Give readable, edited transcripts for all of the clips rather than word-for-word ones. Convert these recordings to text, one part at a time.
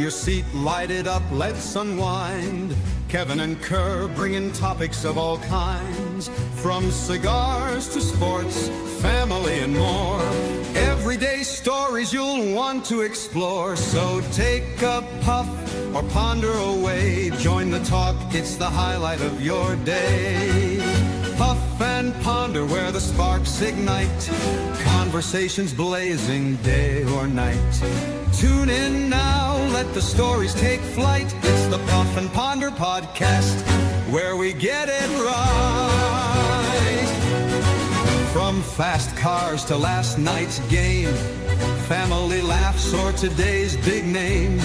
your seat, light it up, let's unwind. Kevin and Kerr bringing topics of all kinds, from cigars to sports, family and more. Everyday stories you'll want to explore. So take a puff or ponder away. Join the talk, it's the highlight of your day. Puff and ponder where the sparks ignite, conversations blazing day or night. Tune in now, let the stories take flight. It's the Puff and Ponder podcast, where we get it right. From fast cars to last night's game, family laughs or today's big name.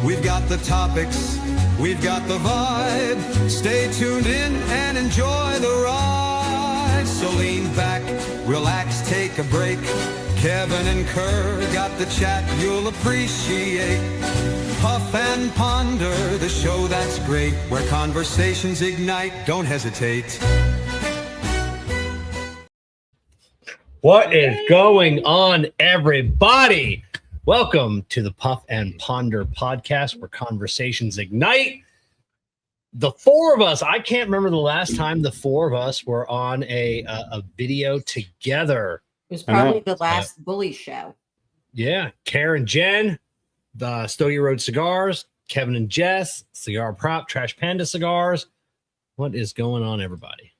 We've got the topics, we've got the vibe. Stay tuned in and enjoy the ride. So lean back, relax, take a break. Kevin and Kerr got the chat you'll appreciate. Puff and Ponder, the show that's great, where conversations ignite. Don't hesitate. What is going on, everybody? Welcome to the Puff and Ponder podcast, where conversations ignite. The four of us, I can't remember the last time the four of us were on a video together. It was probably the last bully show. Yeah, Kerr and Jen, the Stogie Road Cigars, Kevin and Jess, Cigar Prop, Trash Panda Cigars. What is going on, everybody?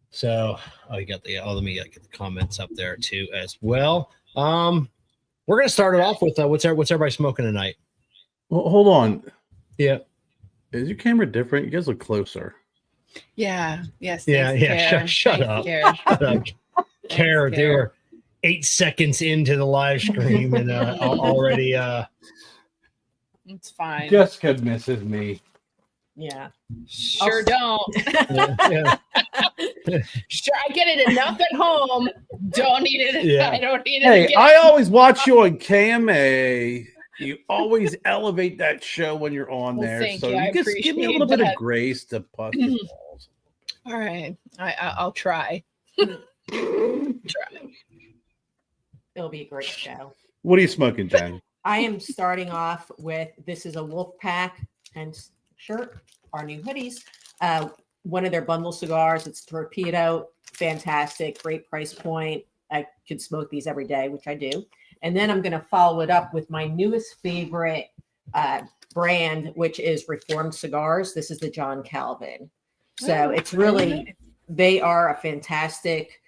So, you got the. Let me get the comments up there too as well. We're gonna start it off with what's everybody smoking tonight? Well, hold on. Yeah, is your camera different? You guys look closer. Yeah. Yes. Yeah. Shut up. Shut up. Kerr, they were 8 seconds into the live stream and already. It's fine. Jessica misses me. Yeah. Sure don't. Yeah. Sure, I get it enough at home. Don't need it. Yeah. I don't need it. Hey, again. I always watch you on KMA. You always elevate that show when you're on Well, there. thank So you. I just give me a little bit appreciate of grace to puff your balls. All right. I'll try. It'll be a great show. What are you smoking, Jen? I am starting off with, this is a Wolfpack and shirt, our new hoodies. One of their bundle cigars. It's Torpedo. Fantastic. Great price point. I could smoke these every day, which I do. And then I'm going to follow it up with my newest favorite brand, which is Reformed Cigars. This is the John Calvin. So it's really, they are a fantastic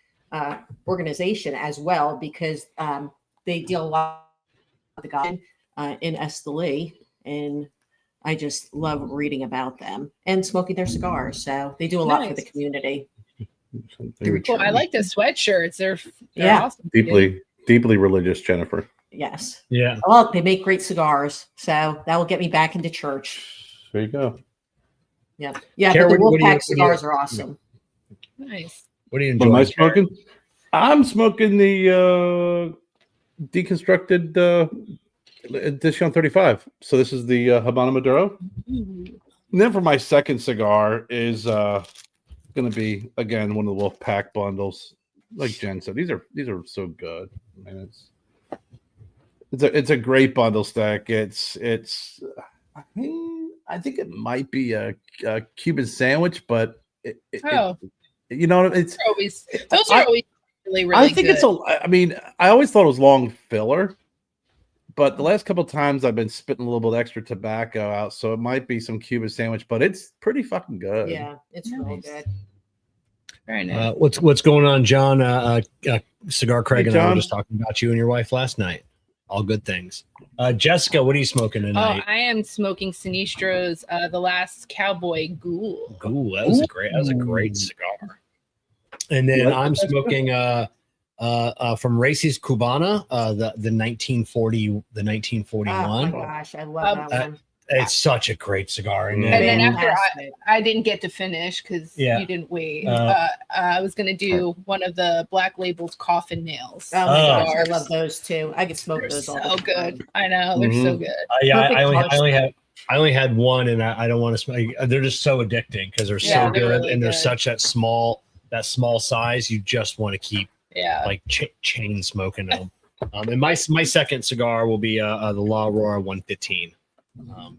organization as well, because they deal a lot with the guy in Esteli, and I just love reading about them and smoking their cigars. So they do a lot for the community. Well, I like the sweatshirts. They're awesome. Deeply religious, Jennifer. Yes. Yeah. Well, they make great cigars, so that will get me back into church. There you go. Yeah. Yeah. Kerr, but the what do you- Wolfpack cigars are awesome. Nice. What are you What enjoying? am I Kerr? smoking? I'm smoking the deconstructed Edition 35. So this is the Habano Maduro. And then for my second cigar is going to be, again, one of the Wolfpack bundles. Like Jen said, these are so good. I mean, it's a great bundle stack. It's I think it might be a Cuban sandwich, but you know, it's those are always really I think good. it's I mean, I always thought it was long filler, but the last couple of times I've been spitting a little bit of extra tobacco out, so it might be some Cuban sandwich, but it's pretty fucking good. Yeah, it's really good. Very nice. What's going on, John? Cigar Craig Hey, and I were John. just talking about you and your wife last night. All good things. Jessica, what are you smoking tonight? I am smoking Sinistro's The Last Cowboy Ghoul. Ooh, that was a great cigar. And then I'm smoking from Races Cubana, the 1941. Oh my gosh, I love that one. It's such a great cigar. And then after Fantastic. I didn't get to finish because you didn't wait. I was going to do one of the Black Label's Coffin Nails. Oh my gosh, I love those too. I could smoke They're those all so the time. good. I know. They're so good. I only had one, and I don't want to smoke. They're just so addicting because they're so good, really and they're good. such that small size. You just want to keep Yeah. like chain smoking them. And my second cigar will be the La Aurora 115.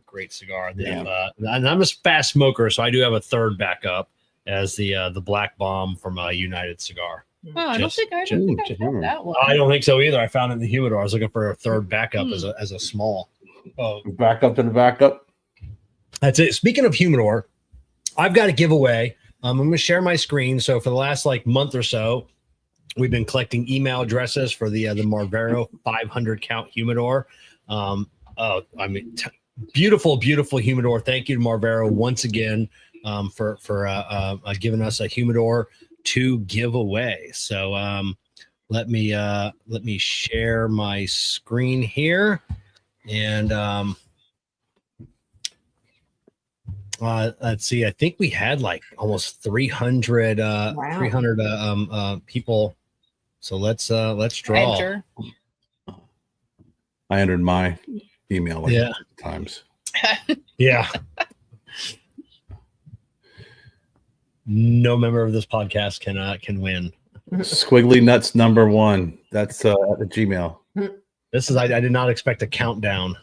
Great cigar. And I'm a fast smoker, so I do have a third backup as the Black Bomb from United Cigar. Oh, I don't think I had that one. I don't think so either. I found it in the humidor. I was looking for a third backup as a small. Oh, backup to the backup. That's it. Speaking of humidor, I've got a giveaway. I'm going to share my screen. So for the last month or so, we've been collecting email addresses for the Marvero 500 count humidor. Beautiful, beautiful humidor. Thank you to Marvero once again for giving us a humidor to give away. So let me share my screen here, and let's see. I think we had almost 300 people. So let's draw. Enter. I entered my email times. Yeah. No member of this podcast can win. Squiggly Nuts #1. That's at the Gmail. This is I did not expect a countdown.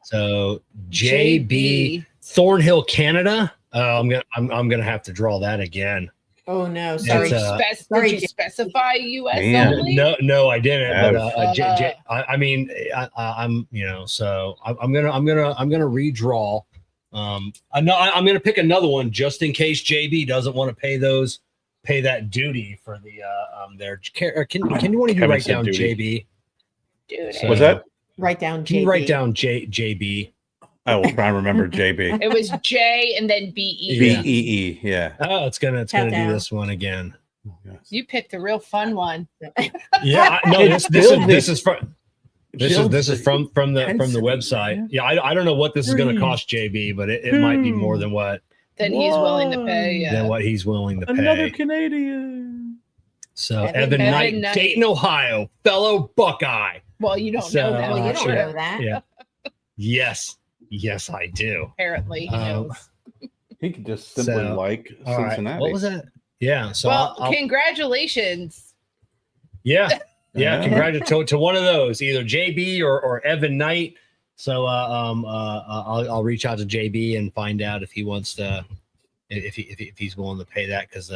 So JB Thornhill, Canada. I'm gonna have to draw that again. Oh no! Sorry. Did you specify U.S. only? No, I didn't. But I'm so I'm gonna redraw. I'm gonna pick another one just in case JB doesn't want to pay that duty for the there. Can you want to write down JB? Dude, what's that? Write down JB. Can you write down JB? I will try and remember JB. It was J and then BE. BEE, yeah. Oh, it's gonna do this one again. You picked a real fun one. Yeah, no, this is from the website. Yeah, I don't know what this is going to cost JB, but it might be more than what he's willing to pay. Yeah. Than what he's willing to pay. Another Canadian. So Evan Knight, Dayton, Ohio, fellow Buckeye. Well, you don't know that. Well, you don't know that. Yeah. Yes, I do. Apparently, he knows. He could just simply Cincinnati. Right. What was that? Yeah. So I'll congratulations congratulations. to one of those, either JB or Evan Knight. So I'll reach out to JB and find out if he wants to, if he's willing to pay that, because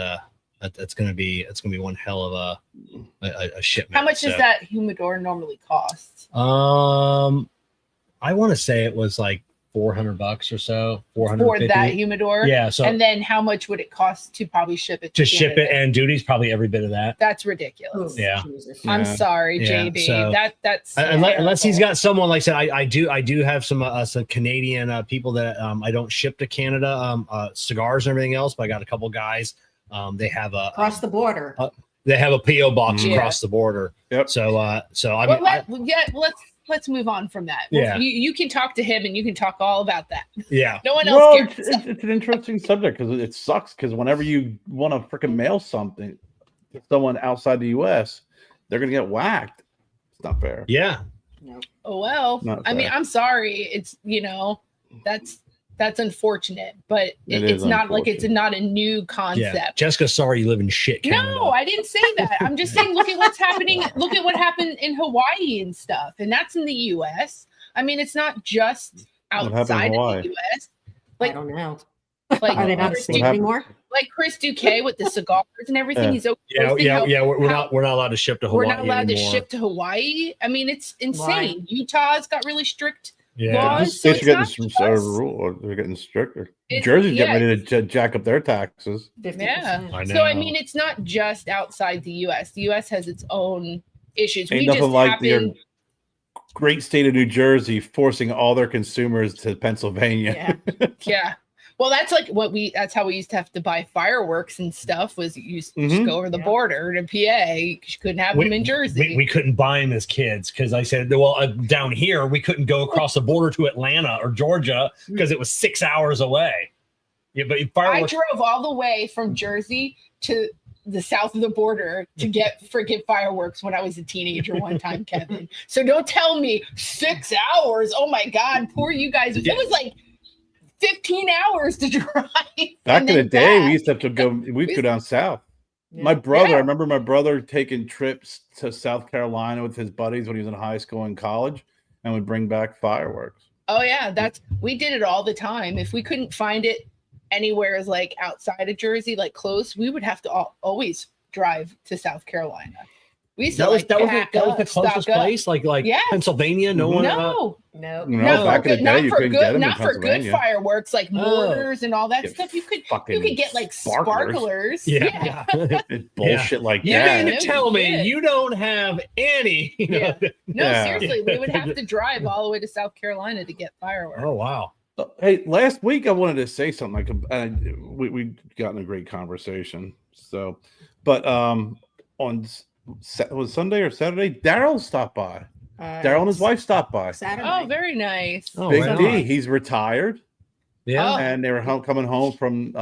that's gonna be one hell of a shipment. How much does that humidor normally cost? I want to say it was $400 or so, $450 for that humidor. Yeah. So and then how much would it cost to probably ship it? To ship it, and duties probably every bit of that. That's ridiculous. Yeah. I'm sorry, JB. So, that's unless he's got someone, like I said, I do have some Canadian people that I don't ship to Canada, cigars and everything else, but I got a couple guys. They have a across the border. They have a PO box across the border. Yep. So let's move on from that. Yeah. You can talk to him and you can talk all about that. Yeah. No one else cares. It's an interesting subject because it sucks, because whenever you want to freaking mail something to someone outside the U.S., they're going to get whacked. It's not fair. Yeah. No. Oh, well, I mean, I'm sorry. It's, that's unfortunate, but it's not like it's not a new concept. Yeah. Jessica, sorry you live in shit Canada. No, I didn't say that. I'm just saying, look at what's happening. Look at what happened in Hawaii and stuff. And that's in the U.S. I mean, it's not just outside of the U.S. I don't know. Like, are they not state anymore? Like Chris Duque with the cigars and everything. He's we're not allowed to ship to Hawaii. We're not allowed anymore. to ship to Hawaii. I mean, it's insane. Utah's got really strict Yeah, laws. states are getting rule. They're getting stricter. Jersey's getting ready to jack up their taxes. 50%. Yeah. I know. So I mean, it's not just outside the U.S. The U.S. has its own issues. Ain't nothing like your great state of New Jersey forcing all their consumers to Pennsylvania. Yeah. Yeah. Well, that's like that's how we used to have to buy fireworks and stuff, was you used to just go over the border to PA. You couldn't have them in Jersey. We couldn't buy them as kids because I said, well, down here, we couldn't go across the border to Atlanta or Georgia because it was 6 hours away. Yeah, but fireworks. I drove all the way from Jersey to the south of the border to get freaking fireworks when I was a teenager one time, Kevin. So don't tell me 6 hours. Oh my God, poor you guys. It was like 15 hours to drive. Back in the day, we used to have to go. We'd go down south. My brother, Yeah. I remember my brother taking trips to South Carolina with his buddies when he was in high school and college, and would bring back fireworks. Oh yeah, we did it all the time. If we couldn't find it anywhere as like outside of Jersey, like close, we would have to always drive to South Carolina. We used to That was like that was the closest place, like Yes. Pennsylvania. No one. No, No. You know, not back for in the good, day, not you for couldn't get good, them in not for good Pennsylvania. fireworks like mortars and all that Get stuff. You could fucking get like sparklers. sparklers. Yeah. It's bullshit like You that. mean to tell me Yeah. you don't have any? You know? Yeah. No, Yeah. seriously, we would have to drive all the way to South Carolina to get fireworks. Oh wow. Hey, last week I wanted to say something. We got in a great conversation. So, but was Sunday or Saturday? Daryl stopped by. Daryl and his wife stopped by. Saturday. Oh, very nice. Oh, Big right D, on. he's retired, Yeah. Oh. and they were coming home from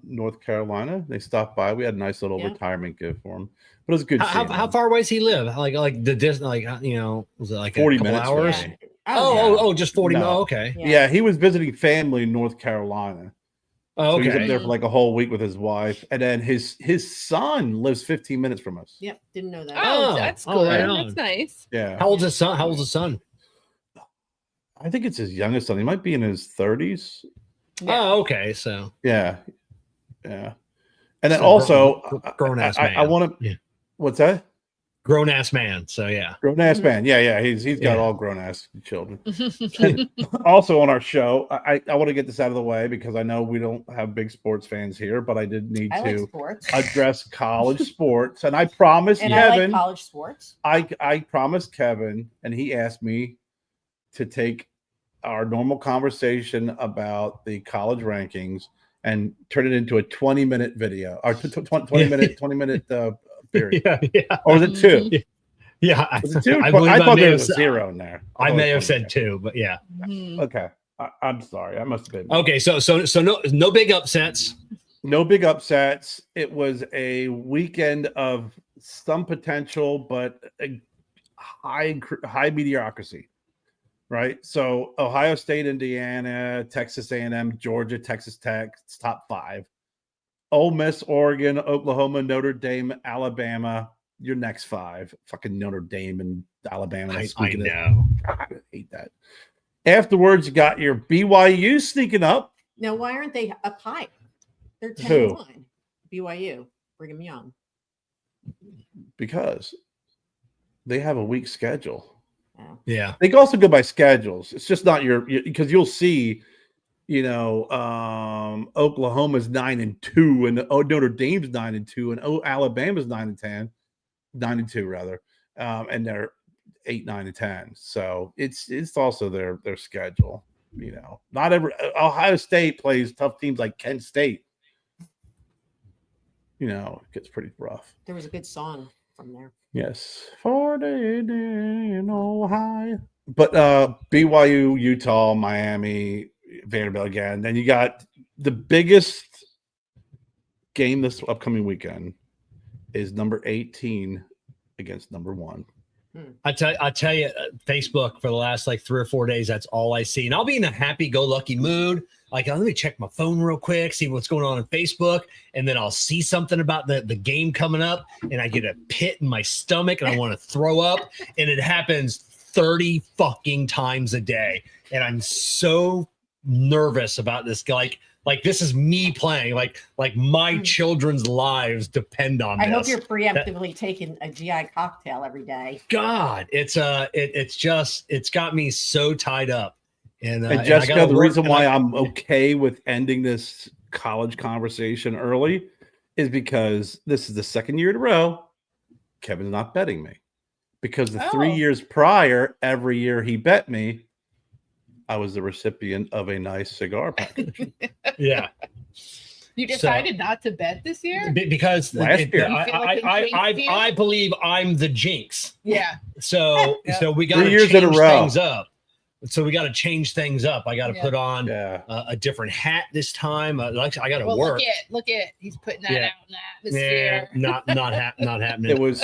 North Carolina. They stopped by. We had a nice little Yeah. retirement gift for him. But it was good. How, seeing how him. far away does he live? Like the distance? Like was it like 40 a couple minutes hours? away. Just 40 No. minutes. Okay. Yeah, he was visiting family in North Carolina. Oh, So he was up okay. there for like a whole week with his wife, and then his son lives 15 minutes from us. Yep. Didn't know that. Oh, Oh, that's oh, good. right on. That's nice. Yeah, How old's his son? How old's his son? I think it's his youngest son. He might be in his 30s. Yeah. Oh, okay. So Yeah, yeah. And then So also, grown-ass man. I want to. Yeah. What's that? grown ass man. So yeah. Grown ass man. Yeah. He's got Yeah. all grown ass children. Also on our show, I want to get this out of the way because I know we don't have big sports fans here, but I did need I like to sports. address college sports, and I promised And I like Kevin. college sports. I promised Kevin, and he asked me to take our normal conversation about the college rankings and turn it into a 20-minute video or 20-minute period. Yeah. Or was it two? Yeah. Was it two? I I, believe thought may there have was a said- zero in there. I thought may it have was said 20. two, but yeah. Mhm. Okay. I'm sorry. I must have been. Okay. So no big upsets. No big upsets. It was a weekend of some potential, but a high mediocrity. Right. So Ohio State, Indiana, Texas A&M, Georgia, Texas Tech, it's top 5. Ole Miss, Oregon, Oklahoma, Notre Dame, Alabama. Your next 5. Fucking Notre Dame and Alabama. I know. I hate that. Afterwards, you got your BYU sneaking up. Now, why aren't they up high? They're Who? 10-1. BYU, Brigham Young. Because they have a weak schedule. Oh. Yeah. They can also go by schedules. It's just not because you'll see, Oklahoma's 9-2 and Notre Dame's 9-2 and Alabama's 9-2 rather, and they're 8, 9, and 10. So it's also their schedule. Not every Ohio State plays tough teams like Kent State. It gets pretty rough. There was a good song from there. Yes, 40 in Ohio. But BYU, Utah, Miami, Vanderbilt again. Then you got the biggest game this upcoming weekend is number 18 against number 1. I tell you, Facebook for the last like 3 or 4 days, that's all I see. And I'll be in a happy-go-lucky mood. Like, let me check my phone real quick, see what's going on Facebook, and then I'll see something about the game coming up, and I get a pit in my stomach, and I want to throw up, and it happens 30 fucking times a day, and I'm so nervous about this. Like this is me playing. Like my children's lives depend on I this. hope you're preemptively taking a GI cocktail every day. God, it's got me so tied up. And And I Jessica, gotta the work, reason and why I- I'm okay with ending this college conversation early is because this is the second year in a row Kevin's not betting me. Because the 3 Oh. years prior, every year he bet me, I was the recipient of a nice cigar package. yeah, You decided not to bet this year? because Last year. You feel like they jinxed you? I believe I'm the jinx. Yeah. So Yeah. so we got 3 to years in a change row. things up. So we got to change things up. I got to Yeah. put on Yeah. a different hat this time. I got to Well, work. look at he's putting that Yeah. out in the atmosphere. Yeah, not happening. It was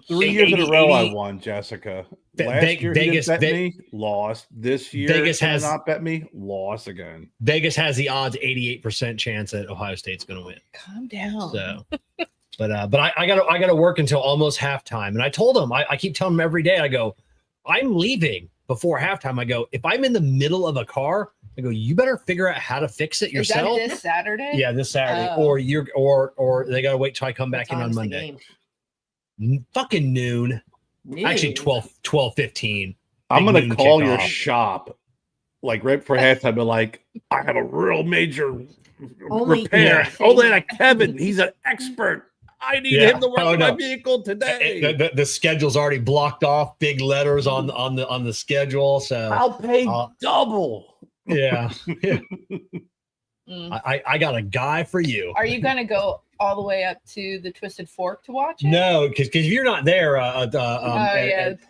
3 years in a 80 row I won, Jessica. Ve- Last Ve- year Vegas- he didn't bet Ve- me, lost. This year Vegas he did has- not bet me, lost again. Vegas has the odds 88% chance that Ohio State's going to win. Calm down. So, I gotta work until almost halftime. And I told him, I keep telling him every day, I go, I'm leaving before halftime. I go, if I'm in the middle of a car, I go, you better figure out how to fix it yourself. Is that this Saturday? Yeah, this Saturday. Oh. Or they gotta wait till I come back in on Monday. Fucking noon. Actually 12:15. I'm gonna call your shop like right before halftime. Be like, I have a real major repair. Only like Kevin, he's an expert. I need him to work on my vehicle today. The schedule's already blocked off, big letters on the schedule. So I'll pay double. Yeah. I got a guy for you. Are you gonna go all the way up to the Twisted Fork to watch it? No, because if you're not there,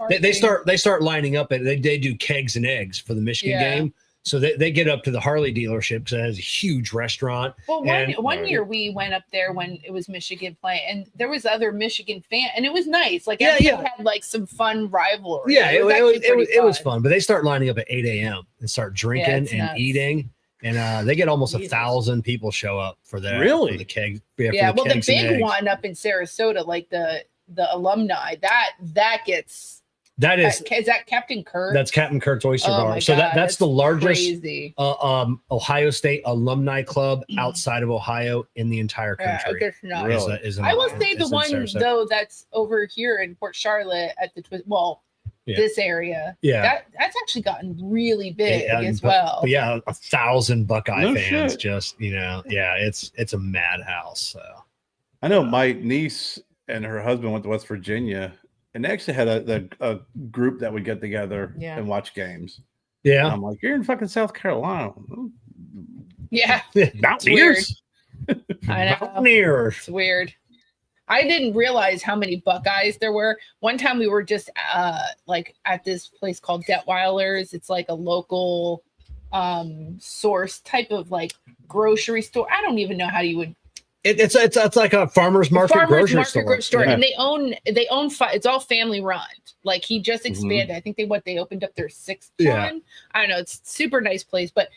they start lining up and they do kegs and eggs for the Michigan game. So they get up to the Harley dealership because it has a huge restaurant. Well, one year we went up there when it was Michigan playing, and there was other Michigan fans, and it was nice. Like everyone had like some fun rivalry. Yeah, it was fun. But they start lining up at 8 a.m. and start drinking and eating. And they get almost 1,000 people show up for that. Really? For the keg. Well, the big one up in Sarasota, like the alumni, that gets. Is that Captain Kurt? That's Captain Kurt's Oyster Bar. So that's the largest Ohio State alumni club outside of Ohio in the entire country. Really? I will say the one though that's over here in Port Charlotte at the this area. Yeah, that's actually gotten really big as well. But yeah, 1,000 Buckeye fans. Shit. Just it's a madhouse. So I know my niece and her husband went to West Virginia. And they actually had a group that would get together and watch games. Yeah. And I'm like, you're in fucking South Carolina. Yeah. Mountaineers. I know. Mountaineers. It's weird. I didn't realize how many Buckeyes there were. One time we were just like at this place called Detweiler's. It's like a local source type of like grocery store. I don't even know how you would. It's like a farmer's market grocery store. And they own it's all family run. Like he just expanded. I think they opened up their 6th one. I don't know. It's super nice place, but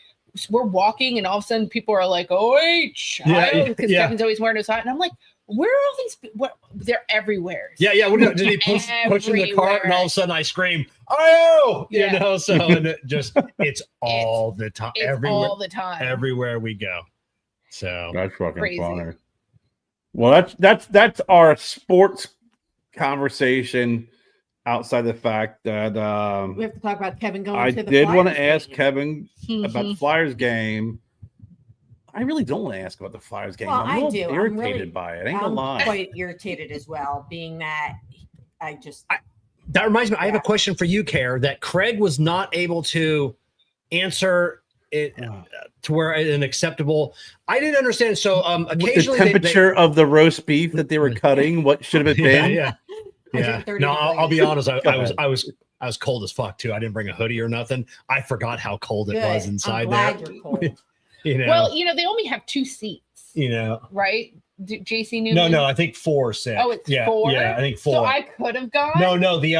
we're walking and all of a sudden people are like, because Kevin's always wearing his hat, and I'm like, where are all these? They're everywhere. Yeah. Did he push in the cart and all of a sudden I scream, oh, you know? So and it's all the time. All the time. Everywhere we go. So that's fucking funny. Well, that's our sports conversation. Outside the fact that we have to talk about Kevin going. I to the did want to Flyers ask game. Kevin about the Flyers game. I really don't want to ask about the Flyers game. Well, I'm a little irritated really, by it. I ain't gonna lie. Quite irritated as well, being that that reminds me. I have a question for you, Kerr, that Craig was not able to answer it to where an acceptable. I didn't understand. So occasionally the temperature of the roast beef that they were cutting, what should have it been? Yeah. No, I'll be honest. I was cold as fuck too. I didn't bring a hoodie or nothing. I forgot how cold it was inside I'm glad there. You're cold. Well, they only have 2 seats. Right? JC Newman? No, I think 4 sick. Oh, it's 4? Yeah, I think 4. So I could have gone? No, the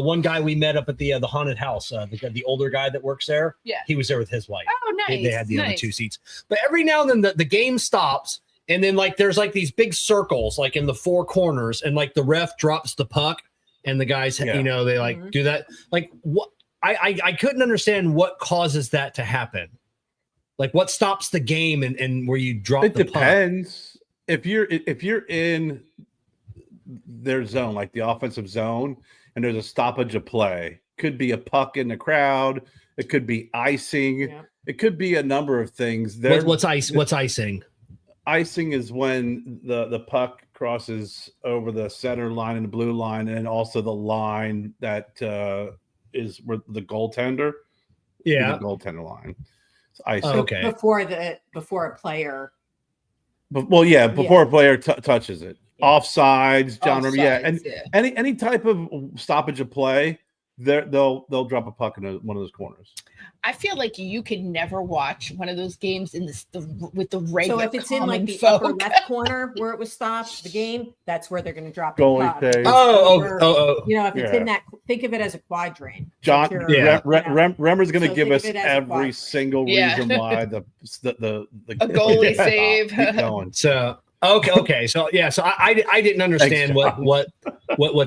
one guy we met up at the haunted house, the older guy that works there. Yeah. He was there with his wife. Oh, nice. They had the other 2 seats. But every now and then the game stops, and then like there's like these big circles like in the 4 corners, and like the ref drops the puck, and the guys they like do that. Like what I couldn't understand what causes that to happen. Like what stops the game and where you drop the puck? It depends. If you're in their zone, like the offensive zone, and there's a stoppage of play, could be a puck in the crowd, it could be icing, it could be a number of things. What's icing? Icing is when the puck crosses over the center line and the blue line, and also the line that is where the goaltender. Yeah, the goaltender line. Icing. Oh, okay. Before a player. Before a player touches it. Offsides, John. Offsides, and any type of stoppage of play, they'll drop a puck in one of those corners. I feel like you could never watch one of those games in with the regular. So if it's in like the upper left corner where it was stopped, the game, that's where they're going to drop the puck. If it's in that, think of it as a quadrant. John, Remmer's going to give us every single reason why the a goalie save. So Okay. So yeah, so I didn't understand Thanks, what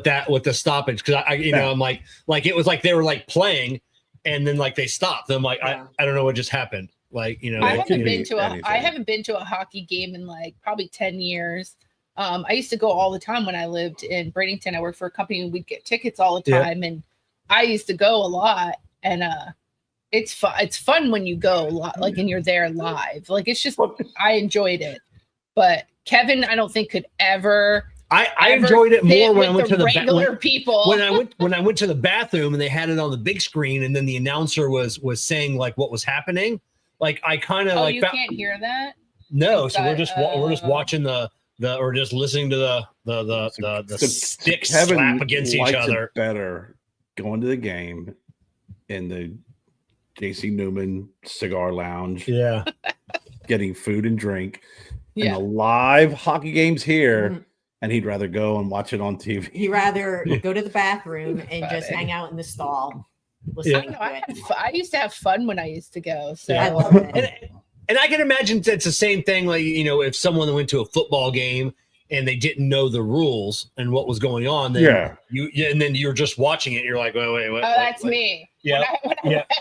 the stoppage, because I'm like it was like they were like playing and then like they stopped. I'm like Yeah. I don't know what just happened. Like I it could haven't been be to anything. I haven't been to a hockey game in like probably 10 years. I used to go all the time when I lived in Bradenton. I worked for a company and we'd get tickets all the Yeah. time, and I used to go a lot. And it's fun. It's fun when you go a lot, like, and you're there live. Like, it's just, I enjoyed it. But Kevin, I don't think could ever. I enjoyed it more when I went to the regular people. when I went to the bathroom and they had it on the big screen and then the announcer was saying like what was happening. Like I kind of you can't hear that. No, so we're just watching or just listening to the sticks slap against each other. It better going to the game in the JC Newman Cigar Lounge. Yeah. Getting food and drink. And the live hockey games here. Mm-hmm. And he'd rather go and watch it on TV. He'd rather go to the bathroom and just hang out in the stall. I used to have fun when I used to go. So I love it. And I can imagine it's the same thing. Like, if someone went to a football game and they didn't know the rules and what was going on, then and then you're just watching it. You're like, wait. Oh, that's me. Yeah.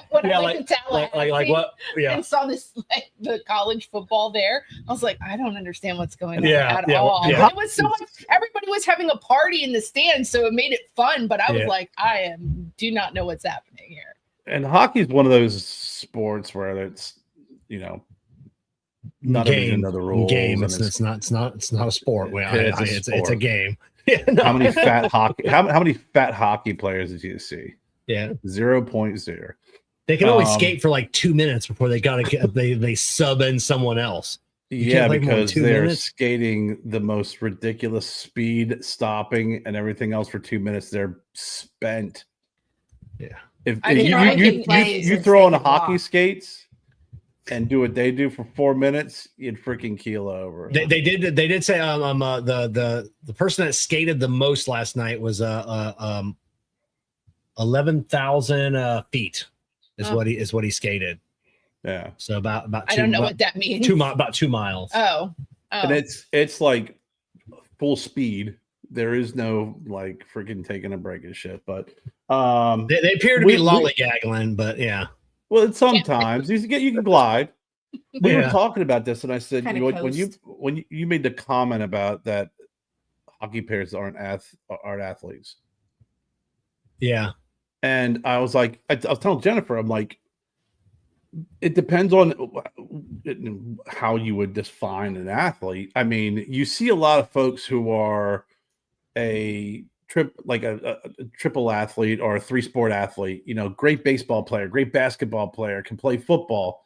When I went to Tallahassee like what? Yeah. And saw this the college football there, I was like, I don't understand what's going on at all. Yeah. But it was so much. Everybody was having a party in the stands, so it made it fun. But I was like, do not know what's happening here. And hockey is one of those sports where it's, not everybody know the rules. Game. It's not a sport. It's a game. Yeah, no. How many fat hockey players did you see? Yeah, 0.0. They can only skate for like 2 minutes before they gotta get they sub in someone else. Because they're skating the most ridiculous speed, stopping and everything else for 2 minutes. They're spent. Yeah. If you throw on hockey skates and do what they do for 4 minutes, you'd freaking keel over. They did say the person that skated the most last night was 11,000 feet is what he skated. Yeah. So about I don't know what that means. About 2 miles. Oh. And it's like full speed. There is no like freaking taking a break and shit. But they appear to be lollygagging, but yeah. Well, it's sometimes you can glide. We were talking about this, and I said, when you made the comment about that, hockey players aren't athletes. Yeah, and I was like, I was telling Jennifer, I'm like, it depends on how you would define an athlete. I mean, you see a lot of folks who are a triple athlete or a 3-sport athlete, great baseball player, great basketball player, can play football.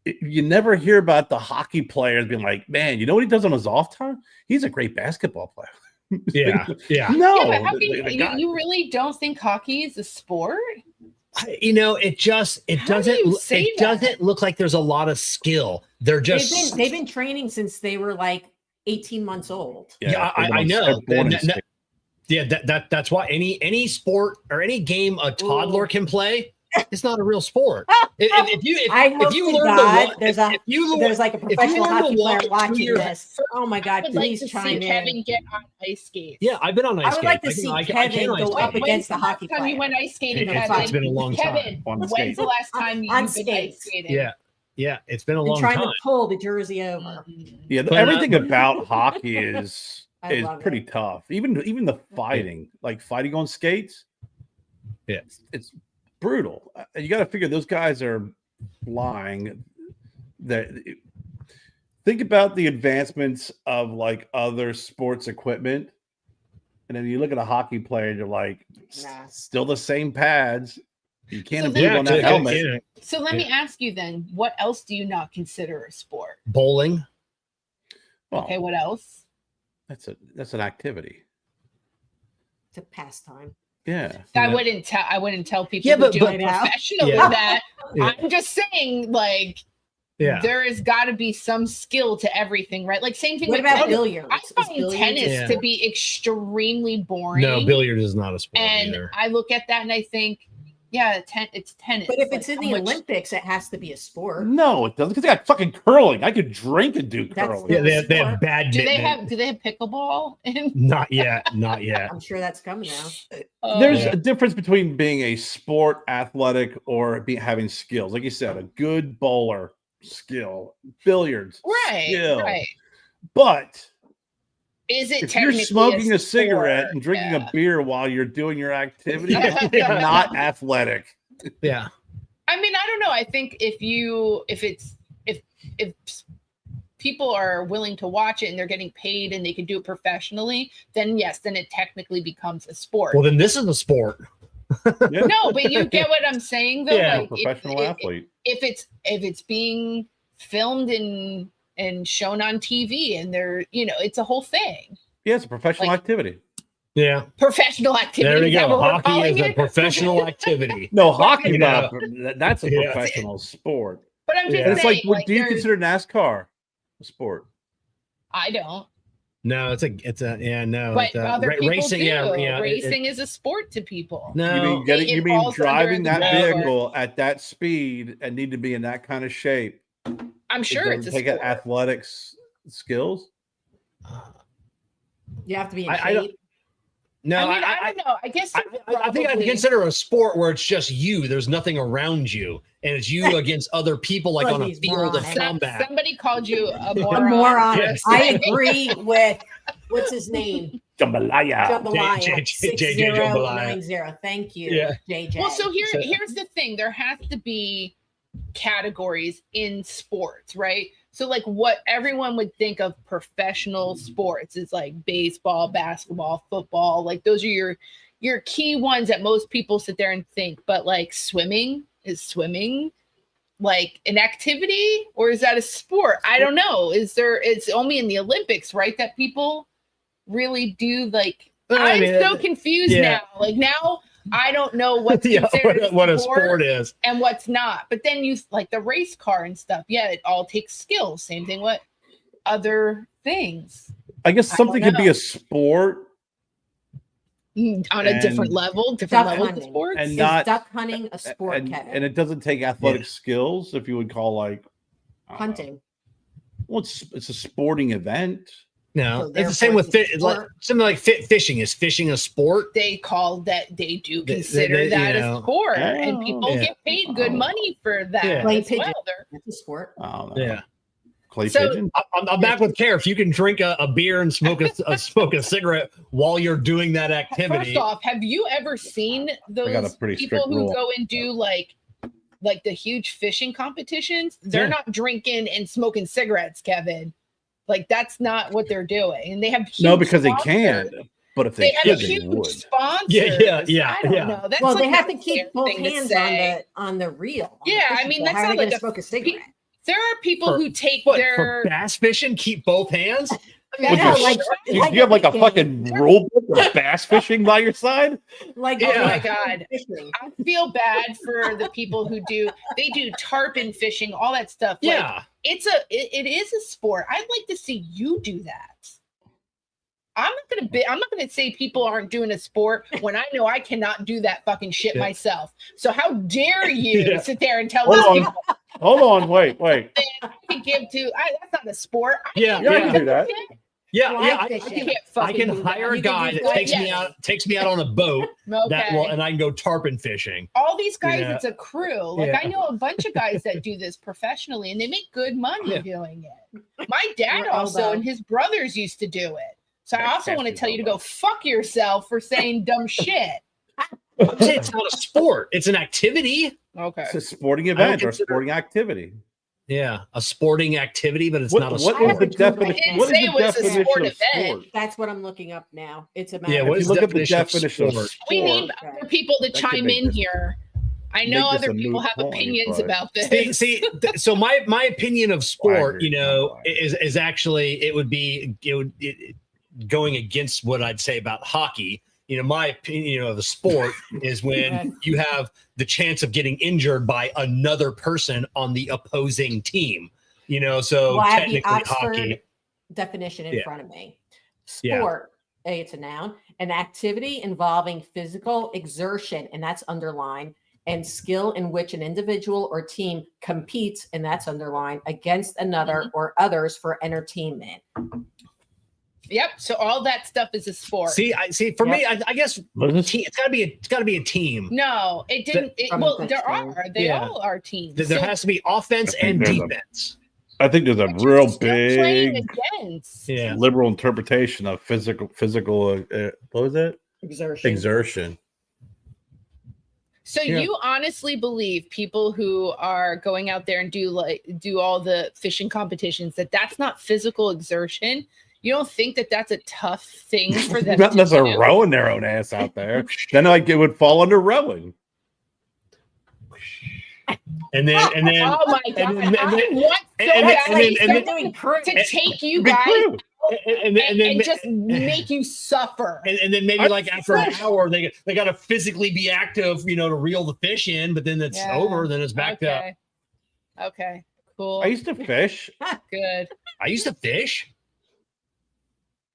You never hear about the hockey players being like, man, you know what he does on his off time? He's a great basketball player. Yeah. No, but you really don't think hockey is a sport? It doesn't look like there's a lot of skill. They're just they've been training since they were like 18 months old. Yeah, I know. That's why any sport or any game a toddler can play, it's not a real sport. If there's like a professional hockey player watching this. Oh my God, please like chime in. Kevin get on ice skates. Yeah, I've been on ice skates. I would like to see Kevin go up against the hockey player. You went ice skating, It's been a long time. Kevin, when's the last time you've been ice skating? Yeah, it's been a long time. Trying to pull the jersey over. Yeah, everything about hockey is pretty tough. Even the fighting, like fighting on skates. Yeah, it's brutal. You got to figure those guys are flying. Think about the advancements of like other sports equipment, and then you look at a hockey player, and you're like, still the same pads. You can't improve on that helmet. So let me ask you then, what else do you not consider a sport? Bowling. Okay, what else? That's an activity. It's a pastime. Yeah. I wouldn't tell people to do it professionally that. I'm just saying, like, there has got to be some skill to everything, right? Like, same thing with tennis. Billiards? I find tennis to be extremely boring. No, billiards is not a sport and either. I look at that and I think, Yeah, it's tennis. But if it's like, in how the much- Olympics, it has to be a sport. No, it doesn't, because they got fucking curling. I could drink and do That's curling. Yeah, still they a have, they have sport. badminton. do they have pickleball? Not yet. Not yet. I'm sure that's coming now. There's Yeah. a difference between being a sport athletic or having skills. Like you said, a good bowler, skill, billiards, skill. right. But Is it if you're technically smoking a cigarette sport? and drinking Yeah. a beer while you're doing your activity, Yeah. it's not athletic. Yeah. I mean, I don't know. I think if people are willing to watch it and they're getting paid and they can do it professionally, then yes, then it technically becomes a sport. Well, then this is a sport. Yeah. No, but you get what I'm saying, though. Yeah, like, Professional athlete. If it's being filmed and shown on TV, and they're it's a whole thing. Yeah, it's a professional Like- activity. Yeah. Professional activity. There we is that go. what we're Hockey calling is a it? professional activity. No, hockey, You not. know. That's a Yeah. professional sport. But I'm just Yeah. And it's saying, like, do you there's- consider NASCAR a sport? I don't. No, it's a no. But it's a, other people racing. do. Yeah. Racing is a sport to people. No. You It mean falls driving under that the- vehicle at that speed and need to be in that kind of shape? I'm sure it's a take sport. athletics skills. You have to be in I don't- shape. No, I mean, I don't know. I guess I think I'd probably- consider a sport where it's just you. There's nothing around you, and it's you against other people, like Look, on a these field of morons. combat. Somebody called you a A moron. moron. Yes. I agree with what's his name? Jambalaya. Jambalaya. JJ Jambalaya. 6090. Thank you, Yeah. JJ. Well, so So- here's the thing. There has to be categories in sports, right? So like what everyone would think of professional sports is like baseball, basketball, football. Like those are your key ones that most people sit there and think. But like swimming, is swimming like an activity or is that a sport? I don't know. It's only in the Olympics, right? That people really do like. Well, I I'm mean, so confused yeah. now. Like now I don't know what's Yeah, considered what a sport is. and what's not. But then you like the race car and stuff. Yeah, it all takes skills. Same thing with other things I guess I something don't could be know. a sport on a different And- level, different Duck levels of hunting. sports. and Is not duck hunting a sport, and, Kevin? and it doesn't take athletic skills, if you would call like I don't know. Hunting. Well, it's a sporting event. No, So it's the same therefore with it's a like sport. something like fishing. Is fishing a sport? They call that they do They- consider they- that you a know. sport, and Oh, people yeah. get paid good Oh. money for that Yeah. Playing as well. pigeon. They're- That's a sport. I don't know. Yeah. Clay So- pigeon. I'm back with Kerr. If you can drink a beer and smoke smoke a cigarette while you're doing that activity, First off, have you ever seen got a those pretty people strict who rule. go and do like the huge fishing competitions? They're Yeah. not drinking and smoking cigarettes, Kevin. Like that's not what they're doing, and they have No, huge because they sponsors. can. But if They they have could, they huge would. sponsors. Yeah, I don't yeah. know. That's Well, like they have not to a fair keep both thing to hands say. on the reel. Yeah, I fishing mean, pole. that's How are not they going like to a smoke a cigarette? There are people For- who take what, their for bass fishing, keep both hands. Yeah, Would you- like, You have like a fucking rule book of bass fishing by your side? like Oh Yeah. my God. fishing. I feel bad for the people who do tarpon fishing, all that stuff. Like, Yeah, it is a sport. I'd like to see you do that. I'm not gonna say people aren't doing a sport when I know I cannot do that fucking shit Yeah. myself. So how dare you Yeah. sit there and tell Hold these on. people Hold on, wait. to give to that's not a sport. I Yeah, can't Yeah, I do can do that. shit. yeah. Fly I fishing. can, can't I fucking can do hire that. a You can guy do that fly takes me out on a boat. Okay. And I can go tarpon fishing. All these guys, Yeah. it's a crew. Like Yeah. I know a bunch of guys that do this professionally, and they make good money Yeah. doing it. My dad Your also elbow. and his brothers used to do it. So I Yeah, also want to catch tell his you to go elbow. fuck yourself for saying dumb shit. I'm saying it's not a sport; it's an activity. Okay. It's a sporting I don't event or consider- sporting activity. Yeah, a sporting activity, but it's What, not a what sport. I is have the to Google it definition? now. What is Say the it was a definition sport of event. sport? That's what I'm looking up now. It's a matter Yeah, of what If is you the look up the definition of definition of sport? We sport, need other people to That could chime make in this- here. I know make this other a people moot have point, opinions but- about this. So my opinion of sport, agree. is actually it would going against what I'd say about hockey. My opinion of a sport is when you have the chance of getting injured by another person on the opposing team. So Well, I have the technically Oxford hockey. definition in Yeah. front of me. Yeah. Sport, A, it's a noun, an activity involving physical exertion, and that's underlined, and skill in which an individual or team competes, and that's underlined, against another or others for entertainment. Yep. So all that stuff is a sport. See, for me, I guess What is it's got to be a team. No, it didn't. From Well, the there team. are. They Yeah. all are teams. There So- has to be offense I think and there's a- defense. I think there's a but you're real still playing big against. Yeah. liberal interpretation of physical. What was it? Exertion. Exertion. So Yeah. you honestly believe people who are going out there and do all the fishing competitions that's not physical exertion? You don't think that's a tough thing for them Not to unless they're do? rowing their own ass out there. Then like it would fall under rowing. And then Oh my god! and then- I want so and then- badly and then- doing crew. to take you Big guys crew. and just make you suffer. and then maybe I- like after an hour they got to physically be active, to reel the fish in. But then it's Yeah. over. Then it's back to. Okay. Cool. I used to fish. Good. I used to fish.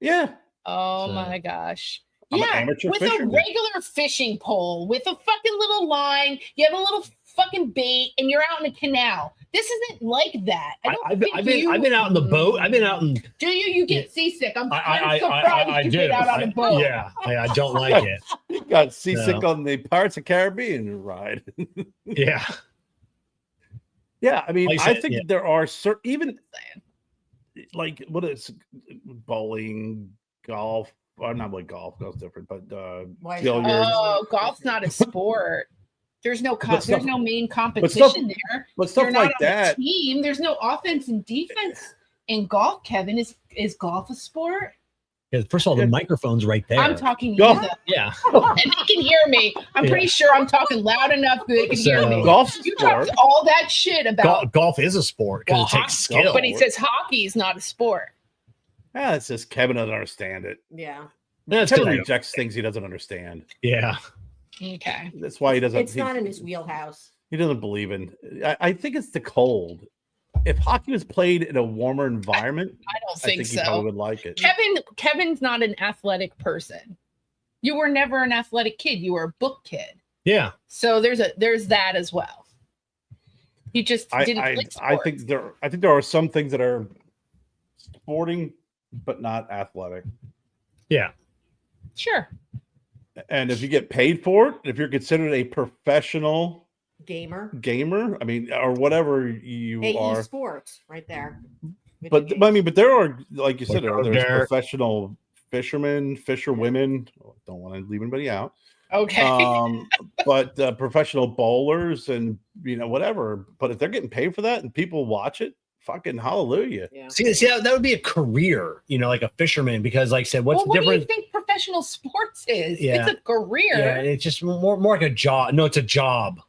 Yeah. Oh So- my gosh. I'm an Yeah, amateur with fisherman. a regular fishing pole, with a fucking little line, you have a little fucking bait, and you're out in a canal. This isn't like that. I've been out in the boat. I've been out in. Do you get seasick? I'm I surprised you did. get out on a boat. Yeah, I don't like it. You got seasick No. on the Pirates of Caribbean ride. Yeah. Yeah, I mean, Like I I said, think yeah. there are certain even like what is bowling, golf. Well, not like golf. Golf's different, but Why is billiards. that? Oh, golf's not a sport. There's no But stuff- there's no main stuff- competition there. but stuff You're not like on that. a team. There's no offense and defense in golf. Kevin, is golf a sport? First of all, the microphone's right there. I'm talking. Golf- to Yeah. them, and they can hear me. I'm pretty sure I'm talking loud enough that they can hear So- me. Golf's You sport. talked all that shit about, Golf is a sport because Well, it takes hockey- skill. but he says hockey is not a sport. Yeah, it's just Kevin doesn't understand it. Yeah. That's Kevin good. rejects things he doesn't understand. Yeah. Okay. That's why he doesn't. It's not in his wheelhouse. He doesn't believe in. I think it's the cold. If hockey was played in a warmer environment, I don't I think think he probably so. would like it. Kevin's not an athletic person. You were never an athletic kid. You were a book kid. Yeah. So there's that as well. He just I didn't play I sports. think there are some things that are sporting but not athletic. Yeah. Sure. And if you get paid for it, if you're considered a professional Gamer. gamer, I mean, or whatever you AE are, Sports, right there. but Video I mean, but there are, like you said, Like there's there- professional fishermen, fisherwomen. Don't want to leave anybody out. Okay. But professional bowlers and whatever. But if they're getting paid for that and people watch it, fucking hallelujah. Yeah. See, that would be a career, like a fisherman, because, like I said, what's well, the what do you difference? think professional sports is? Yeah. It's a career. Yeah, it's just more like a job. No, it's a job.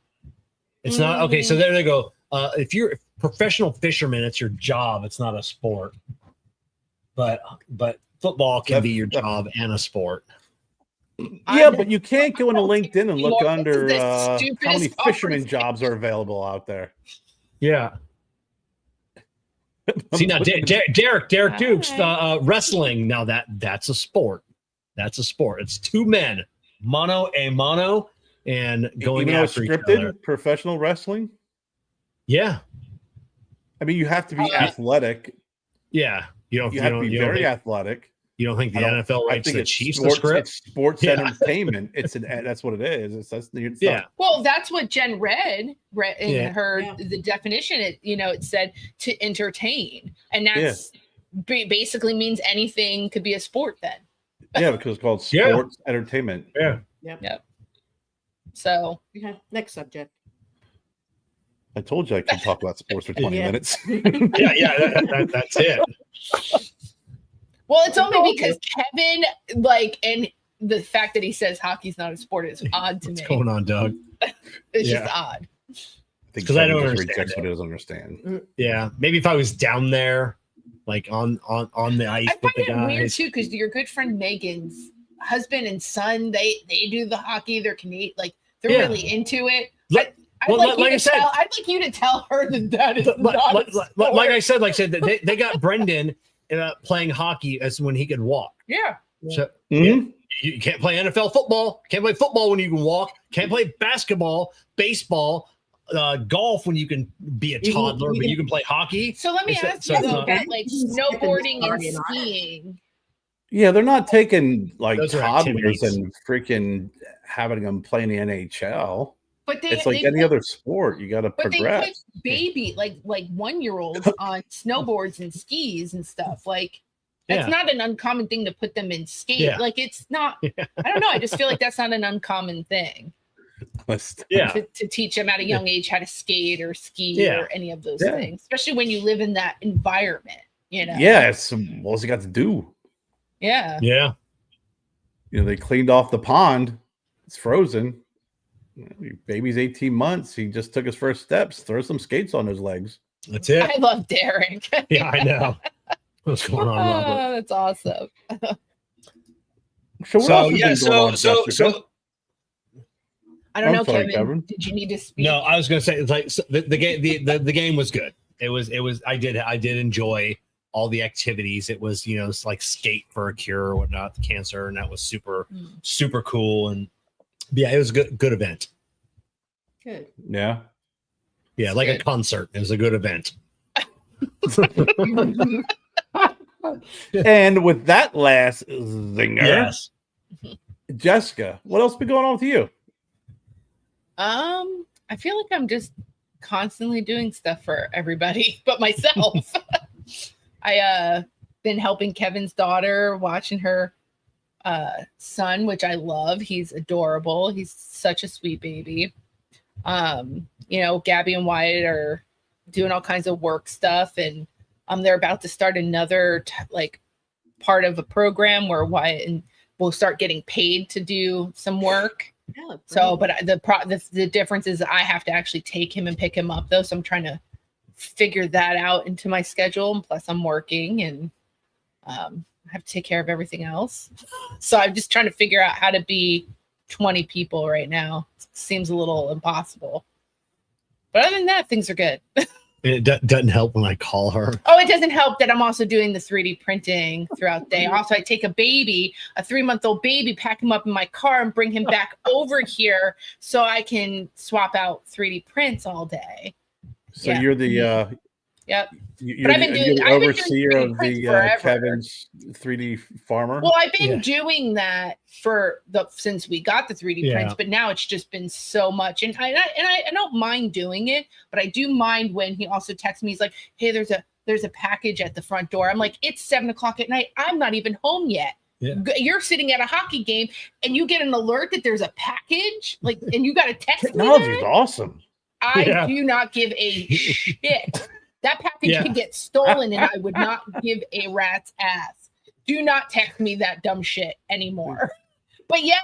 It's not okay. So there they go. If you're a professional fisherman, it's your job. It's not a sport. But football can be your job and a sport. Yeah, but you can't go into LinkedIn and look Lord, under this is the how many stupidest fisherman conference. jobs are available out there. Yeah. See now, Derek Dukes, wrestling. Now that's a sport. That's a sport. It's two men, mano a mano, and going Even though it's after each other. scripted professional wrestling. Yeah, I mean, you have to be athletic. yeah. You You have to be very athletic. You don't think the I don't- NFL I writes think the it's Chiefs sports, the script? it's sports Yeah. entertainment. That's what it is. It's Yeah. not- Well, that's what Jen read in Yeah. her Yeah. the definition. It said to entertain, and that's basically means anything could be a sport then. yeah, because it's called Yeah. sports entertainment. Yeah. So Okay. Next subject. I told you I could talk about sports for 20 Yeah. minutes. Yeah. That's it. well, it's only because Kevin and the fact that he says hockey's not a sport is odd to What's me. going on, Doug? It's Yeah. just odd. I think 'Cause I Kevin don't just understand rejects it. what he doesn't understand. Yeah, maybe if I was down there, like on the ice I with find the it weird guys. too because your good friend Megan's husband and son they do the hockey. They're Canadian, they're Yeah. really into it. Like- I'd well, like, like you I to said- tell, I'd like you to tell her that is But not a sport. like I said, they got Brendan playing hockey as when he could walk. Yeah. So Mhm. You can't play NFL football. Can't play football when you can walk. Can't play basketball, baseball, golf when you can be a toddler, but you can play hockey. So let me ask you though about like snowboarding and skiing. Yeah, they're not taking like Those are toddlers activities. and freaking having them play in the NHL. But It's like any other sport. You got to But they progress. put baby like 1-year-olds on snowboards and skis and stuff. Like that's not an uncommon thing to put them in skate. Yeah. Like it's not. I don't know. I just feel like that's not an uncommon thing. Yeah. To teach them at a young age how to skate or ski or any of those things, especially when you live in that environment. You know. Yeah, it's what else you got to do? Yeah. Yeah. You know, they cleaned off the pond. It's frozen. Your baby's 18 months. He just took his first steps. Throw some skates on his legs. That's it. I love Derek. Yeah, I know. What's going on, Robert? Oh, that's awesome. So, what else has been going on, so Jessica? I don't know, sorry, Kevin. Did you need to speak? No, I was going to say it's like the game. The game was good. It was. I did enjoy all the activities. It was it's like skate for a cure or whatnot, the cancer, and that was super cool. And yeah, it was a good event. Good. Yeah. Yeah, like a concert. It was a good event. And with that last zinger, Yes. Jessica, what else been going on with you? I feel like I'm just constantly doing stuff for everybody but myself. I been helping Kevin's daughter, watching her son, which I love. He's adorable. He's such a sweet baby. Gabby and Wyatt are doing all kinds of work stuff, and they're about to start another part of a program where Wyatt and will start getting paid to do some work. Yeah, So, but the difference is I have to actually take him and pick him up though. So I'm trying to figure that out into my schedule. And plus I'm working and I have to take care of everything else. So I'm just trying to figure out how to be 20 people right now. Seems a little impossible. But other than that, things are good. It doesn't help when I call her. Oh, it doesn't help that I'm also doing the 3D printing throughout the day. Also, I take a 3-month-old baby, pack him up in my car and bring him back over here so I can swap out 3D prints all day. So you're the Yep. You're I've been doing the 3D overseer of prints the forever. Kevin's 3D farmer. Well, I've been doing that since we got the 3D prints, but now it's just been so much. And I don't mind doing it, but I do mind when he also texts me. He's like, "Hey, there's a package at the front door." I'm like, "It's 7:00 at night. I'm not even home yet." Yeah. You're sitting at a hockey game and you get an alert that there's a package, and you got to text me. Technology's awesome. I do not give a shit. That package could get stolen and I would not give a rat's ass. Do not text me that dumb shit anymore. But yet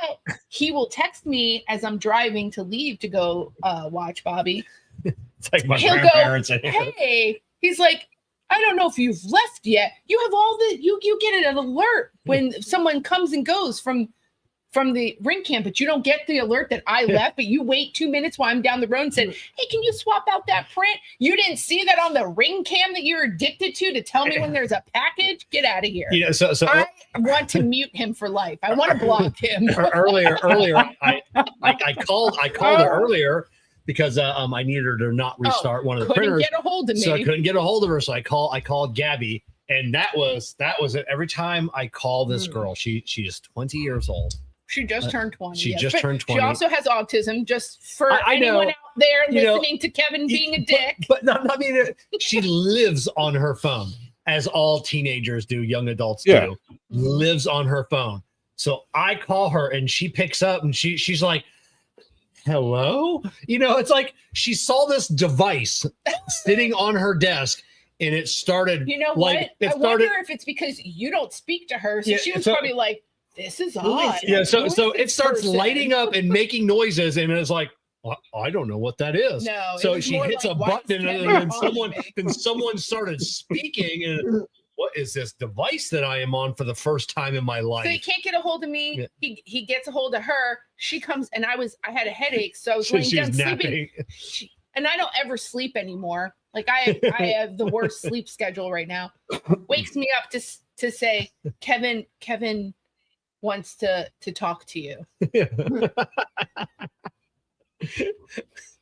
he will text me as I'm driving to leave to go watch Bobby. It's like my He'll grandparents. go, "Hey," he's like, "I don't know if you've left yet. You have all you get an alert when someone comes and goes from the ring camp, but you don't get the alert that I left, but you wait 2 minutes while I'm down the road and said, 'Hey, can you swap out that print?' You didn't see that on the ring cam that you're addicted to tell me when there's a package? Get out of here." Yeah, so I want to mute him for life. I want to block him. earlier, I called her earlier because I needed her to not restart one of the printers. Couldn't get a hold of me. So I couldn't get a hold of her. So I called Gabby, and that was it. Every time I call this girl, she is 20 years old. She just turned 20. She just turned 20. She also has autism, just for I anyone know. out there listening to Kevin being a dick. But not being she lives on her phone, as all teenagers do, young adults do. Lives on her phone. So I call her and she picks up and she's like, "Hello?" It's like she saw this device sitting on her desk. And it started. You know what? I wonder if it's because you don't speak to her. So she was probably like, "This is odd." Yeah. So it starts lighting up and making noises, and it's like, I don't know what that is. No. So she hits a button, and someone started speaking, and what is this device that I am on for the first time in my life? So he can't get a hold of me. Yeah. He gets a hold of her. She comes, and I had a headache, so I was laying down sleeping. And I don't ever sleep anymore. Like I have the worst sleep schedule right now. Wakes me up to say, Kevin, wants to talk to you. Yeah.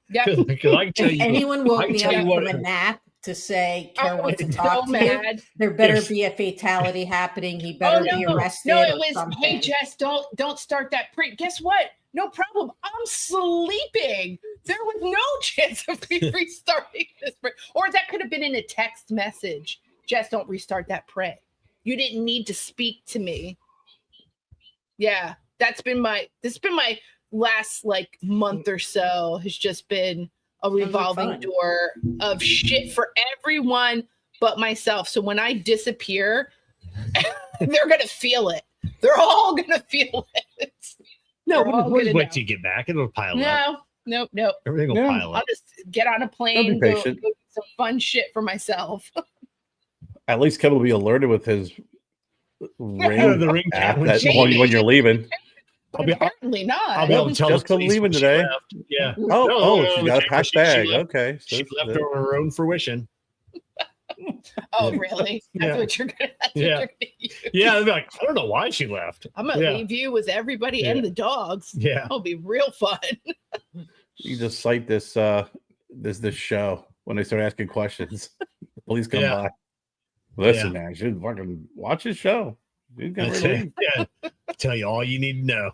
Yeah. Because I can tell If you, anyone I woke can me tell up you what. from a nap to say I Kerr wants to was talk so to you, mad. there better Yes. be a fatality happening. He Oh better be no, arrested no! It or was, something. hey Jess, don't start that print. Guess what? No problem. I'm sleeping. There was no chance of me restarting this print. Or that could have been in a text message. Jess, don't restart that print. You didn't need to speak to me. Yeah, this has been my last like month or so, has just been a revolving fun. door of shit for everyone but myself. So when I disappear, they're gonna feel it. They're all gonna feel it. No, We're all we'll just gonna wait know. till you get back. It'll pile up. No. Everything will Yeah. pile I'll up. just get on a plane, Be go patient. do some fun shit for myself. At least Kevin will be alerted with his ring The ring app cam when that she when leaves. you're leaving. But I'll be- apparently not. I'll be able to tell Just the I'm police leaving when she today. left. Yeah. She's got a packed bag. Okay. She So left on her own fruition. Oh, really? That's Yeah. what you're gonna. That's Yeah. what you're gonna use. Yeah, they'll be like, I don't know why she left. I'm gonna Yeah. leave you with everybody Yeah. and the dogs. Yeah. It'll be real fun. you just cite this this show when they start asking questions. The police come Yeah. by. Listen, man, you should fucking watch his show. You can That's relate. it. Yeah. Tell you all you need to know.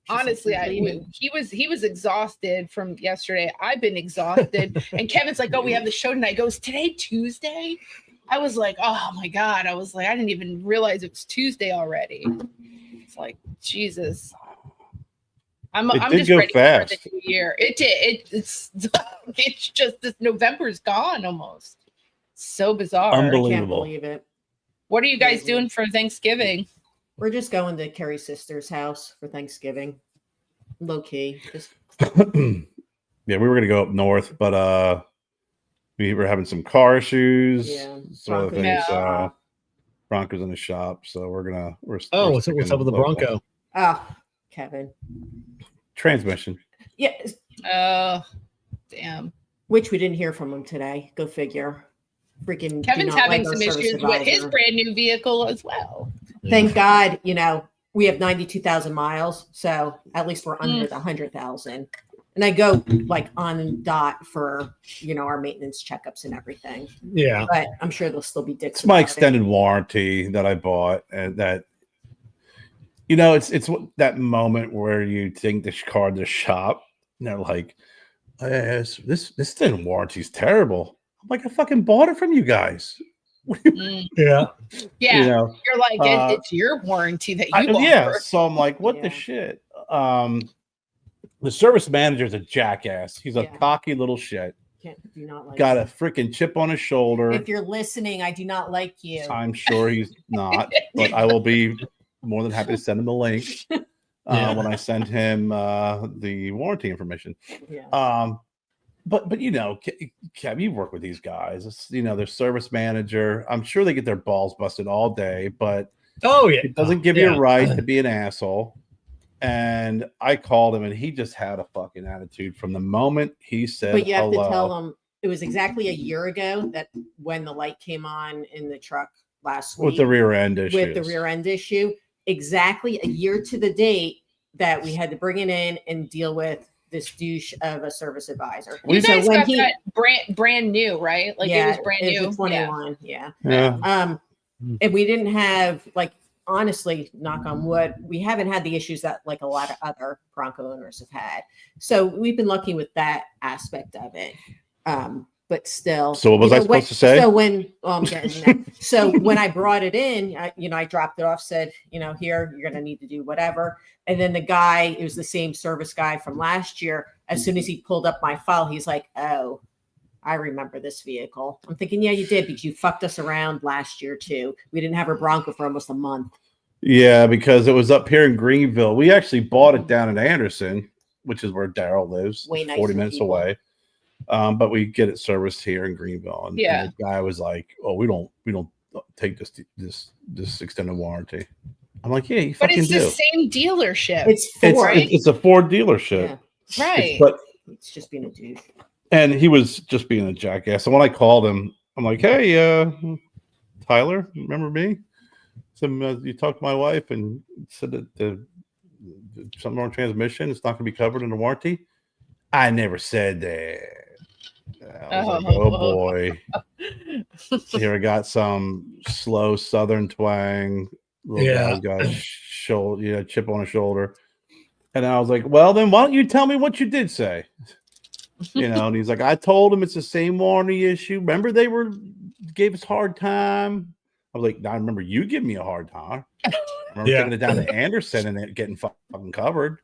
Honestly, he was exhausted from yesterday. I've been exhausted, and Kevin's like, "Oh, we have the show tonight." Goes today Tuesday? I was like, "Oh my god!" I was like, I didn't even realize it was Tuesday already. It's like Jesus. I'm It I'm did just go ready fast. for the new year. It did. It's just this November's gone almost. So bizarre. I can't Unbelievable. believe it. What are you guys doing for Thanksgiving? We're just going to Kerry's sister's house for Thanksgiving. Low key. Just Yeah, we were gonna go up north, but we were having some car issues. Yeah, Some other Broncos. things. Yeah. Broncos in the shop, so we're Oh, we're what's up sticking with the local. Bronco? Kevin. Transmission. Yeah, Oh, damn. which we didn't hear from him today. Go figure. Freaking do Kevin's not having like our some service issues with his advisor. brand new vehicle as well. Thank God, we have 92,000 miles, so at least we're Mm. under the 100,000. And I go like on dot for our maintenance checkups and everything. Yeah. But I'm sure they'll still be dicks. It's my about it. extended warranty that I bought, and that it's that moment where you think the car to shop, and they're like, yes, this extended warranty is terrible. I'm like, I fucking bought it from you guys. Mm. Yeah. Yeah, you're like, it's your warranty that you offer. Yeah. So I'm like, what the Yeah. shit? The service manager's a jackass. He's a Yeah. cocky little shit. Do not like Got a freaking chip on his shoulder. If you're listening, I do not like you. I'm sure he's not, but I will be more than happy to send him the link Yeah. when I send him the warranty information. Yeah. But Kev, you work with these guys. It's, their service manager. I'm sure they get their balls busted all day, but Oh yeah. it doesn't give you a right to be an asshole. And I called him, and he just had a fucking attitude from the moment he said But you have hello. to tell them it was exactly a year ago that when the light came on in the truck last week with the rear end issues. with the rear end issue, exactly a year to the date that we had to bring it in and deal with this douche of a service advisor. You So guys when got he- that brand new, right? Like it was brand it new. was a 21. Yeah. Yeah. And we didn't have honestly, knock on wood, we haven't had the issues that like a lot of other Bronco owners have had. So we've been lucky with that aspect of it. But still. So what was I supposed to say? So when I'm getting that. So when I brought it in, I dropped it off, said, here, you're gonna need to do whatever. And then the guy, it was the same service guy from last year. As soon as he pulled up my file, he's like, oh, I remember this vehicle. I'm thinking, yeah, you did, because you fucked us around last year too. We didn't have a Bronco for almost a month. Yeah, because it was up here in Greenville. We actually bought it down in Anderson, which is where Daryl lives, Way 40 nicer minutes people. away. But we get it serviced here in Greenville. And the guy was like, "Oh, we don't take this extended warranty." I'm like, "Yeah, you But fucking it's do." the same dealership. It's Ford. It's a Ford dealership, Yeah, right. but it's just being a douche. and he was just being a jackass. And when I called him, I'm like, "Hey, Tyler, remember me?" You talked to my wife and said that something wrong with transmission. It's not going to be covered in the warranty. I never said that. I was like, oh boy. So here I got some slow Southern twang. Little guy's got a chip on his shoulder. And I was like, well, then why don't you tell me what you did say? And he's like, I told him it's the same warranty issue. Remember gave us a hard time. I was like, I remember you giving me a hard time. I remember taking it down to Anderson and it getting fucking covered.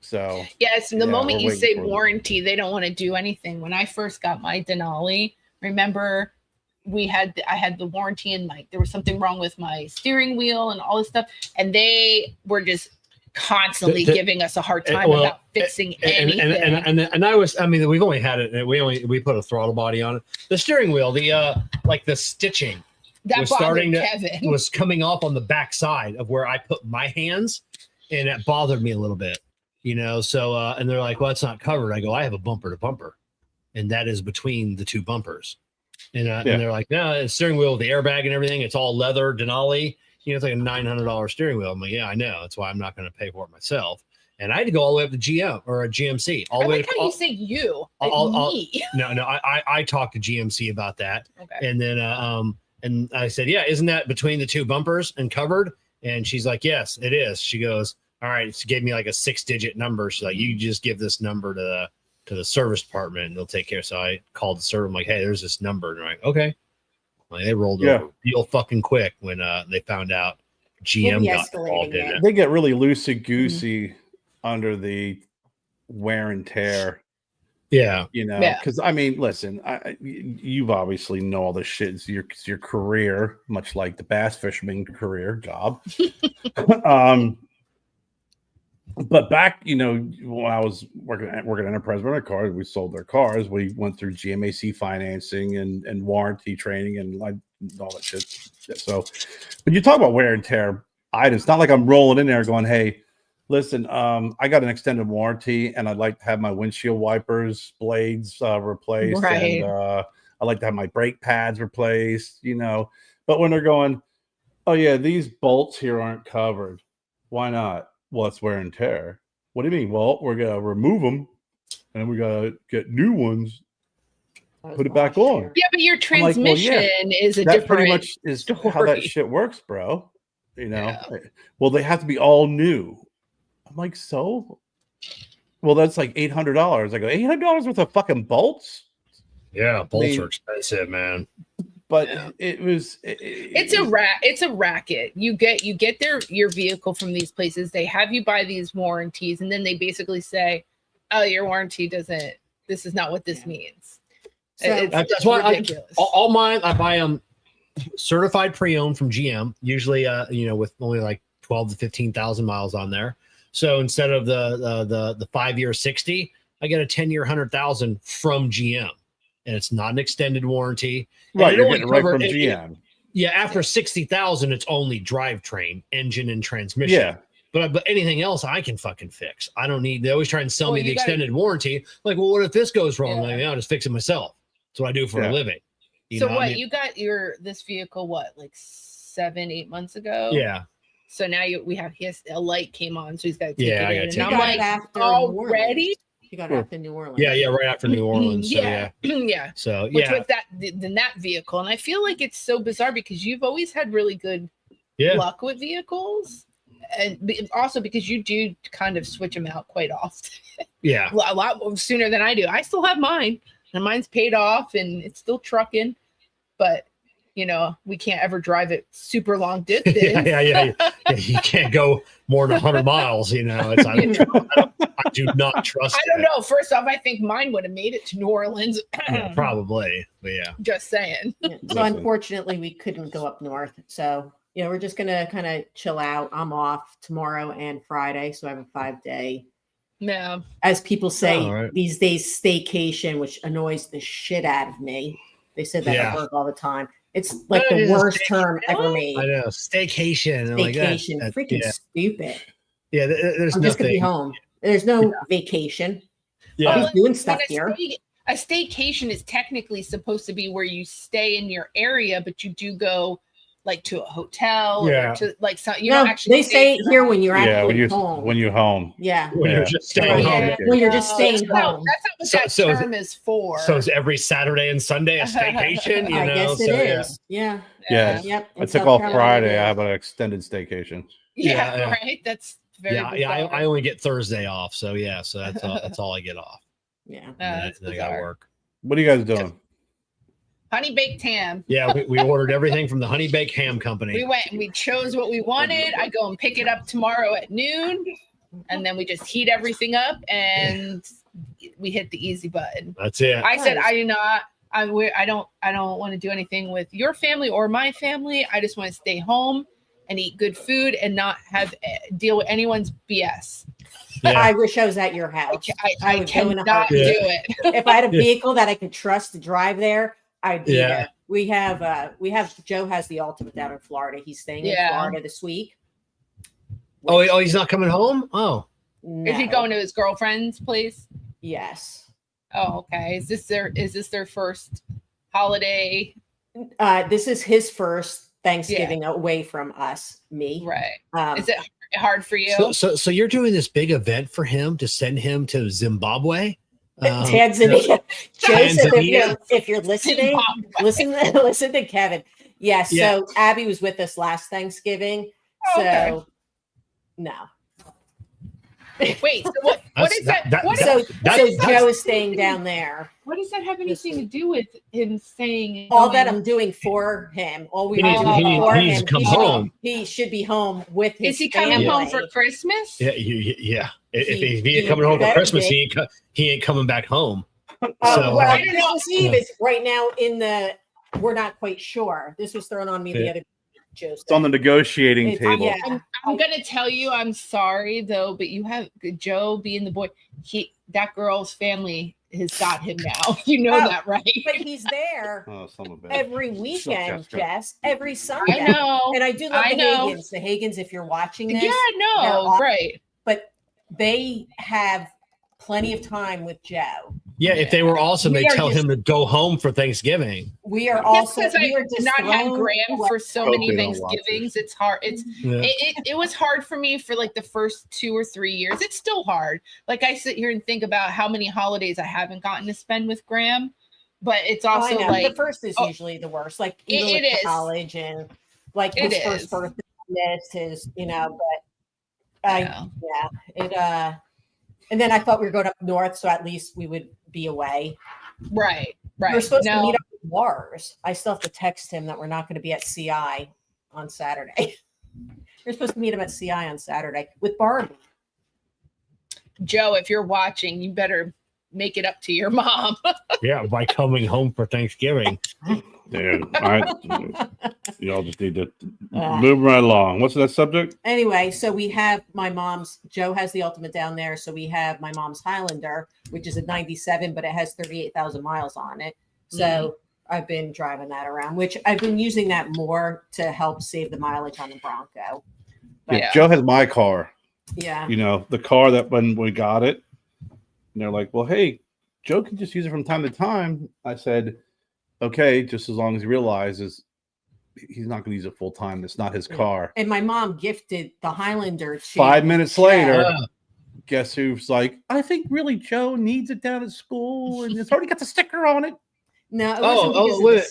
So yes, the moment you say warranty, they don't want to do anything. When I first got my Denali, remember I had the warranty and there was something wrong with my steering wheel and all this stuff, and they were just constantly giving us a hard time about fixing anything. And we've only had it. We put a throttle body on it. The steering wheel, the stitching that was coming off on the back side of where I put my hands, and it bothered me a little bit. So and they're like, well, it's not covered. I go, I have a bumper to bumper, and that is between the two bumpers. And they're like, no, it's steering wheel, the airbag and everything. It's all leather Denali. It's like a $900 steering wheel. I'm like, yeah, I know. That's why I'm not going to pay for it myself. And I had to go all the way up to GM or a GMC. I like how you say you, me. No, I talked to GMC about that. Okay. And then and I said, yeah, isn't that between the two bumpers and covered? And she's like, yes, it is. She goes, all right. She gave me like a 6-digit number. She's like, you just give this number to the service department and they'll take care. So I called the server. I'm like, hey, there's this number. And they're like, okay. They rolled over real fucking quick when they found out GM got involved in it. They get really loosey-goosey under the wear and tear. Yeah. Because listen, you've obviously know all this shit. It's your career, much like the bass fisherman career job. But back, when I was working at Enterprise Rental Cars, we sold their cars. We went through GMAC financing and warranty training and all that shit. So, but you talk about wear and tear items. It's not like I'm rolling in there going, hey, listen, I got an extended warranty and I'd like to have my windshield wipers blades replaced. Right. And I'd like to have my brake pads replaced, But when they're going, oh, yeah, these bolts here aren't covered. Why not? Well, it's wear and tear. What do you mean? Well, we're going to remove them and we got to get new ones, put it back on. Yeah, but your transmission is a different That pretty much is story. how that shit works, bro. Well, they have to be all new. I'm like, so? Well, that's like $800. I go, $800 worth of fucking bolts? Yeah, bolts are expensive, man. But it's a racket. You get your vehicle from these places. They have you buy these warranties, and then they basically say, "Oh, your warranty doesn't. This is not what this means." So that's why all mine I buy them certified pre-owned from GM. Usually, with only like 12 to 15,000 miles on there. So instead of the 5-year 60, I get a 10-year 100,000 from GM. And it's not an extended warranty. Right, you're getting it right from GM. After 60,000, it's only drivetrain, engine, and transmission. Yeah. But anything else I can fucking fix. I don't need. They always try and sell me the extended warranty. Like, well, what if this goes wrong? Yeah. Like, I'll just fix it myself. That's what I do for a living. You got this vehicle like 7-8 months ago? Yeah. So now a light came on, so he's got to take it in. And I'm like, already? You got it after New Orleans. Yeah, right after New Orleans. So, yeah. So Which was that vehicle, and I feel like it's so bizarre because you've always had really good luck with vehicles, and also because you do kind of switch them out quite often. Yeah, a lot sooner than I do. I still have mine, and mine's paid off, and it's still trucking, but. We can't ever drive it super long distance. Yeah. You can't go more than 100 miles. I do not trust. I don't know. First off, I think mine would have made it to New Orleans. Probably, but yeah. Just saying. So unfortunately, we couldn't go up north. So we're just gonna kind of chill out. I'm off tomorrow and Friday, so I have a 5-day. Yeah. As people say these days, staycation, which annoys the shit out of me. They said that at work all the time. It's like the worst term ever made. I know. Staycation. Staycation. Freaking stupid. Yeah, there's I'm just going to be home. There's no vacation. Yeah. I'm doing stuff here. A staycation is technically supposed to be where you stay in your area, but you do go like to a hotel Yeah. or to like some. You No, don't actually. they say it here when you're Yeah, actually home. when you're home. Yeah. When you're just staying Right. home. Yeah. When you're just No, staying that's not- home. That's not what So- that so- term is for. So is every Saturday and Sunday a staycation? You I know, guess it so, is. Yeah. Yeah. Yep. I in took South off Carolina, Friday. it I is. have an extended staycation. yeah, Yeah. right. That's very. Yeah, I bizarre. only get Thursday off, so yeah, so that's all I get off. Yeah. And That's then I got to bizarre. work. What are you guys doing? Honey baked ham. Yeah, we ordered everything from the Honey Baked Ham Company. We went and we chose what we wanted. I go and pick it up tomorrow at noon, and then we just heat everything up and we hit the easy button. That's it. I said Nice. I do not. I don't want to do anything with your family or my family. I just want to stay home and eat good food and not have deal with anyone's BS. Yeah. I wish I was at your house. I would go in a cannot do heartbeat. it. If I had a Yeah. vehicle that I could trust to drive there, I'd be Yeah. there. We have Joe has the ultimate down in Florida. He's staying in Yeah. Florida this week. Oh, he's not coming home? Oh. Is he No. going to his girlfriend's place? Yes. Oh, okay. Is this their first holiday? This is his first Thanksgiving away from us, me. Right. Is it hard for you? So you're doing this big event for him to send him to Zimbabwe? Tanzania. Joseph, Tanzania? if you're listening, listen to Kevin. Yes. Yeah. So Abby was with us last Thanksgiving. Oh, So okay. no. Wait, so what is that? So that's- Joe is staying down there. What does that have anything to do with him saying All that I'm doing for him, all we He were needs- doing he for needs him, to come he should be- home. He should be home with his Is he coming family. home for Christmas? Yeah, yeah. If He- he ain't coming home for better Christmas, be. he ain't coming back home. Oh, So- well, I don't know. Christmas Eve is right now in the. We're not quite sure. This was thrown on me the Yeah. other. Joe It's on the negotiating It's- table. yeah. I'm gonna tell you, I'm sorry though, but you have Joe being the boy. That girl's family has got him now. You know Oh, that, right? But he's there Oh, son of a bitch. every weekend, Jessica. Jess. Every Sunday. I know. And I do love I the know. Hagans. The Hagans, if you're watching this, Yeah, no, they're awesome. right. but they have plenty of time with Joe. Yeah, if they were awesome, We they are tell just- him to go home for Thanksgiving. We are Just also because we I are just not had thrown Graham away. for so Hope many they don't watch Thanksgivings. this. It's hard. It's Yeah. it was hard for me for like the first 2 or 3 years. It's still hard. Like I sit here and think about how many holidays I haven't gotten to spend with Graham, but it's Oh, I also know. like the first is oh, usually the worst. Like it even with is. college and like It his first is. birthday, his but yeah. it and then I thought we were going up north, so at least we would be away. Right. We're supposed to No. meet up with Lars. I still have to text him that we're not going to be at CI on Saturday. We're supposed to meet him at CI on Saturday with Barbie. Joe, if you're watching, you better make it up to your mom. Yeah, by coming home for Thanksgiving. Dude, y'all just need to Ah. move right along. What's that subject? Anyway, so we have my mom's. Joe has the Ultimate down there, so we have my mom's Highlander, which is a '97, but it has 38,000 miles on it. So I've been driving that around, which I've been using that more to help save the mileage on the Bronco. But Yeah. Joe has my car. yeah, You know, the car that when we got it, and they're like, well, hey, Joe can just use it from time to time. I said, okay, just as long as he realizes he's not going to use it full time. It's not his car. and my mom gifted the Highlander. To 5 minutes Joe. later, Yeah. guess who's like, I think really Joe needs it down at school, and it's already got the sticker on it. No, it Oh, wasn't because of wait. the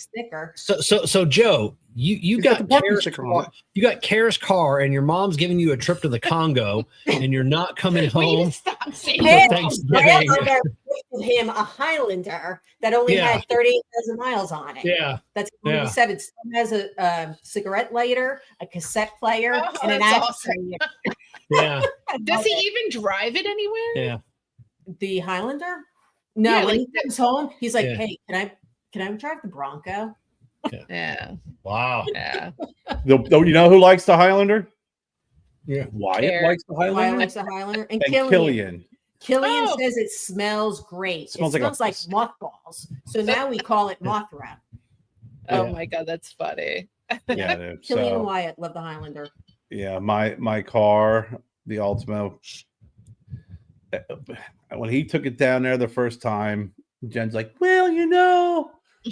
sticker. So Joe, you He's got got the parking Kara's sticker on car, you got Kara's car, and your mom's giving you a trip to the Congo, and you're not coming We need home. to stop saying Hey, that. Thanksgiving. Grandmother gifted him a Highlander that only Yeah. had 38,000 miles on it. Yeah, That's Yeah. 47. It still has a cigarette lighter, a cassette player, Oh, and an that's ashtray. yeah, Does he even drive it anywhere? yeah. The Highlander? No, Yeah, when like he comes home, he's like, Yeah. "Hey, can I drive the Bronco?" Yeah. Wow. Yeah. You know who likes the Highlander? Yeah. Wyatt Care. likes the Why Highlander. likes the Highlander? And And Killian. Killian. Killian Oh. says it smells great. It Smells smells, like like, a- mothballs. So now we call it Mothra. Oh Yeah. my god, that's funny. Yeah, dude. Killian and So, Wyatt love the Highlander. yeah, my car, the Ultima. When he took it down there the first time, Jen's like, "Well, you know,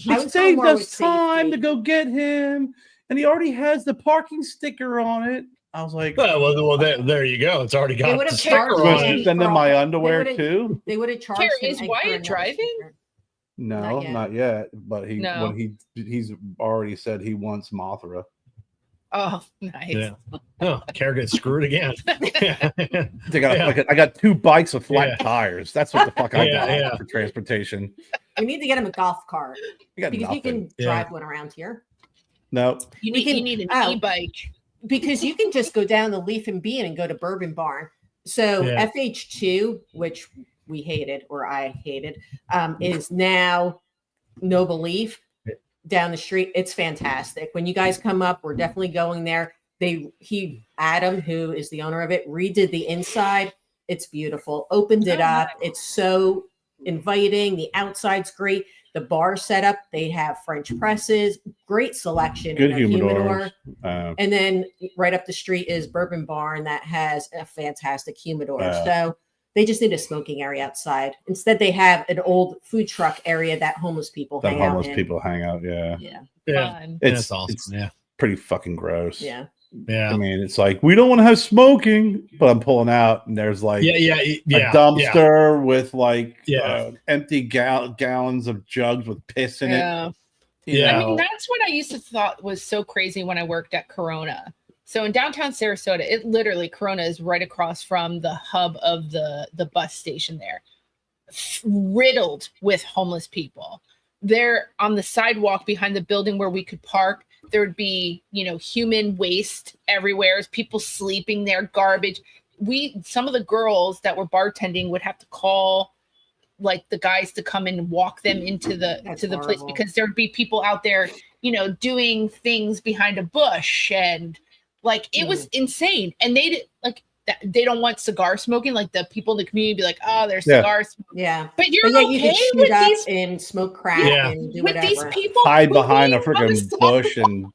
I it would saved go more us with time safety. to go get him. and he already has the parking sticker on it. I was like, there you go. It's already They got would the have sticker charged on supposed it. to send him my underwear too. They would have charged Carrie, him. is for Wyatt another driving? sticker. No, not yet. But No. when he's already said he wants Mothra. Oh, nice. Yeah. Oh, Kerr gets screwed again. They got I got 2 bikes with flat Yeah. tires. That's what the fuck I got Yeah. for transportation. We need to get him a golf cart You got because nothing. you can drive one around here. No. You We need can- an e-bike. Because you can just go down the Leaf and Bean and go to Bourbon Barn. So Yeah. FH2, which we hated or I hated, is now Noble Leaf down the street. It's fantastic. When you guys come up, we're definitely going there. Adam, who is the owner of it, redid the inside. It's beautiful. Opened it up. It's so inviting. The outside's great. The bar setup, they have French presses, great selection. Good in their humidors. And then right up the street is Bourbon Barn that has a fantastic humidor. Wow. So they just need a smoking area outside. Instead, they have an old food truck area that homeless people That hang out homeless in. people hang out. Yeah. Yeah. Yeah. Fun. That's awesome. It's Yeah. pretty fucking gross. Yeah. Yeah. I mean, it's like we don't want to have smoking, but I'm pulling out, and there's like Yeah. a dumpster with like Yeah. empty gallons of jugs with piss in it. Yeah. You Yeah. I know? mean, that's what I used to thought was so crazy when I worked at Corona. So in downtown Sarasota, it literally Corona is right across from the hub of the bus station there, riddled with homeless people. They're on the sidewalk behind the building where we could park. There would be, human waste everywhere. People sleeping there, garbage. Some of the girls that were bartending would have to call like the guys to come in and walk them into the That's to the place horrible. because there'd be people out there, doing things behind a bush and like it was insane. And they don't want cigar smoking. Like the people in the community be like, oh, there's Yeah. cigar smoking. Yeah. But you're But yeah, okay you can shoot with up these and smoke crack Yeah. and do with whatever. these people Hide who behind a need other freaking stuff. bush and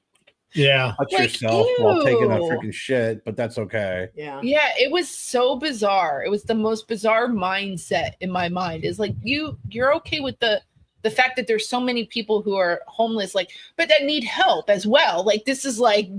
Yeah. touch Like, yourself while taking a ew. freaking shit, but that's okay. Yeah. Yeah, it was so bizarre. It was the most bizarre mindset in my mind. Is like you're okay with the fact that there's so many people who are homeless, like, but that need help as well. Like this is like,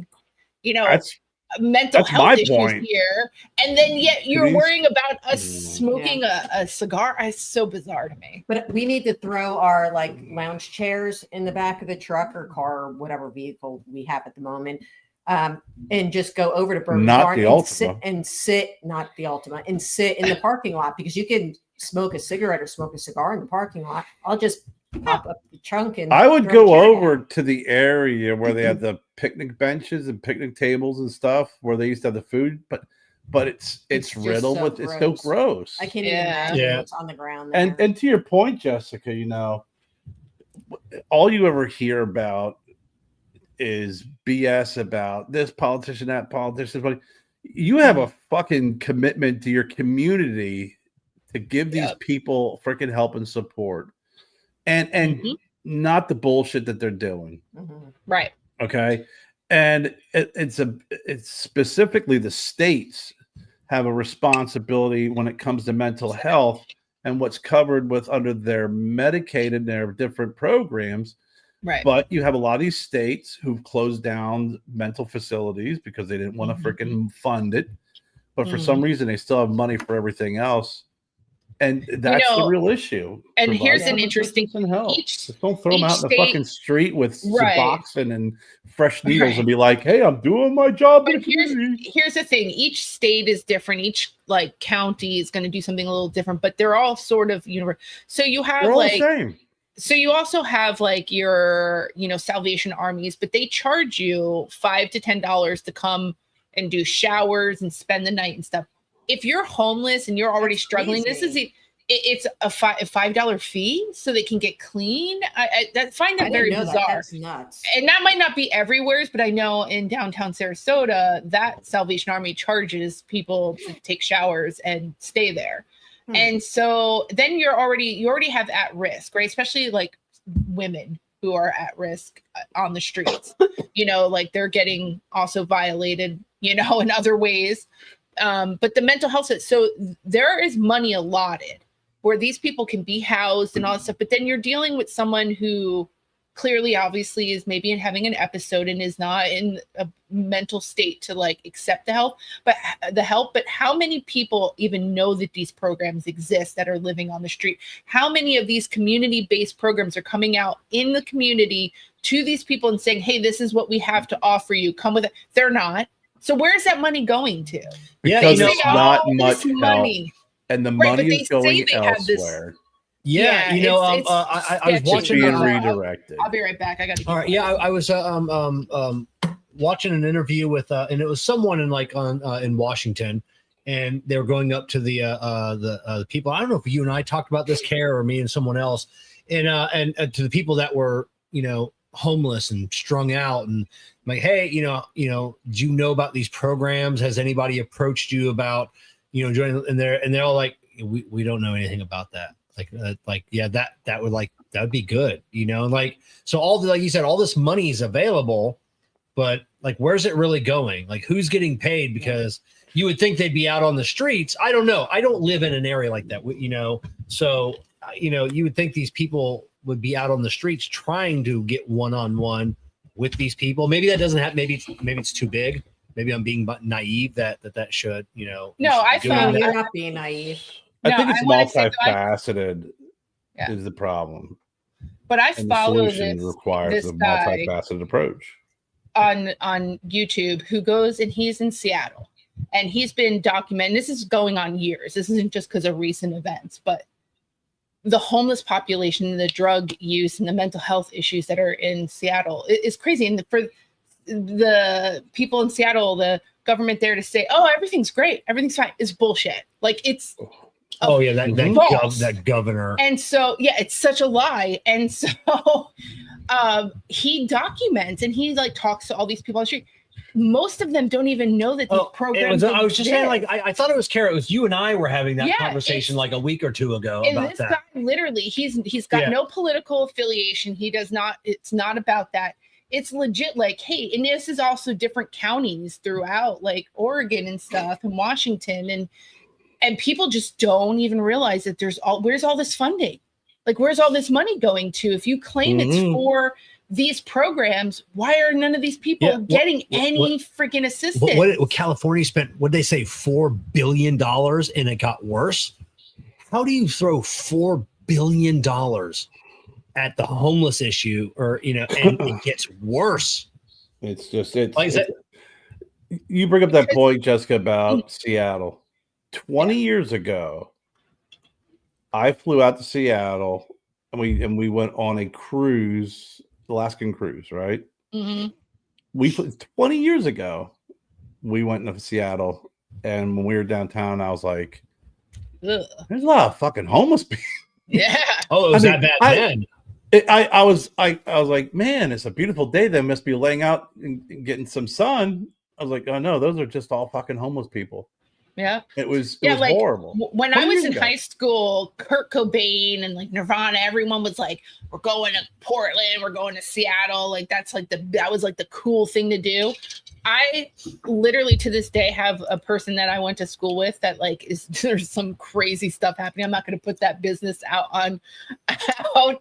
That's mental that's health my issues point. here, and then yet you're These- worrying about us smoking a cigar. It's so bizarre to me. But we need to throw our like lounge chairs in the back of the truck or car or whatever vehicle we have at the moment. And just go over to Bourbon Not Barn the and Ultima. sit, not the Ultima, and sit in the parking lot because you can smoke a cigarette or smoke a cigar in the parking lot. I'll just pop up the trunk and I would throw a go chair over down. to the area where they have the picnic benches and picnic tables and stuff where they used to have the food, but it's It's just riddled so with it's so gross. gross. I can't even Yeah. imagine Yeah. what's on the ground there. And to your point, Jessica, all you ever hear about is BS about this politician, that politician. But you have a fucking commitment to your community to give these Yep. people freaking help and support, and Mhm. not the bullshit that they're doing. Mhm. Right. Okay, and it's specifically the states have a responsibility when it comes to mental health and what's covered with under their Medicaid and their different programs. Right. But you have a lot of these states who've closed down mental facilities because they didn't want to freaking fund it. But for some reason, they still have money for everything else. And that's the real issue. and here's Provide an interesting assistance and help. each- Just don't throw them each out in the state- fucking street with Right. Suboxone and fresh needles Right. and be like, hey, I'm doing my job in But the community. here's the thing: each state is different. Each like county is going to do something a little different, but they're all sort of universal. So you have They're all like the same. so you also have like your Salvation Armies, but they charge you $5 to $10 to come and do showers and spend the night and stuff. If you're homeless and you're already That's struggling, crazy. it's a $5 fee so they can get clean. I find that I very didn't know bizarre. that. That's nuts. And that might not be everywhere, but I know in downtown Sarasota that Salvation Army charges people to take showers and stay there. Hmm. And so then you already have at risk, right? Especially like women who are at risk on the streets. Like they're getting also violated, in other ways. But the mental health, so there is money allotted where these people can be housed and all that stuff. But then you're dealing with someone who clearly, obviously, is maybe in having an episode and is not in a mental state to like accept the help. But how many people even know that these programs exist that are living on the street? How many of these community-based programs are coming out in the community to these people and saying, "Hey, this is what we have to offer you. Come with it." They're not. So where's that money going to? Yeah, Because you know, it's not all much this money. and the Right, money but is they say going they have this- elsewhere. yeah, you know, it's I was sketchy. watching. Being I'll- redirected. I'll be right back. I got to. All right, yeah, I was watching an interview with, and it was someone in in Washington, and they were going up to the people. I don't know if you and I talked about this, Kerr, or me and someone else, and to the people that were, you know, homeless and strung out, and like, hey, do you know about these programs? Has anybody approached you about, joining? And they're all like, we don't know anything about that. Yeah, that would be good, like, so like you said, all this money is available, but like, where's it really going? Like, who's getting paid? Because you would think they'd be out on the streets. I don't know. I don't live in an area like that, so, you would think these people would be out on the streets trying to get one-on-one with these people. Maybe that doesn't have, maybe it's too big. Maybe I'm being naive that should, No, I found You're that- not being naive. I No, think it's I wanna say that multifaceted Yeah. is the problem. But I And the follow solution this requires a guy multifaceted approach. on YouTube who goes, and he's in Seattle, and he's been documenting. This is going on years. This isn't just because of recent events, but the homeless population, the drug use, and the mental health issues that are in Seattle is crazy. And for the people in Seattle, the government there to say, "Oh, everything's great, everything's fine," is bullshit. Like, it's Oh yeah, that governor. And so, yeah, it's such a lie. And so he documents and he like talks to all these people on the street. Most of them don't even know that these programs. I was just saying, like, exist. I thought it was Kerr. It was you and I were having that Yeah, conversation like a week or two ago And about this that. guy, literally, he's got no political affiliation. He does not. It's not about that. It's legit. Like, hey, and this is also different counties throughout, like Oregon and stuff, and Washington, and people just don't even realize that where's all this funding? Like, where's all this money going to? If you claim it's for these programs, why are none of these people getting any freaking assistance? What California spent, what they say, $4 billion, and it got worse? How do you throw $4 billion at the homeless issue, or and it gets worse? It's just you bring up that point, Jessica, about Seattle. 20 years ago, I flew out to Seattle and we went on a cruise, Alaskan cruise, right? Mm-hmm. 20 years ago, we went to Seattle, and when we were downtown, I was like, Ugh. there's a lot of fucking homeless people. Yeah. Oh, it was that bad then. I was like, man, it's a beautiful day. They must be laying out and getting some sun. I was like, oh no, those are just all fucking homeless people. Yeah. It was like, horrible. When I was in high school, Kurt Cobain and like Nirvana, everyone was like, we're going to Portland, we're going to Seattle. Like, that was like the cool thing to do. I literally to this day have a person that I went to school with that like there's some crazy stuff happening. I'm not going to put that business out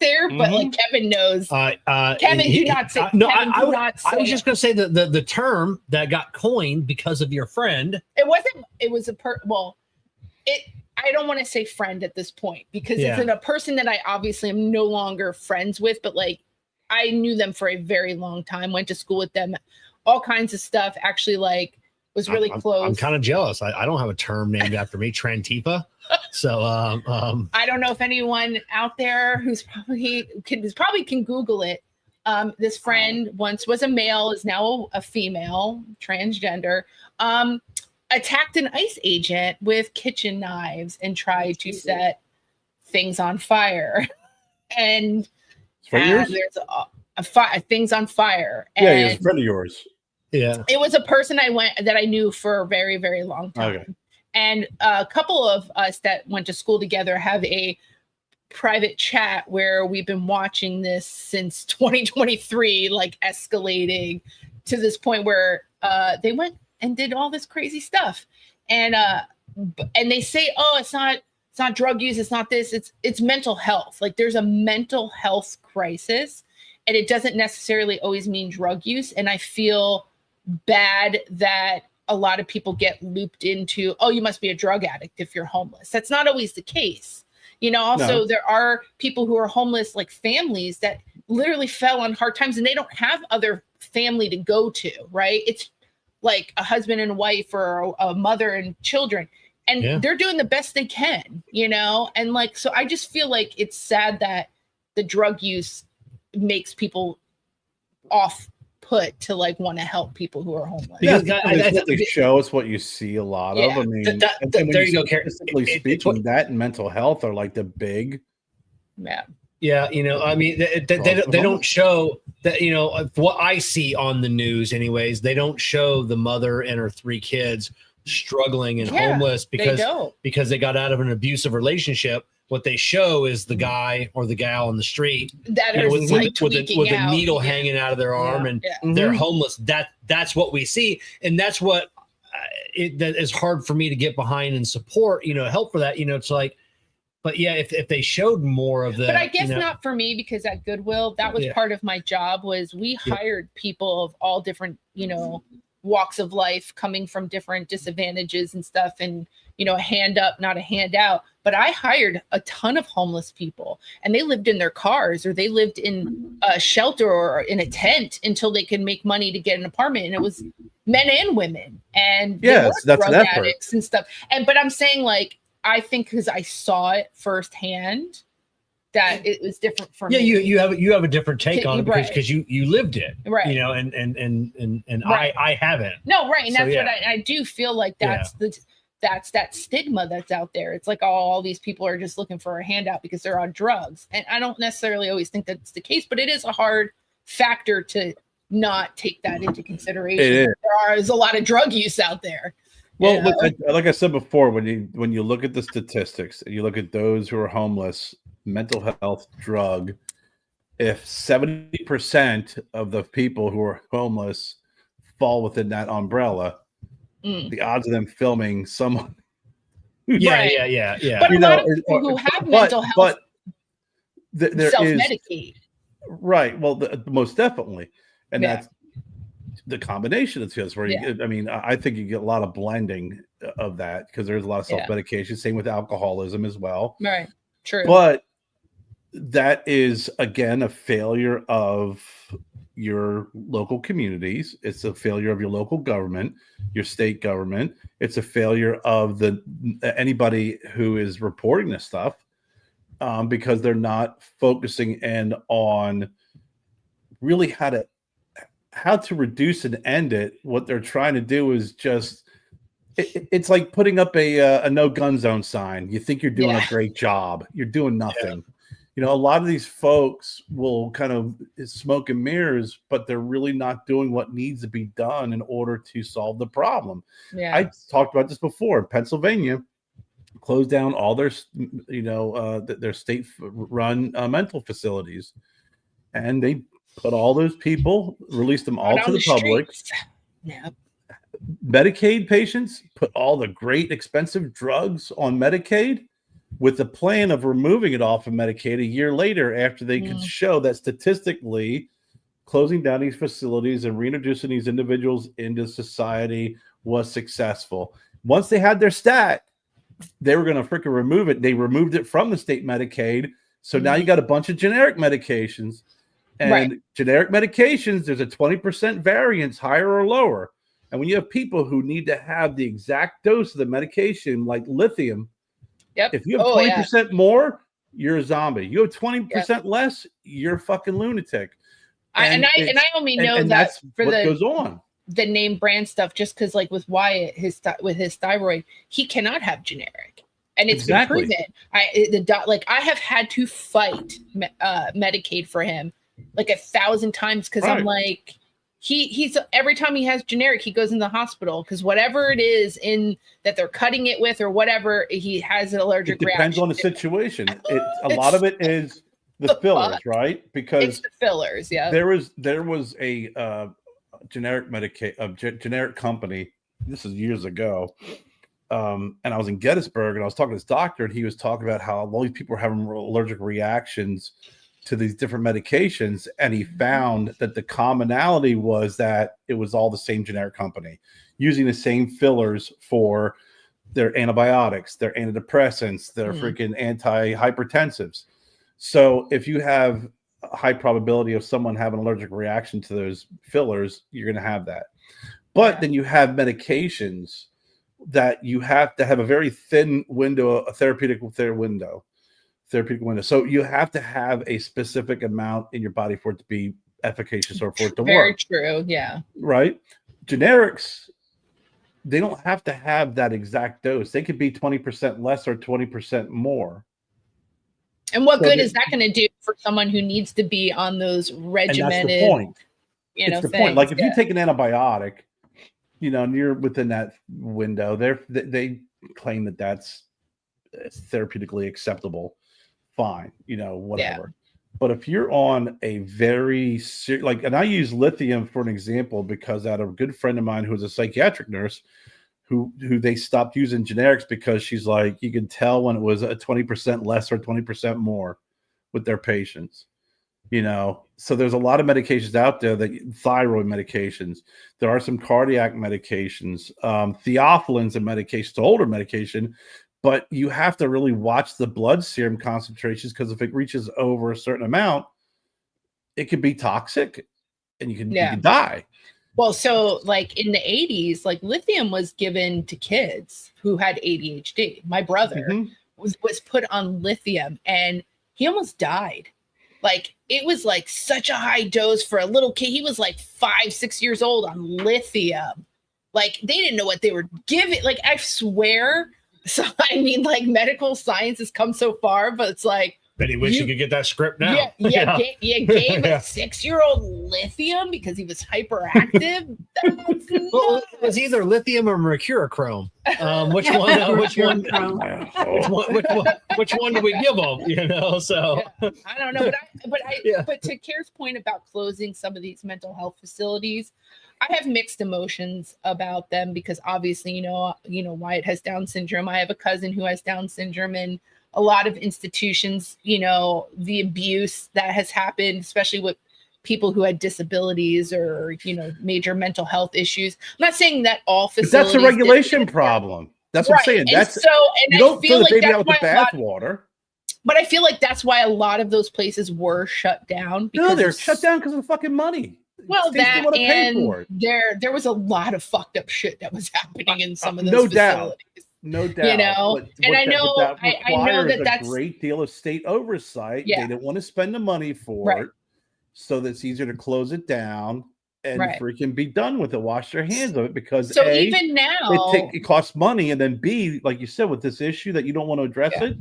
there, but like Kevin knows. Kevin, do not say. No, Kevin, I was just going to say the term that got coined because of your friend. It wasn't. It was I don't want to say friend at this point because it's a person that I obviously am no longer friends with, but like I knew them for a very long time, went to school with them, all kinds of stuff, actually like was really close. I'm kind of jealous. I don't have a term named after me, Trantipa. So I don't know if anyone out there who's probably can Google it. This friend once was a male, is now a female, transgender, attacked an ICE agent with kitchen knives and tried to set things on fire. And there's things on fire. And yeah, he's a friend of yours. Yeah, it was a person that I knew for a very, very long time. Okay. And a couple of us that went to school together have a private chat where we've been watching this since 2023, like escalating to this point where they went and did all this crazy stuff. And they say, oh, it's not drug use, it's not this, it's mental health. Like there's a mental health crisis and it doesn't necessarily always mean drug use. And I feel bad that a lot of people get looped into, oh, you must be a drug addict if you're homeless. That's not always the case. Also, there are people who are homeless, like families that literally fell on hard times and they don't have other family to go to, right? It's like a husband and wife or a mother and children, and they're doing the best they can, And like, so I just feel like it's sad that the drug use makes people off put to like want to help people who are homeless. Because they show us what you see a lot of. I mean, there you go, Kerr. Statistically speaking, that and mental health are like the big. Yeah, I mean, they don't show that, what I see on the news anyways, they don't show the mother and her 3 kids struggling and homeless because they got out of an abusive relationship. What they show is the guy or the gal on the street that is with a needle hanging out of their arm and they're homeless. That's what we see. And that's what that is hard for me to get behind and support, help for that. It's like, but yeah, if they showed more of that. But I guess not for me, because at Goodwill, that was part of my job, was we hired people of all different, walks of life, coming from different disadvantages and stuff, and, a hand up, not a handout. But I hired a ton of homeless people, and they lived in their cars, or they lived in a shelter or in a tent until they could make money to get an apartment. And it was men and women, and that's drug an effort. addicts and stuff. But I'm saying, like, I think because I saw it firsthand, that it was different for me. Yeah, you have a different take on it because you lived it, right? And right. I haven't. No, right, and that's what I do feel like. That's that stigma that's out there. It's like, oh, all these people are just looking for a handout because they're on drugs, and I don't necessarily always think that's the case, but it is a hard factor to not take that into consideration. There's a lot of drug use out there. Well, like I said before, when you look at the statistics and you look at those who are homeless, mental health, drug, if 70% of the people who are homeless fall within that umbrella, the odds of them filming someone. Yeah. But a lot of people who have mental health self-medicate. Right. Well, most definitely. And that's the combination of this, where I think you get a lot of blending of that, because there's a lot of self-medication. Same with alcoholism as well. Right. True. But that is, again, a failure of your local communities. It's a failure of your local government, your state government. It's a failure of anybody who is reporting this stuff, because they're not focusing in on really how to reduce and end it. What they're trying to do is just, it's like putting up a no gun zone sign. You think you're doing a great job. You're doing nothing. A lot of these folks will kind of smoke and mirrors, but they're really not doing what needs to be done in order to solve the problem. Yeah. I talked about this before. Pennsylvania closed down all their, their state-run mental facilities, and they put all those people, released them all to the public. Yep. Medicaid patients, put all the great expensive drugs on Medicaid, with the plan of removing it off of Medicaid a year later, after they could show that statistically closing down these facilities and reintroducing these individuals into society was successful. Once they had their stat, they were going to freaking remove it. They removed it from the state Medicaid. So now you got a bunch of generic medications. And generic medications, there's a 20% variance, higher or lower. And when you have people who need to have the exact dose of the medication, like lithium, if you have 20% more, you're a zombie. You have 20% less, you're a fucking lunatic. I only know that's for what goes on. The name brand stuff, just because, like, with Wyatt, with his thyroid, he cannot have generic, and it's been proven. I have had to fight Medicaid for him like 1,000 times, because I'm like, he's every time he has generic, he goes in the hospital because whatever it is in that they're cutting it with or whatever, he has an allergic reaction. It depends on the situation. A lot of it is the fillers, right? Because it's the fillers. Yeah, there was a generic company. This is years ago. And I was in Gettysburg, and I was talking to this doctor, and he was talking about how all these people were having allergic reactions to these different medications, and he found that the commonality was that it was all the same generic company using the same fillers for their antibiotics, their antidepressants, their freaking antihypertensives. So if you have a high probability of someone having an allergic reaction to those fillers, you're going to have that. But then you have medications that you have to have a very thin window, a therapeutic window. So you have to have a specific amount in your body for it to be efficacious or for it to work. Very true. Yeah. Right. Generics, they don't have to have that exact dose. They could be 20% less or 20% more. And what good is that going to do for someone who needs to be on those regimented? And that's the point. It's the point. Like if you take an antibiotic, and you're within that window, they claim that that's therapeutically acceptable. Fine, whatever. Yeah. But if you're on a very and I use lithium for an example because I had a good friend of mine who was a psychiatric nurse who they stopped using generics because she's like, you can tell when it was a 20% less or 20% more with their patients. So there's a lot of medications out there, thyroid medications. There are some cardiac medications, theophylline's a medication, older medication, but you have to really watch the blood serum concentrations because if it reaches over a certain amount, it could be toxic and you can die. Well, so like in the 80s, like lithium was given to kids who had ADHD. My brother was put on lithium and he almost died. Like it was like such a high dose for a little kid. He was like 5-6 years old on lithium. Like they didn't know what they were giving. Like I swear. So I mean, like medical science has come so far, but it's like bet he wish you could get that script now. You gave a 6-year-old lithium because he was hyperactive. Well, it was either lithium or mercurochrome. Which one? Which one do we give them? So I don't know, but to Kerr's point about closing some of these mental health facilities, I have mixed emotions about them because obviously, Wyatt has Down syndrome. I have a cousin who has Down syndrome, and a lot of institutions, the abuse that has happened, especially with people who had disabilities or, major mental health issues. I'm not saying that all facilities. But that's a regulation problem. That's what I'm saying. You don't throw the baby out with the bathwater. But I feel like that's why a lot of those places were shut down. No, they're shut down because of the fucking money. Well, that and there was a lot of fucked up shit that was happening in some of those facilities. No doubt. I know that that's a great deal of state oversight. Yeah. They didn't want to spend the money for it, so that's easier to close it down and freaking be done with it. Wash their hands of it because even now it costs money, and then B, like you said, with this issue that you don't want to address it,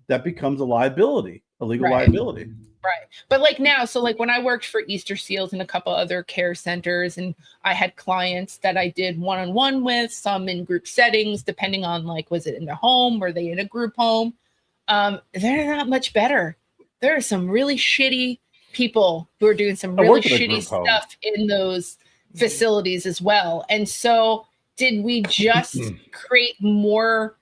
that becomes a liability, a legal liability. Right. But like now, so like when I worked for Easter Seals and a couple other care centers, and I had clients that I did one-on-one with, some in group settings, depending on like, was it in the home? Were they in a group home? They're not much better. There are some really shitty people who are doing some really shitty stuff in those facilities as well. And so did we just create more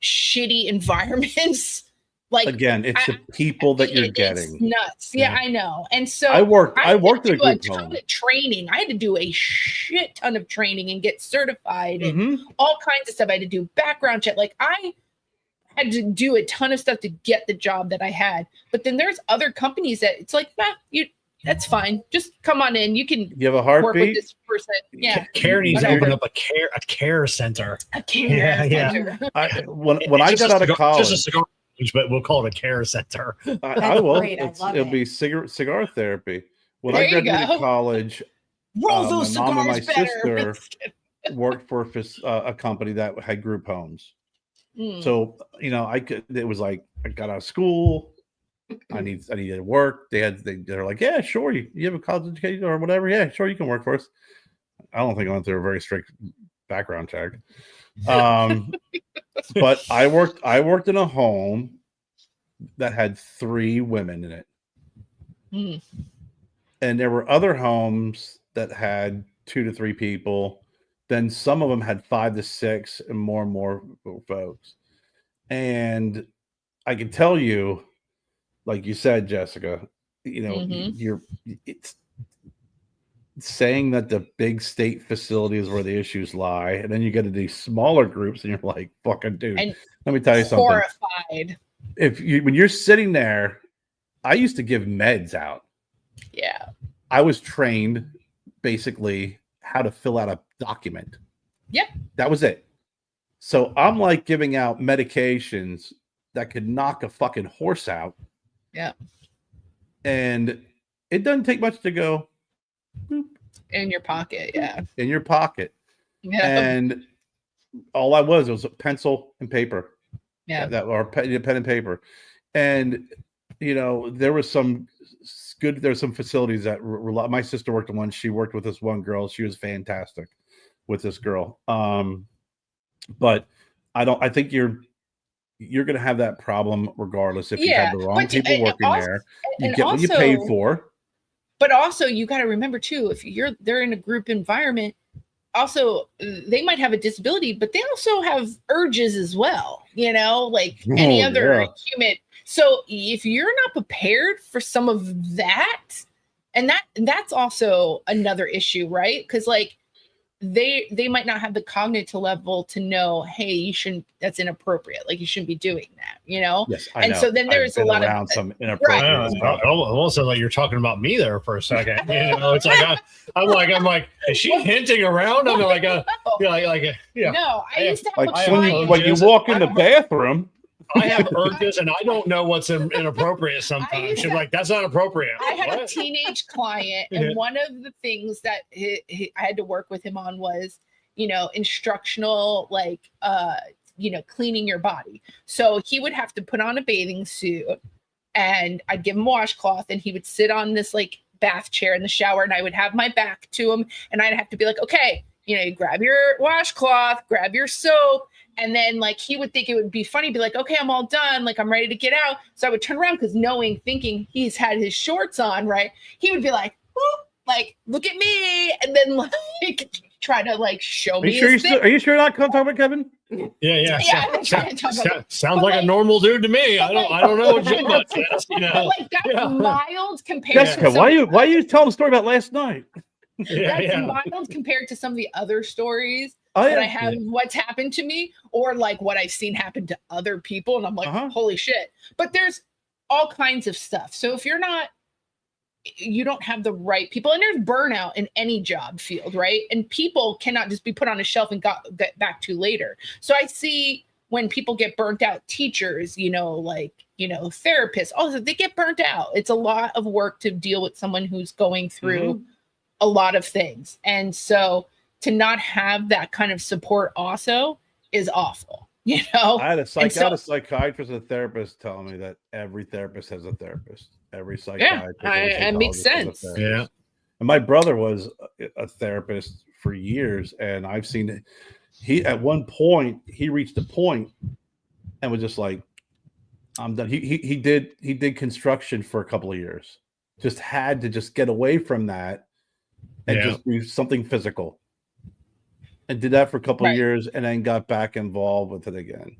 shitty environments? Like again, it's the people that you're getting. It's nuts. Yeah, I know. And so I worked in a group ton of training. I had to do a shit ton of training and get certified and all kinds of stuff. I had to do background check. Like I had to do a ton of stuff to get the job that I had. But then there's other companies that it's like, that's fine. Just come on in. You have a heartbeat. Work with this person. Yeah. Care needs to open up a care center. A care center. When I got out of college, just a cigar, but we'll call it a care center. I will. It'll be cigar therapy. When I graduated college, roll those my mom and my better. sister worked for a company that had group homes. So it was like I got out of school. I needed to work. They're like, yeah, sure. You have a college education or whatever. Yeah, sure. You can work for us. I don't think I went through a very strict background check. But I worked in a home that had 3 women in it. And there were other homes that had 2 to 3 people. Then some of them had 5 to 6 and more folks. And I can tell you, like you said, Jessica, you know, Mhm. it's saying that the big state facility is where the issues lie, and then you get to these smaller groups, and you're like, "Fucking dude." And Let me tell you something. horrified. When you're sitting there, I used to give meds out. Yeah. I was trained basically how to fill out a document. Yeah. That was it. So I'm like giving out medications that could knock a fucking horse out. Yeah. And it doesn't take much to go boop, In your pocket. Yeah. in your pocket. Yeah. And all I was a pencil and paper. Yeah. Or pen and paper. And you know, there were some facilities that my sister worked in one. She worked with this one girl. She was fantastic with this girl. But I think you're going to have that problem regardless if you have the wrong people working there. You get what you paid for. But also you got to remember too, if they're in a group environment, also they might have a disability, but they also have urges as well, you know, like any other human. So if you're not prepared for some of that, and that's also another issue, right? Because like they might not have the cognitive level to know, hey, you shouldn't, that's inappropriate. Like you shouldn't be doing that, you know? Yes, I know. So then there's a lot of some inappropriate stuff. Also, like you're talking about me there for a second. You know, it's like I'm like, is she hinting around? I'm like, yeah. No, I used to have like when you walk in the bathroom. I have urges and I don't know what's inappropriate sometimes. She's like, that's not appropriate. I had a teenage client, and one of the things that I had to work with him on was, you know, instructional, like, you know, cleaning your body. So he would have to put on a bathing suit, and I'd give him a washcloth, and he would sit on this like bath chair in the shower, and I would have my back to him, and I'd have to be like, okay, you know, you grab your washcloth, grab your soap. And then like he would think it would be funny, be like, okay, I'm all done. Like I'm ready to get out. So I would turn around because thinking he's had his shorts on, right? He would be like, like, look at me. And then like try to like show me. Are you sure you're not talking about Kevin? Yeah. Sounds like a normal dude to me. I don't know what you're about, Jess, you know. But like that's mild compared Jessica, to why are you telling the story about last night? That's mild compared to some of the other stories that I have what's happened to me or like what I've seen happen to other people. And I'm like, holy shit. But there's all kinds of stuff. So if you don't have the right people, and there's burnout in any job field, right? And people cannot just be put on a shelf and get back to later. So I see when people get burnt out, teachers, you know, like, you know, therapists, also they get burnt out. It's a lot of work to deal with someone who's going through a lot of things. And so to not have that kind of support also is awful, you know? I had a psychiatrist and a therapist telling me that every therapist has a therapist. Every psychiatrist. It makes sense. Yeah. And my brother was a therapist for years, and I've seen it. He at one point he reached a point and was just like, I'm done. He did construction for a couple of years. Just had to just get away from that and just do something physical. And did that for a couple of years and then got back involved with it again.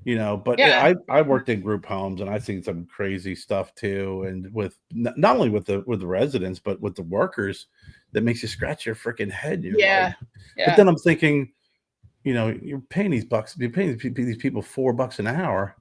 You know, but I worked in group homes and I've seen some crazy stuff too. And with not only with the residents, but with the workers, that makes you scratch your freaking head. But then I'm thinking, you know, you're paying these people $4 an hour.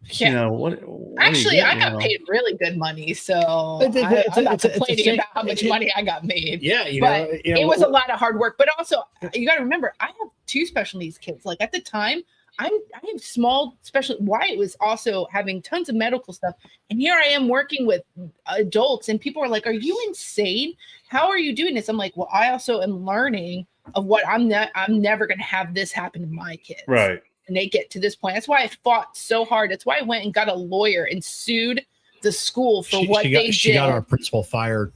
Yeah. You know what actually I got paid really good money, so I'm not complaining about how much money I got made. It was a lot of hard work. But also you got to remember, I have 2 special needs kids. Like at the time, I have small special. Wyatt was also having tons of medical stuff, and here I am working with adults, and people are like, "Are you insane? How are you doing this?" I'm like, "Well, I also am learning of what I'm never going to have this happen to my kids." Right. And they get to this point. That's why I fought so hard. That's why I went and got a lawyer and sued the school for what they did. She got our principal fired.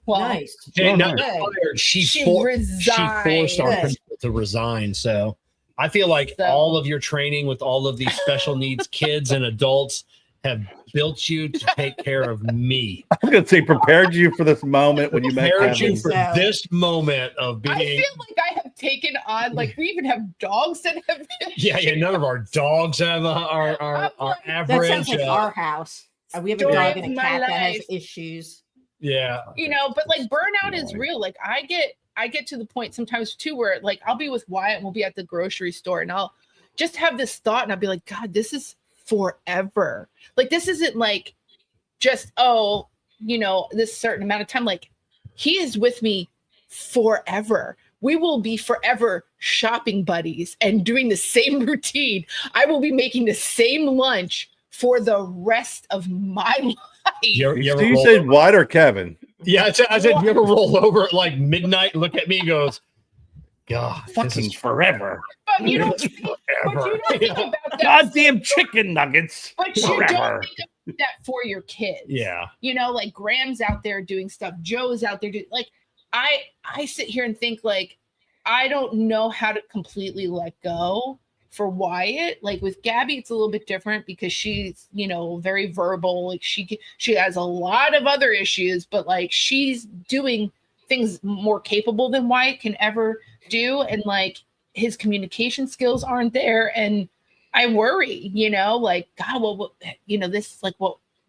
Well, nice. She resigned. She forced our principal to resign. So I feel like all of your training with all of these special needs kids and adults have built you to take care of me. I was going to say prepared you for this moment when you met Kevin. Prepared you for this moment of being. I feel like I have taken on, like we even have dogs that have. Yeah, none of our dogs have our average. That sounds like our house. We have a Story dog of and a my cat that has life. issues. Yeah. But like burnout is real. Like I get to the point sometimes too where like I'll be with Wyatt and we'll be at the grocery store and I'll just have this thought and I'll be like, God, this is forever. Like this isn't like just this certain amount of time. Like he is with me forever. We will be forever shopping buddies and doing the same routine. I will be making the same lunch for the rest of my life. You said Wyatt or Kevin? Yeah, I said, you ever roll over at like midnight, look at me and goes, God, this is forever. But you don't think about that. Goddamn chicken nuggets. But you don't think about that for your kids. Yeah. Like Graham's out there doing stuff. Joe's out there doing like I sit here and think like I don't know how to completely let go for Wyatt. Like with Gabby, it's a little bit different because she's, very verbal. Like she has a lot of other issues, but like she's doing things more capable than Wyatt can ever do. And like his communication skills aren't there. And I worry, like, God, well, this like,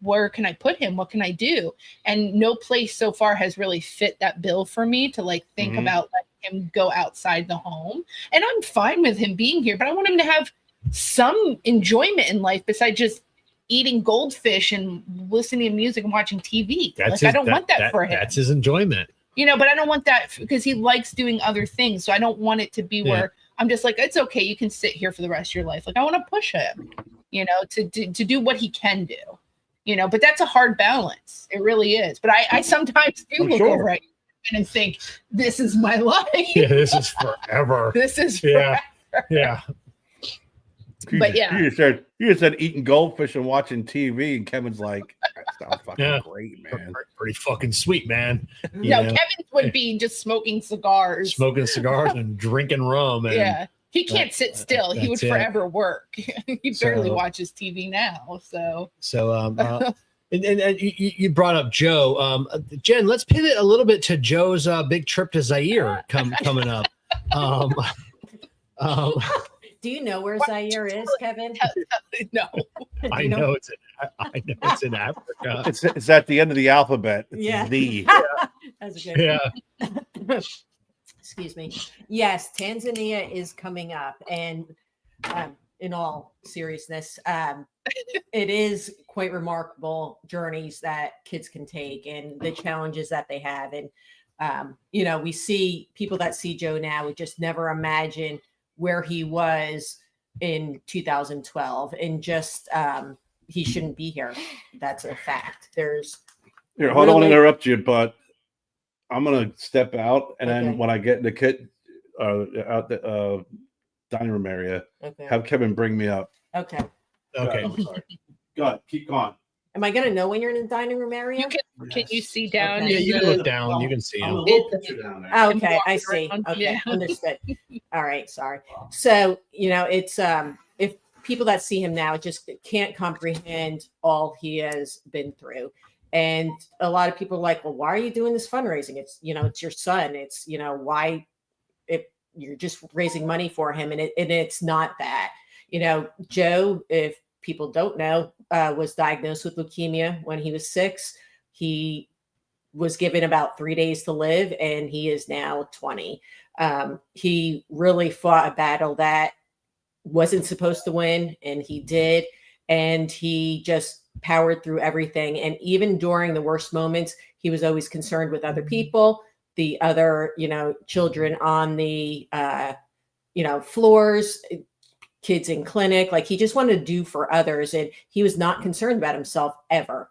where can I put him? What can I do? And no place so far has really fit that bill for me to like think about letting him go outside the home. And I'm fine with him being here, but I want him to have some enjoyment in life besides just eating goldfish and listening to music and watching TV. I don't want that for him. That's his enjoyment. But I don't want that because he likes doing other things. So I don't want it to be where I'm just like, it's okay. You can sit here for the rest of your life. Like I want to push him, to do what he can do. But that's a hard balance. It really is. But I sometimes do look over at you and think, this is my life. Yeah, this is forever. This is forever. Yeah. But yeah. You just said eating goldfish and watching TV, and Kevin's like, that sounds fucking great, man. Pretty fucking sweet, man. Kevin's would be just smoking cigars. And drinking rum. And he can't sit still. He would forever work. He barely watches TV now. And you brought up Joe. Jen, let's pivot a little bit to Joe's big trip to Zaire coming up. Do you know where Zaire is, Kevin? No. I know it's in Africa. It's at the end of the alphabet. Yeah. The. That's a good Excuse me. Yes, Tanzania is coming up. And in all seriousness, it is quite remarkable journeys that kids can take and the challenges that they have. And, we see people that see Joe now would just never imagine where he was in 2012 and just he shouldn't be here. That's a fact. Hold on to interrupt you, but I'm gonna step out and then when I get in the kit out the dining room area, have Kevin bring me up. Okay. Go ahead, Go ahead, keep going. Am I going to know when you're in the dining room area? Can you see down? Yeah, you can look down. You can see him. Okay, I see. Okay, understood. All right, sorry. So, it's if people that see him now just can't comprehend all he has been through. And a lot of people are like, well, why are you doing this fundraising? It's, it's your son. It's, why if you're just raising money for him. And it's not that, Joe, if people don't know, was diagnosed with leukemia when he was 6. He was given about 3 days to live, and he is now 20. He really fought a battle that wasn't supposed to win, and he did. And he just powered through everything. And even during the worst moments, he was always concerned with other people, the other, children on the, floors, kids in clinic. Like he just wanted to do for others. And he was not concerned about himself ever.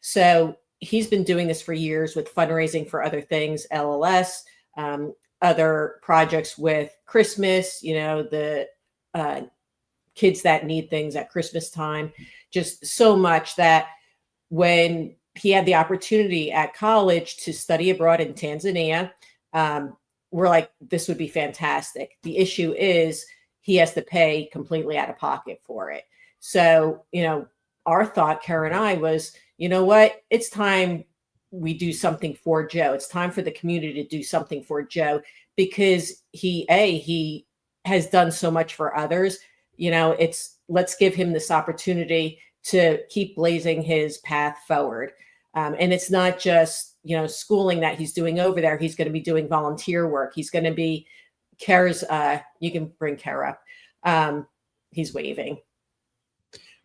So he's been doing this for years with fundraising for other things, LLS, other projects with Christmas, the kids that need things at Christmas time, just so much that when he had the opportunity at college to study abroad in Tanzania, we're like, this would be fantastic. The issue is he has to pay completely out of pocket for it. So, our thought, Kerr and I, was, you know what? It's time we do something for Joe. It's time for the community to do something for Joe because he has done so much for others. Let's give him this opportunity to keep blazing his path forward. And it's not just, schooling that he's doing over there. He's going to be doing volunteer work. He's going to be Kerr's, you can bring Kerr up. He's waving.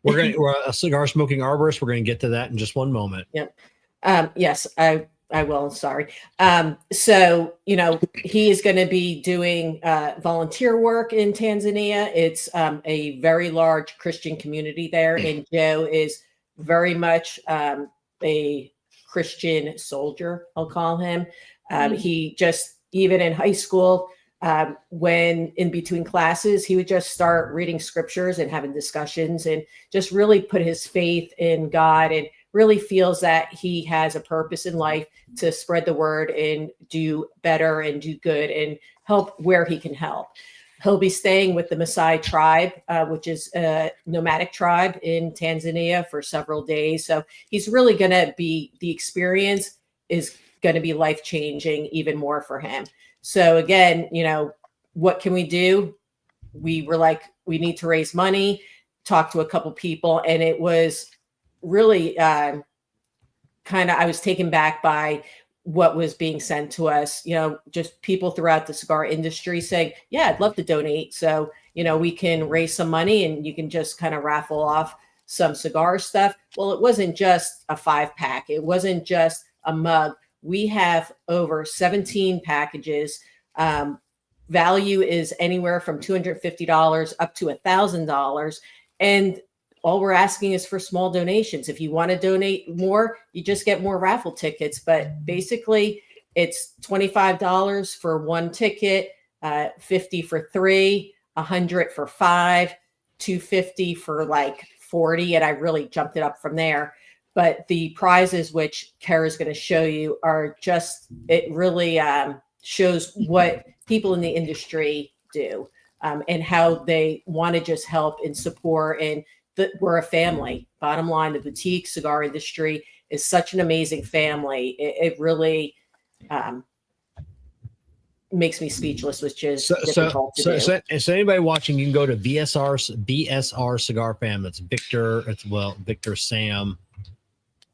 We're a cigar smoking arborist. We're going to get to that in just one moment. Yep. Yes, I will. Sorry. So, he is going to be doing volunteer work in Tanzania. It's a very large Christian community there. And Joe is very much a Christian soldier, I'll call him. He just, even in high school, when in between classes, he would just start reading scriptures and having discussions and just really put his faith in God, and really feels that he has a purpose in life to spread the word and do better and do good and help where he can help. He'll be staying with the Maasai tribe, which is a nomadic tribe in Tanzania, for several days. So he's really going to be, the experience is going to be life-changing even more for him. So again, what can we do? We were like, we need to raise money, talk to a couple people. And it was really I was taken back by what was being sent to us, just people throughout the cigar industry saying, yeah, I'd love to donate. So, we can raise some money and you can just kind of raffle off some cigar stuff. Well, it wasn't just a 5-pack. It wasn't just a mug. We have over 17 packages. Value is anywhere from $250 up to $1,000. And all we're asking is for small donations. If you want to donate more, you just get more raffle tickets. But basically, it's $25 for one ticket, $50 for 3, $100 for 5, $250 for like 40. And I really jumped it up from there. But the prizes, which Kerr is going to show you, are just, it really shows what people in the industry do and how they want to just help and support. And we're a family. Bottom line, the boutique cigar industry is such an amazing family. It really makes me speaceless, which is difficult to do. So anybody watching, you can go to BSR Cigar Fam. That's Victor. Victor, Sam,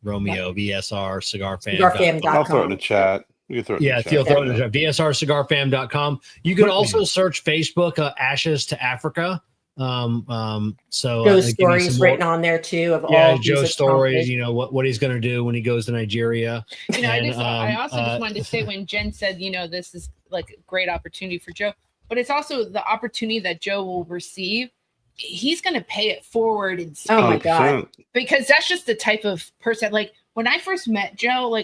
Romeo, BSR Cigar Fam. I'll throw it in the chat. You throw it in the chat. You'll throw it in the chat. BSRcigarfam.com. You can also search Facebook, Ashes to Africa. So Joe's stories written on there too of all Joe's stories, what he's going to do when he goes to Nigeria. I also just wanted to say, when Jen said, this is like a great opportunity for Joe, but it's also the opportunity that Joe will receive. He's going to pay it forward in speed. Oh my God. Because that's just the type of person. Like when I first met Joe,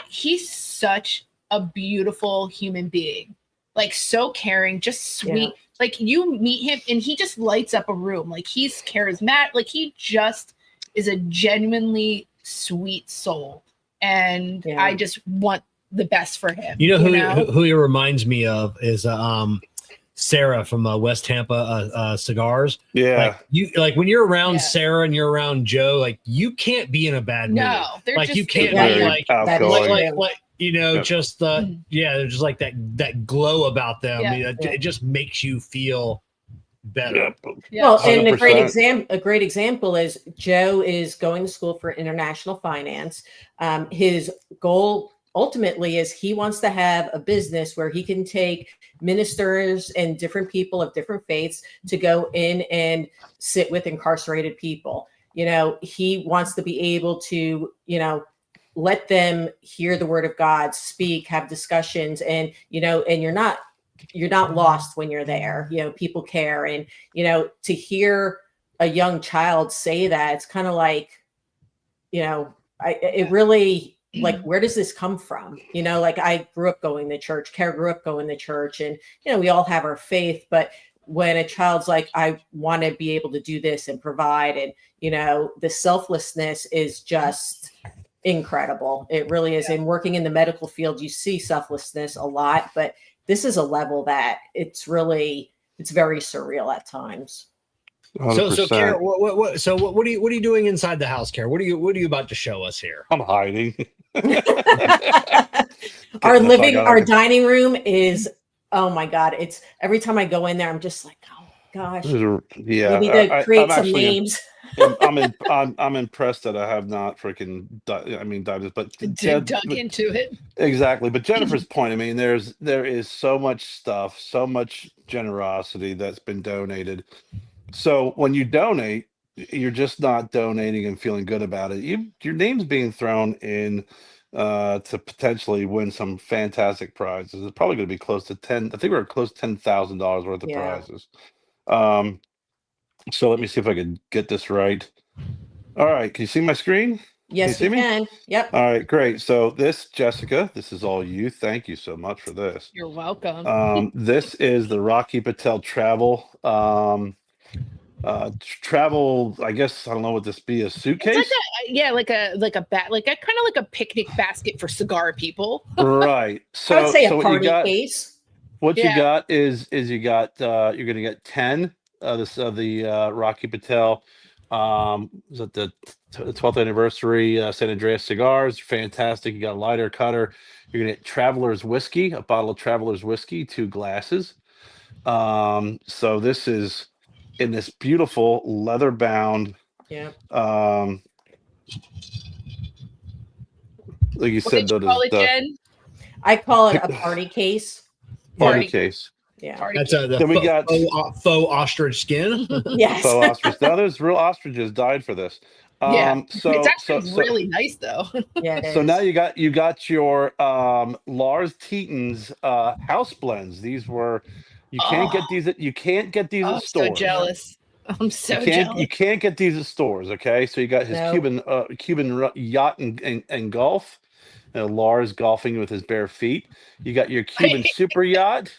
he's such a beautiful human being, like so caring, just sweet. Yeah. Like you meet him and he just lights up a room. Like he's charismatic. Like he just is a genuinely sweet soul. And I just want the best for him. Who he reminds me of is Sarah from West Tampa Cigars. Yeah. When you're around Sarah and you're around Joe, like you can't be in a bad mood. No, they're like just, you can't be there's just like that glow about them. Yeah. It just makes you feel better. Yeah. Well, and a great example is Joe is going to school for international finance. His goal ultimately is he wants to have a business where he can take ministers and different people of different faiths to go in and sit with incarcerated people. He wants to be able to, let them hear the word of God, speak, have discussions, and, and you're not lost when you're there. People care. And, to hear a young child say that, it's kind of like, it really, like, where does this come from? I grew up going to church, Kerr grew up going to church, and, we all have our faith, but when a child's like, I want to be able to do this and provide, and, the selflessness is just incredible. It really is. And working in the medical field, you see selflessness a lot, but this is a level that it's very surreal at times. 100%. So Kerr, what are you doing inside the house, Kerr? What are you about to show us here? I'm hiding. Our dining room is, oh my God. It's every time I go in there, I'm just like, oh gosh. Yeah, We need to create I'm some actually names. I'm impressed that I have not freaking dived this, but Dug into it. exactly. But Jennifer's point, I mean, there is so much stuff, so much generosity that's been donated. So when you donate, you're just not donating and feeling good about it. Your name's being thrown in to potentially win some fantastic prizes. It's probably going to be close to 10. I think we're close to $10,000 worth of Yeah. prizes. So let me see if I can get this right. All right, can you see my screen? Yes, see we me? can. Yep. All right, great. So this, Jessica, this is all you. Thank you so much for this. You're welcome. This is the Rocky Patel travel. Travel. I guess I don't know what this be. A suitcase. Like a kind of like a picnic basket for cigar people. Right. I would So say a what you party got? case. What you Yeah. got is you got you're gonna get 10 this of the Rocky Patel. Was it the 12th anniversary San Andreas cigars? Fantastic. You got a lighter cutter. You're gonna get Traveler's whiskey, a bottle of Traveler's whiskey, 2 glasses. So this is in this beautiful leather bound. Yeah. Like you What said, did you call it, Jen? I call it a party case. party Party- case. Yeah. Party That's cake. the Then we got faux ostrich skin. Yes. faux ostrich. Now there's real ostriches died for this. Yeah. So It's actually really nice though. Yeah, it so is. now you got your Lars Teton's house blends. These were you can't get these at I'm so stores. jealous. I'm so You jealous. can't get these at stores. Okay, so you got his No. Cuban yacht and golf. Lars golfing with his bare feet. You got your Cuban super yacht.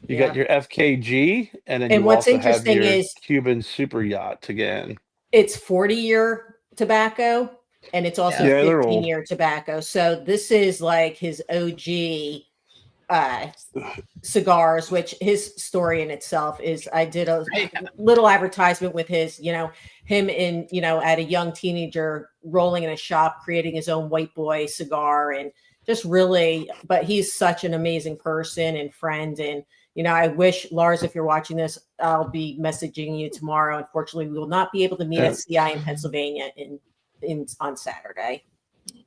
You got your FKG, and then And you what's also have interesting your is Cuban super yacht again. it's 40-year tobacco and it's also Yeah, they're old. 15-year tobacco. So this is like his OG cigars, which his story in itself is I did a little advertisement with his, him in, at a young teenager rolling in a shop, creating his own white boy cigar and just really, but he's such an amazing person and friend. And, I wish Lars, if you're watching this, I'll be messaging you tomorrow. Unfortunately, we will not be able to meet at CI in Pennsylvania on Saturday.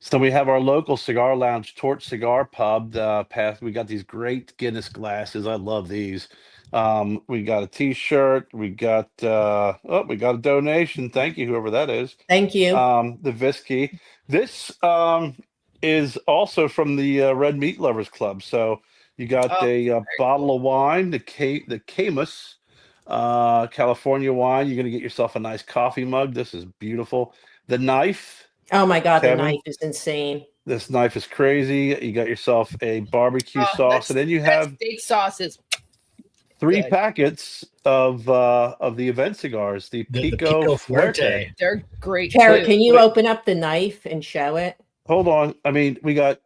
So we have our local cigar lounge, Torch Cigar Pub. We got these great Guinness glasses. I love these. We got a T-shirt. We got a donation. Thank you, whoever that is. Thank you. The whiskey. This is also from the Red Meat Lovers Club. So you got a bottle of wine, the Camus California wine. You're gonna get yourself a nice coffee mug. This is beautiful. The knife. Oh my God, Kevin, the knife is insane. This knife is crazy. You got yourself a barbecue sauce, and then you have steak sauces. 3 packets of the event cigars, the Pico Fuerte. They're great. Kara, too. can you open up the knife and show it? Hold on. I mean, we got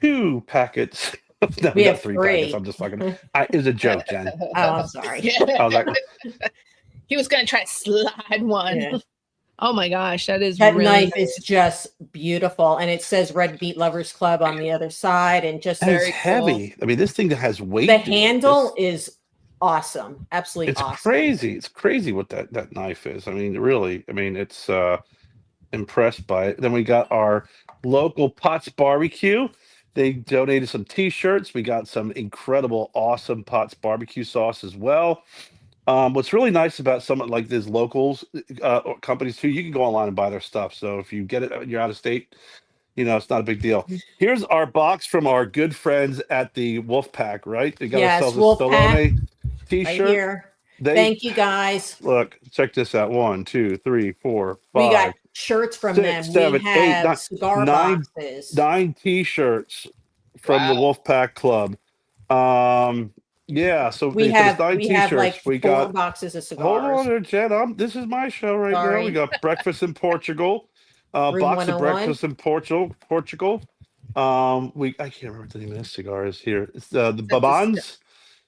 2 packets. No, We got have 3 3. packets. I'm just fucking. It was a joke, Jen. Oh, I'm sorry. I was like, he was gonna try to slide one. Yeah. Oh my gosh, that That really knife nice. is just beautiful, and it says Red Meat Lovers Club on the other side, and just and it's Very heavy. I mean, this thing has weight. the to it. handle is awesome, absolutely It's awesome. crazy. It's crazy what that knife is. I mean, really. I mean, it's impressed by it. Then we got our local Potts Barbecue. They donated some T-shirts. We got some incredible, awesome Potts Barbecue sauce as well. What's really nice about some like these locals companies too, you can go online and buy their stuff. So if you get it, you're out of state, it's not a big deal. Here's our box from our good friends at the Wolf Pack, right? They got Yes, ourselves a Wolf Pack. Stallone Right T-shirt. here. Thank you guys. Look, check this out. 1, 2, 3, 4, 5. We got shirts from 6, them. 7, We 8, have 9, cigar 9 boxes. 9 T-shirts from the Wow. Wolf Pack Club. Yeah, so We for have this 9 we T-shirts, have like we 4 got. boxes of Hold cigars. on there, Jen. This is my show right now. Sorry. We got breakfast in Portugal. Room Box of 101. breakfast in Portugal. I can't remember what the name of this cigar is here. It's the Babans.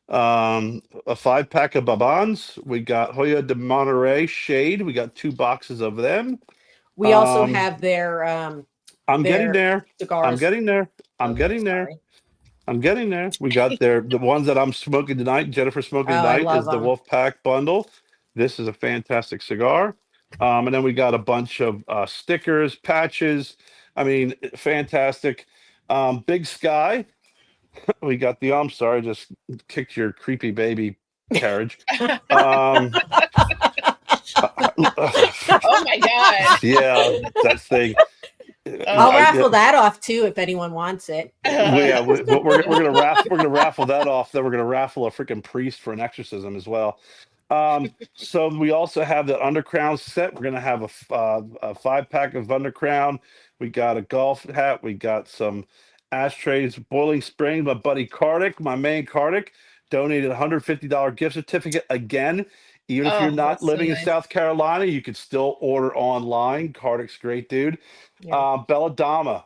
A 5-pack of Babans. We got Hoya de Monterrey Shade. We got 2 boxes of them. We also have their I'm getting their there. cigars. I'm getting there. I'm Okay, getting there. sorry. I'm getting there. We got the ones that I'm smoking tonight. Jennifer smoking Oh, I tonight love is the them. Wolfpack bundle. This is a fantastic cigar. And then we got a bunch of stickers, patches. I mean, fantastic. Big Sky. We got the. I'm sorry, I just kicked your creepy baby carriage. Um, Oh my god. yeah, that thing. I'll I- raffle that off too if anyone wants it. We're gonna raffle that off. Then we're gonna raffle a freaking priest for an exorcism as well. So we also have the Undercrown set. We're gonna have a 5-pack of Undercrown. We got a golf hat. We got some ashtrays. Boiling Spring. My buddy Kartik, my main Kartik, donated a $150 gift certificate again. Even if Oh, you're not that's so living in nice. South Carolina, you could still order online. Kartik's a great dude. Yeah. Belladama.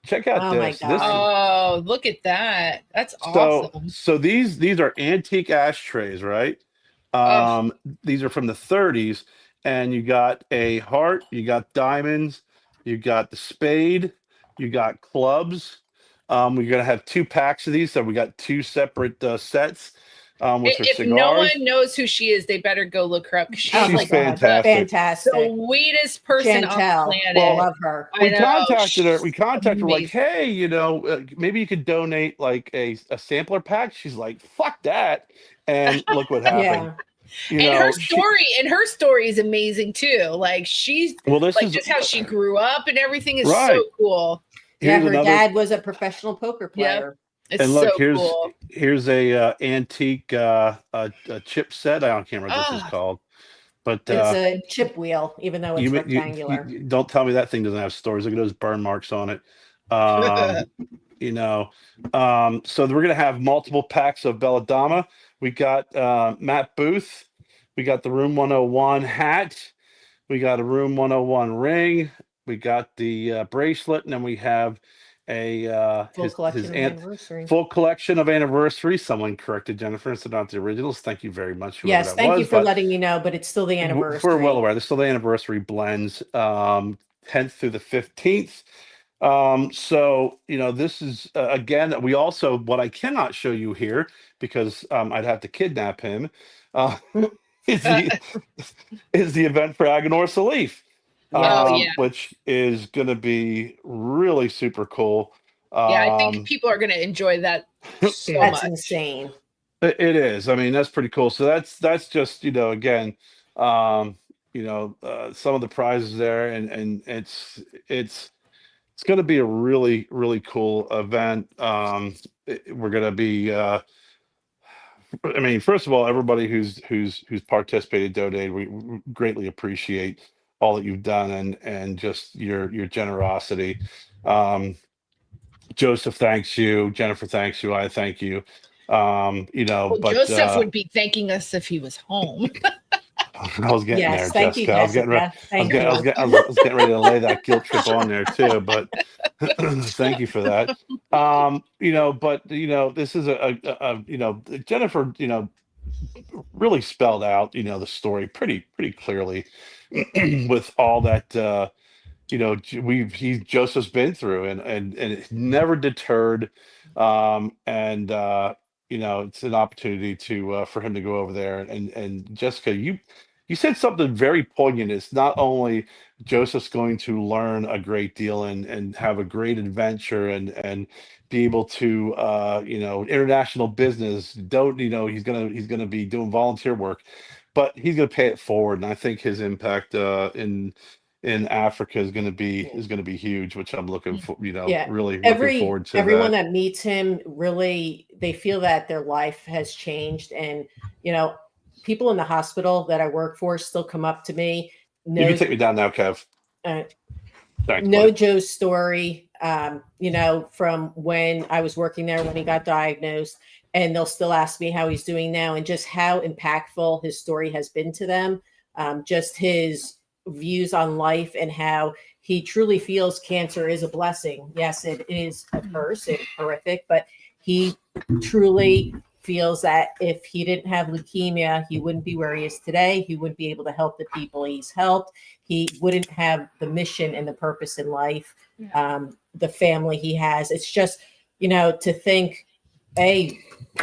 Check out Oh my this. This God. Oh, look at that. That's so awesome. so these are antique ashtrays, right? Oh, These are from the 30s, and you got a heart, you got diamonds, you got the spade, you got clubs. We're gonna have 2 packs of these, so we got 2 separate sets with her if no one cigars. knows who she is, they better go look her up. 'Cause Oh she's She's my like God. fantastic. Fantastic. the sweetest person on the Chantel. planet. Well, Love her. I We know, contacted her. she's We contacted her like, amazing. hey, maybe you could donate like a sampler pack. She's like, fuck that. And look what happened. Yeah. You And her know, story is amazing too. Like she's well, this like is just how she grew up and everything is right. so cool. Yeah, Here's her another. dad was a professional poker Yep. player. It's And look, so cool. here's a antique a chip set. I can't remember what this is Ah, called, but It's a chip wheel, even though it's you rectangular. don't tell me that thing doesn't have stories. Look at those burn marks on it. Um, so we're gonna have multiple packs of Belladama. We got Matt Booth. We got the Room 101 hat. We got a Room 101 ring. We got the bracelet, and then we have a Full collection of anniversary. full collection of anniversary. Someone corrected Jennifer and said not the originals. Thank you very much, whoever Yes, that thank was. you for letting me know, but it's still the anniversary. We're well aware. This is still the anniversary blends, 10th through the 15th. So this is again. We also, what I cannot show you here because I'd have to kidnap him. Is the event for Agonor Salif, Oh yeah. which is going to be really super cool. Yeah, I think people are gonna enjoy that so That's much. insane. It is. I mean, that's pretty cool. So that's just again, some of the prizes there, and it's going to be a really really cool event. We're going to be. I mean, first of all, everybody who's participated, donated, we greatly appreciate all that you've done and just your generosity. Joseph thanks you, Jennifer thanks you, I thank you. Well, But Joseph would be thanking us if he was home. I was getting there, Yes, thank you, Jessica. I was getting ready. Jessica. Thank you. I was getting ready to lay that guilt trip on there too, but thank you for that. This is Jennifer, really spelled out, the story pretty clearly with all that Joseph's been through and it's never deterred. It's an opportunity to for him to go over there and Jessica, you said something very poignant. It's not only Joseph's going to learn a great deal and have a great adventure and be able to international business. He's gonna be doing volunteer work, but he's gonna pay it forward. And I think his impact in Africa is gonna be huge, which I'm looking for. Yeah. Really looking forward to everyone that. that meets him really they feel that their life has changed, and people in the hospital that I work for still come up to me. You can take me down now, Kev. Thanks, Know buddy. Joe's story, from when I was working there when he got diagnosed, and they'll still ask me how he's doing now and just how impactful his story has been to them. Just his views on life and how he truly feels cancer is a blessing. Yes, it is a curse, it's horrific, but he truly feels that if he didn't have leukemia, he wouldn't be where he is today. He wouldn't be able to help the people he's helped. He wouldn't have the mission and the purpose in life, the family he has. It's just, to think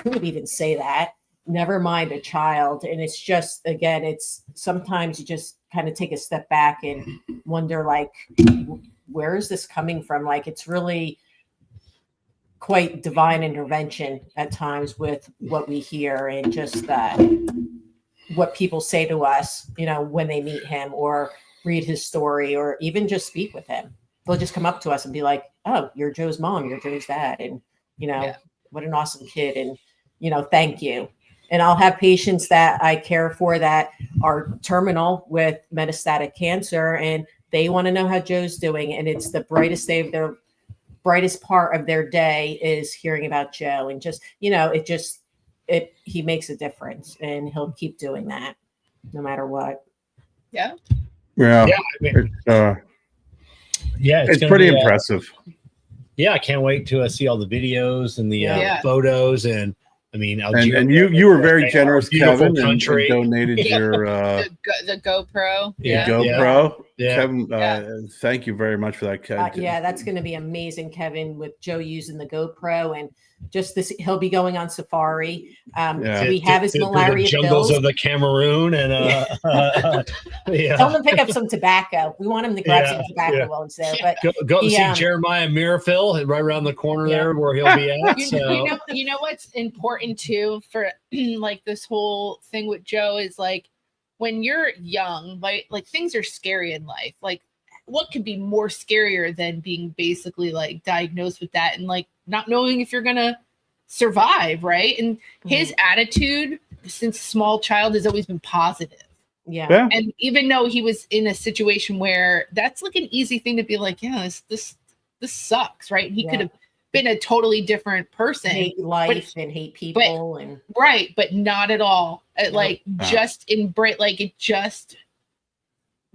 who would even say that? Never mind a child. And it's just, again, it's sometimes you just kind of take a step back and wonder, like, where is this coming from? Like, it's really quite divine intervention at times with what we hear and just what people say to us, when they meet him or read his story or even just speak with him. They'll just come up to us and be like, "Oh, you're Joe's mom, you're Joe's dad." And, what an awesome kid. And, thank you. And I'll have patients that I care for that are terminal with metastatic cancer, and they want to know how Joe's doing. And it's the brightest part of their day is hearing about Joe. And just, he makes a difference, and he'll keep doing that no matter what. Yeah. It's it's pretty impressive. I can't wait to see all the videos and the photos. And I mean, Algeria, and you were very generous, Kevin, and donated your the GoPro. GoPro. Kevin, thank you very much for that, Kevin. That's going to be amazing, Kevin, with Joe using the GoPro. And just this, he'll be going on safari. We have his malaria the jungles pills. of the Cameroon, and Tell him to pick up some tobacco. We want him to grab some tobacco while he's there. But go see Jeremiah Mirafil right around the corner there where he'll be at. You know what's important too for like this whole thing with Joe is like when you're young, like things are scary in life. Like what could be more scarier than being basically like diagnosed with that and like not knowing if you're gonna survive, right? And his attitude since small child has always been positive. Yeah. And even though he was in a situation where that's like an easy thing to be like, this sucks, right? And he could have been a totally different person. Hate life and hate people but not at all. Just embrace, like it just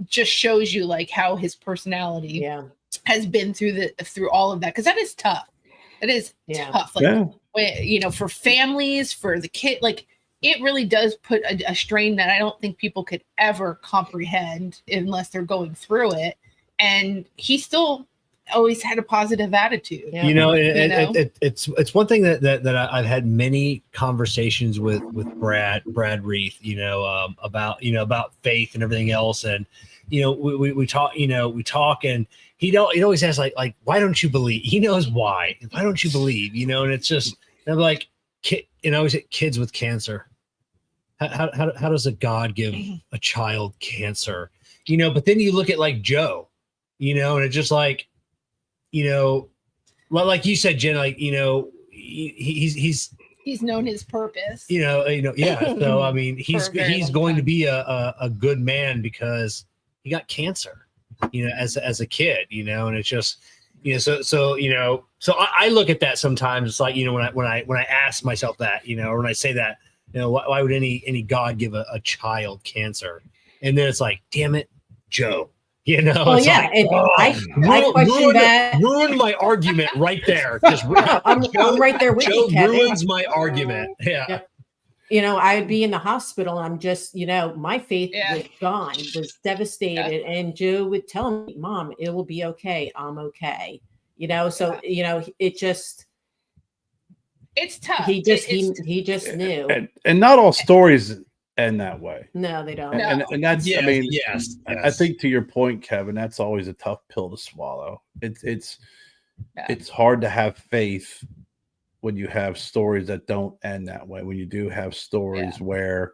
shows you like how his personality has been through all of that, because that is tough. It is tough. Like when, for families, for the kid, like it really does put a strain that I don't think people could ever comprehend unless they're going through it. And he still always had a positive attitude. It's one thing that I've had many conversations with Brad Reith, about faith and everything else. And, we talk and he always asks like, why don't you believe? He knows why. Why don't you believe? And it's just, I'm like, always kids with cancer. How does a God give a child cancer? But then you look at like Joe, and it's just like, like you said, Jen, like, he's known his purpose. So I mean, he's going to be a good man because he got cancer, as a kid, and it's just, so I look at that sometimes. It's like, when I ask myself that, or when I say that, why would any God give a child cancer? And then it's like, damn it, Joe. Well, yeah, like, I question that. Ruined my argument right there. Just I'm right there with you, Kevin. Ruins my argument. Yeah. I would be in the hospital. And I'm just, my faith was gone, was devastated. And Joe would tell me, "Mom, it will be okay. I'm okay." So it just. It's tough. He just knew. And not all stories end that way. No, they don't. And that's, yes, I mean, yes. I think to your point, Kevin, that's always a tough pill to swallow. It's hard to have faith when you have stories that don't end that way. When you do have stories where,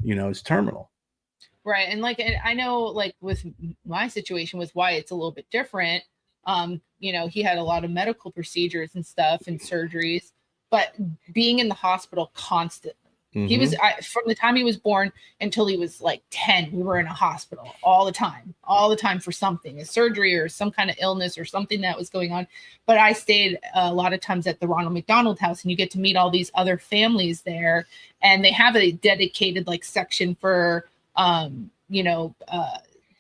it's terminal. Right. And like, I know like with my situation with why it's a little bit different. He had a lot of medical procedures and stuff and surgeries, but being in the hospital constantly. He was from the time he was born until he was like 10. We were in a hospital all the time for something, a surgery or some kind of illness or something that was going on. But I stayed a lot of times at the Ronald McDonald House, and you get to meet all these other families there, and they have a dedicated like section for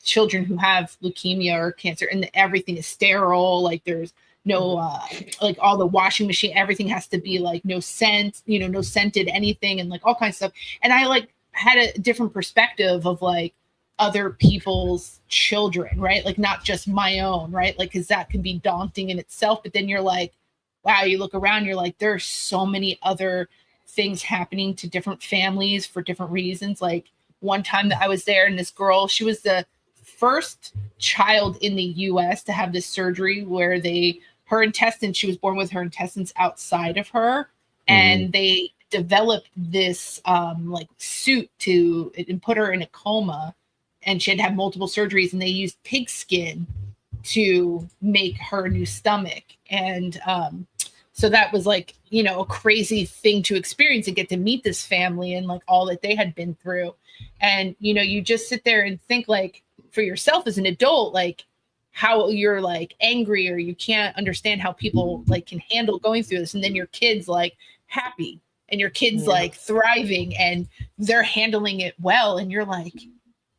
children who have leukemia or cancer, and everything is sterile. Like there's no like all the washing machine, everything has to be like no scent, no scented anything, and like all kinds of stuff. And I like had a different perspective of like other people's children, right? Like not just my own, right? Like because that can be daunting in itself, but then you're like, wow, you look around, you're like, there's so many other things happening to different families for different reasons. Like one time that I was there, and this girl, she was the first child in the US to have this surgery where her intestines, she was born with her intestines outside of her, and they developed this like suit and put her in a coma, and she had to have multiple surgeries, and they used pig skin to make her new stomach. And so that was like, a crazy thing to experience and get to meet this family and like all that they had been through. And you just sit there and think, like, for yourself as an adult, like how you're like angry, or you can't understand how people like can handle going through this, and then your kids like happy, and your kids like thriving, and they're handling it well, and you're like,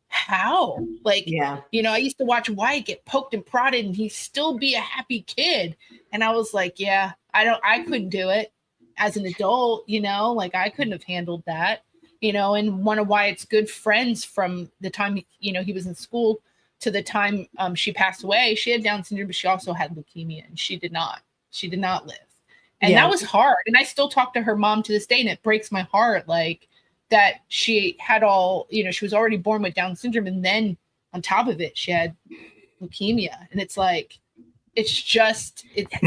how? Like, I used to watch Wyatt get poked and prodded, and he'd still be a happy kid. And I was like, I couldn't do it as an adult, like I couldn't have handled that, and one of Wyatt's good friends from the time, he was in school to the time she passed away, she had Down syndrome, but she also had leukemia, and she did not live. And that was hard. And I still talk to her mom to this day, and it breaks my heart. Like, that she had she was already born with Down syndrome, and then on top of it, she had leukemia. And it's like,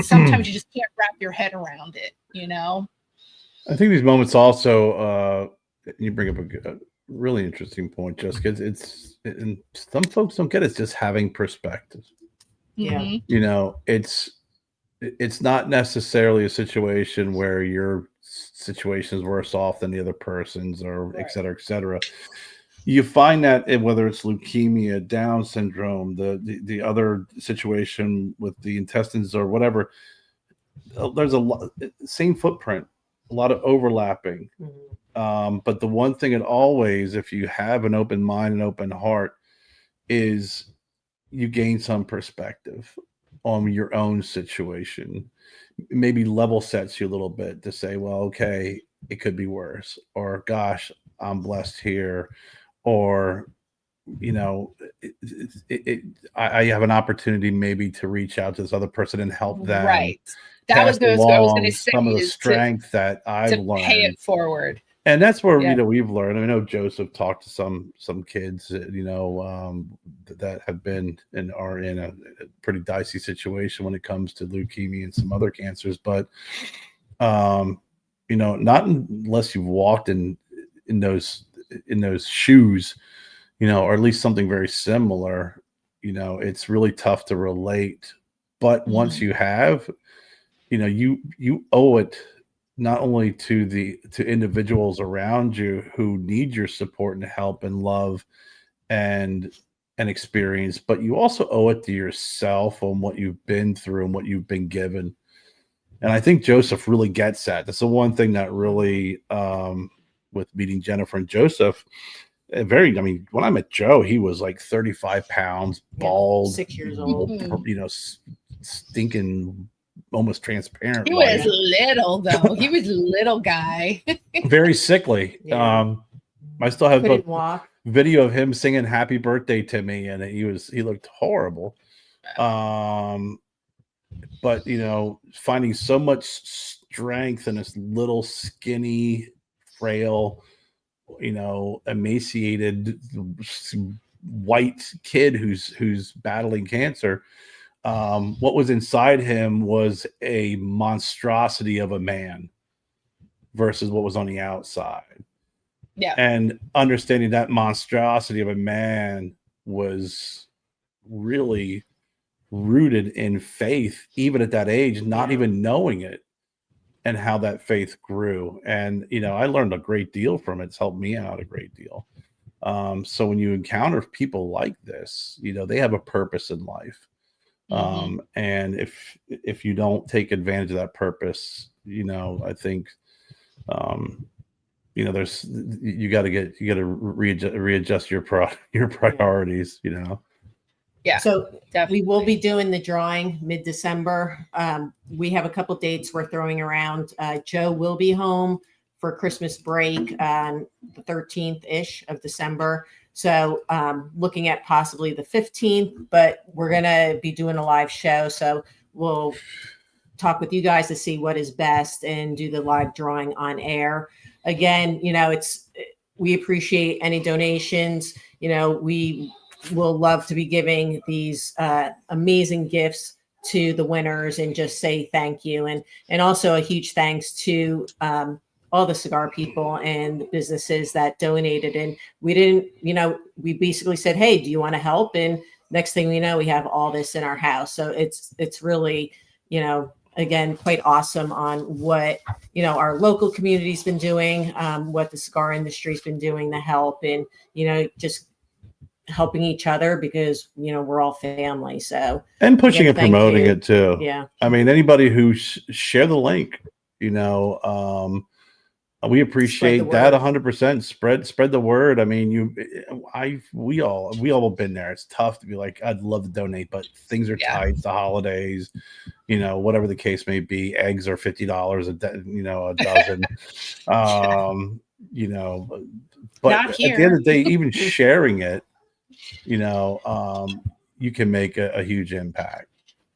sometimes you just can't wrap your head around it, I think these moments also, you bring up a really interesting point, just because and some folks don't get it, it's just having perspective. Yeah. It's not necessarily a situation where your situation is worse off than the other person's, or et cetera, et cetera. You find that whether it's leukemia, Down syndrome, the other situation with the intestines or whatever, there's same footprint, a lot of overlapping. But the one thing it always, if you have an open mind and open heart, is you gain some perspective on your own situation. Maybe level sets you a little bit to say, well, okay, it could be worse, or gosh, I'm blessed here, or I have an opportunity maybe to reach out to this other person and help them. Right. That was what I was going to say. Some of the strength that I've learned. Pay it forward. And that's where we've learned. I know Joseph talked to some kids, that have been and are in a pretty dicey situation when it comes to leukemia and some other cancers. But not unless you've walked in those shoes, or at least something very similar, it's really tough to relate. But once you have, you owe it not only to individuals around you who need your support and help and love and experience, but you also owe it to yourself on what you've been through and what you've been given. And I think Joseph really gets that. That's the one thing that really, with meeting Jennifer and Joseph, when I met Joe, he was like 35 pounds, bald, 6 years old, stinking, almost transparent. He was little, though. He was a little guy. Very sickly. Yeah. I still have couldn't walk. Video of him singing "Happy Birthday" to me, and he looked horrible. But finding so much strength in this little skinny, frail, emaciated white kid who's battling cancer. What was inside him was a monstrosity of a man versus what was on the outside. Yeah. And understanding that monstrosity of a man was really rooted in faith, even at that age, not even knowing it, and how that faith grew. And, I learned a great deal from it. It's helped me out a great deal. So when you encounter people like this, they have a purpose in life. And if you don't take advantage of that purpose, I think, there's, you got to readjust your priorities, Yeah. So definitely. we will be doing the drawing mid-December. We have a couple dates we're throwing around. Joe will be home for Christmas break on the 13th-ish of December. So looking at possibly the 15th, but we're going to be doing a live show. So we'll talk with you guys to see what is best and do the live drawing on air. Again, we appreciate any donations. We will love to be giving these amazing gifts to the winners and just say thank you. And also a huge thanks to all the cigar people and businesses that donated. And we didn't, we basically said, hey, do you want to help? And next thing we know, we have all this in our house. So it's really, again, quite awesome on what, our local community's been doing, what the cigar industry's been doing to help, and, just helping each other because, we're all family. So, and pushing again, and promoting you. it too. Yeah. I mean, anybody who share the link, we appreciate that 100%. Spread the word. I mean, we all have been there. It's tough to be like, I'd love to donate, but things are tight. It's the holidays, whatever the case may be. Eggs are $50 a dozen. But Not at here. the end of the day, even sharing it, you can make a huge impact.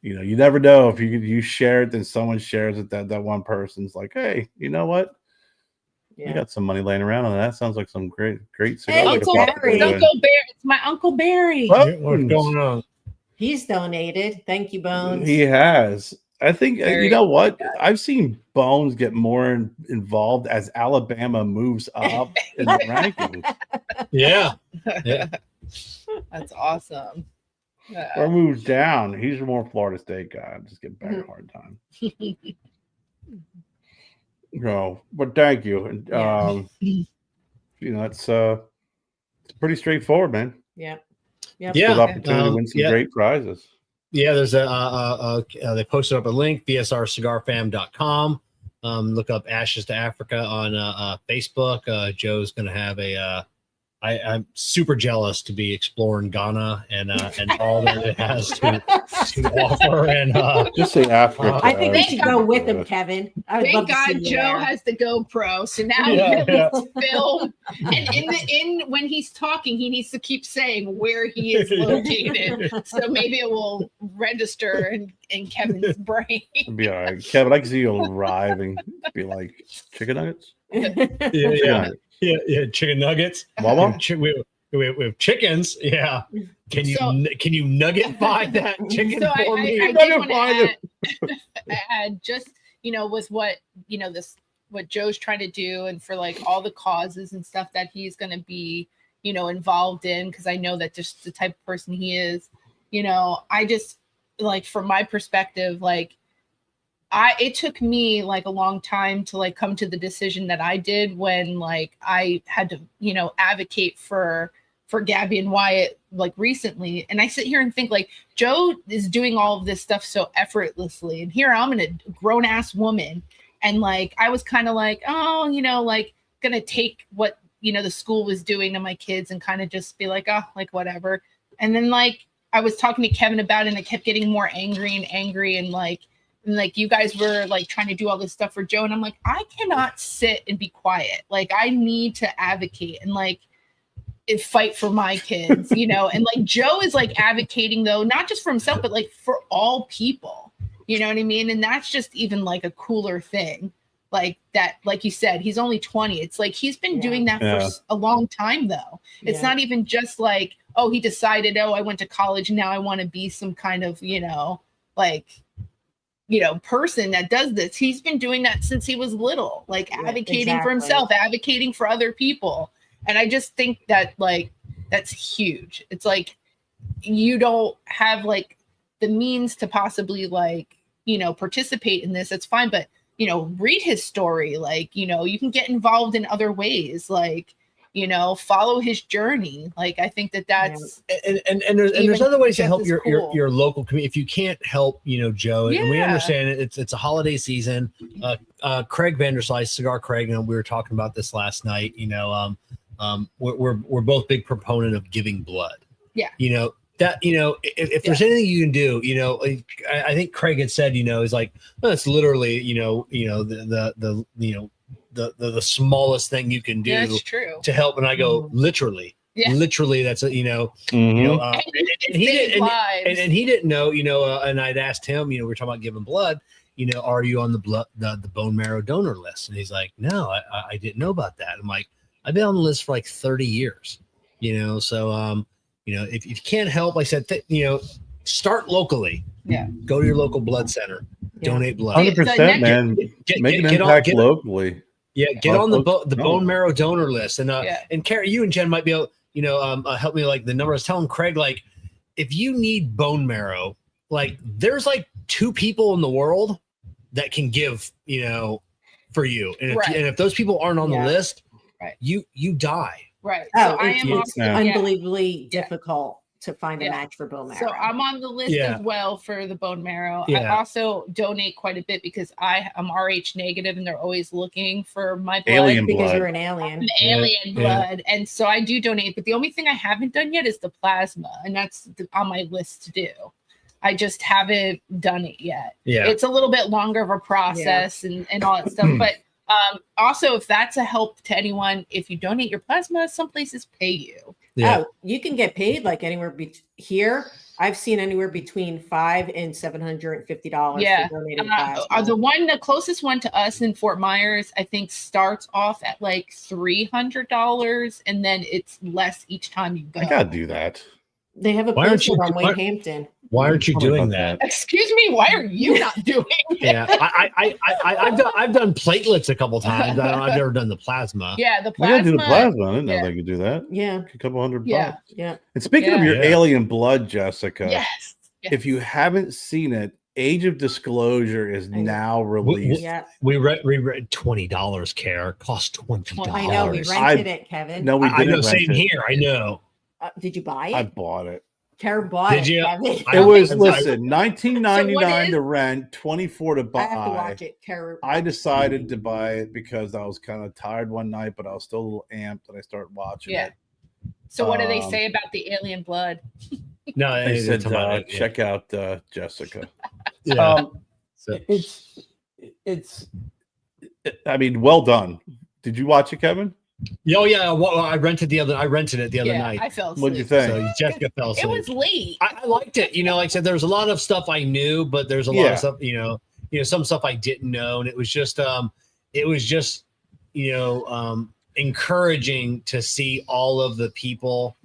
You never know if you share it, then someone shares it. That one person's like, hey, you know what? Yeah. You got some money laying around on that. Sounds like some great Hey, cigar. Uncle Barry. It's my Uncle Barry. Well, What's going on? He's donated. Thank you, Bones. He has. I think Very you know what? I've seen Bones get more involved as Alabama moves up in the rankings, Yeah. That's awesome. or moves down. He's a more Florida State guy. I'm just getting back a hard time. But thank you. And Yeah. it's pretty straightforward, man. Yeah. Yeah. Good opportunity to win some yeah. great prizes. Yeah, there's they posted up a link, bsrcigarfam.com. Look up Ashes to Africa on Facebook. Joe's going to have I'm super jealous to be exploring Ghana and all that it has to offer. And Just say Africa. I think we should go with him, Kevin. I would love Thank to see God you Joe there. has the GoPro, so now Yeah, he needs to film. And when he's talking, he needs to keep saying where he is located. So maybe it will register in Kevin's brain. It'll be all right. Kevin, I can see you arrive and be like, chicken nuggets? yeah, chicken nuggets. Wawa? We have chickens. Yeah. Can you nuggetify that chicken So for me? I did want to add just, with what, what Joe's trying to do, and for like all the causes and stuff that he's going to be, involved in, because I know that just the type of person he is, I just, like, from my perspective, like, it took me like a long time to like come to the decision that I did when like I had to, advocate for Gabby and Wyatt like recently. And I sit here and think like Joe is doing all of this stuff so effortlessly. And here I'm a grown ass woman. And like, I was kind of like, oh, like going to take what, the school was doing to my kids and kind of just be like, oh, like whatever. And then like, I was talking to Kevin about it and I kept getting more angry and like you guys were like trying to do all this stuff for Joe. And I'm like, I cannot sit and be quiet. Like I need to advocate and like fight for my kids, and like Joe is like advocating though, not just for himself, but like for all people, you know what I mean? And that's just even like a cooler thing. Like that, like you said, he's only 20. It's like, he's been doing that for a long time though. It's not even just like, oh, he decided, oh, I went to college. Now I want to be some kind of, person that does this. He's been doing that since he was little, like advocating for himself, advocating for other people. And I just think that like, that's huge. It's like, you don't have like the means to possibly like, participate in this. That's fine. But, read his story. Like, you can get involved in other ways. Like, follow his journey. Like, I think that's and there's other ways to help your local community. If you can't help, Joe, and we understand it's a holiday season. Craig Vanderslice, Cigar Craig, we were talking about this last night. We're both big proponent of giving blood. Yeah. That, if there's anything you can do, I think Craig had said, is like, well, it's literally, the smallest thing you can do to help. And I go, literally, that's and he didn't know, and I'd asked him, we were talking about giving blood, are you on the bone marrow donor list? And he's like, no, I didn't know about that. I'm like, I've been on the list for like 30 years, so, if you can't help, like I said, start locally. Yeah. Go to your local blood center, donate blood. 100%, man. Make an impact locally. Yeah, get on the bone marrow donor list, and Kerr, you and Jen might be able, help me like the numbers. Tell them, Craig, like if you need bone marrow, like there's like 2 people in the world that can give, for you, and if those people aren't on the list, you die. Right. Oh, So I am it's unbelievably difficult to find a match for bone marrow. So I'm on the list as well for the bone marrow. I also donate quite a bit because I'm Rh negative, and they're always looking for my blood. Alien because blood. you're an alien. An alien blood. And so I do donate. But the only thing I haven't done yet is the plasma. And that's on my list to do. I just haven't done it yet. Yeah. It's a little bit longer of a process and all that stuff. But also, if that's a help to anyone, if you donate your plasma, some places pay you. Yeah. Oh, you can get paid like anywhere here. I've seen anywhere between $500 and $750 Yeah. for donating plasma. The closest one to us in Fort Myers, I think, starts off at like $300, and then it's less each time you go. I gotta do that. They have a Why aren't place you- on why- Wayne Hampton. Why aren't you Tell me doing about that? Excuse me, why are you not doing it? Yeah, I've done platelets a couple times. I've never done the plasma. Yeah, the I plasma. gotta do the plasma. I didn't know they could do that. Yeah. A couple $100. Yeah. Yeah. And speaking of your Yeah. alien blood, Jessica, Yes. if you haven't seen it, Age of Disclosure is I know. now released. Yeah. We read $20. Care cost $20. I know. We I- rented it, Kevin. No, we I didn't. know. rent Same it. here. I know. Did you buy it? I bought it. Kerr bought Did it, you? Kevin. I It don't was think- listen, $19.99 is- to rent, $24 to I have to buy. watch it. Kerr. I decided to buy it because I was kind of tired one night, but I was still a little amped, and I started watching Yeah. it. So what do they Um, say about the alien blood? No, They it's said, about it, yeah. check out Jessica. Yeah. So- It's. I mean, well done. Did you watch it, Kevin? Oh yeah, well, I rented it the other night. I fell asleep. What'd you think? So Jessica fell It asleep. was late. I liked it. Like I said, there's a lot of stuff I knew, but there's a lot Yeah. of stuff, some stuff I didn't know, and it was just encouraging to see all of the people,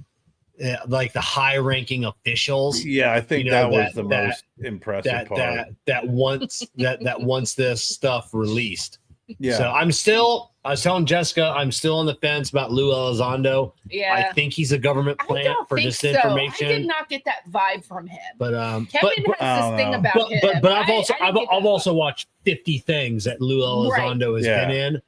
like the high-ranking officials. Yeah, I think that was the most impressive that part. that once this stuff released. Yeah, So I was telling Jessica, I'm still on the fence about Lou Elizondo. Yeah. I think he's a government I plant don't for think so. I disinformation. did not get that vibe from him. But Kevin but, has I this thing don't about but, him. but I've also I didn't get I've that also vibe. watched 50 things that Lou Elizondo has Yeah. been in.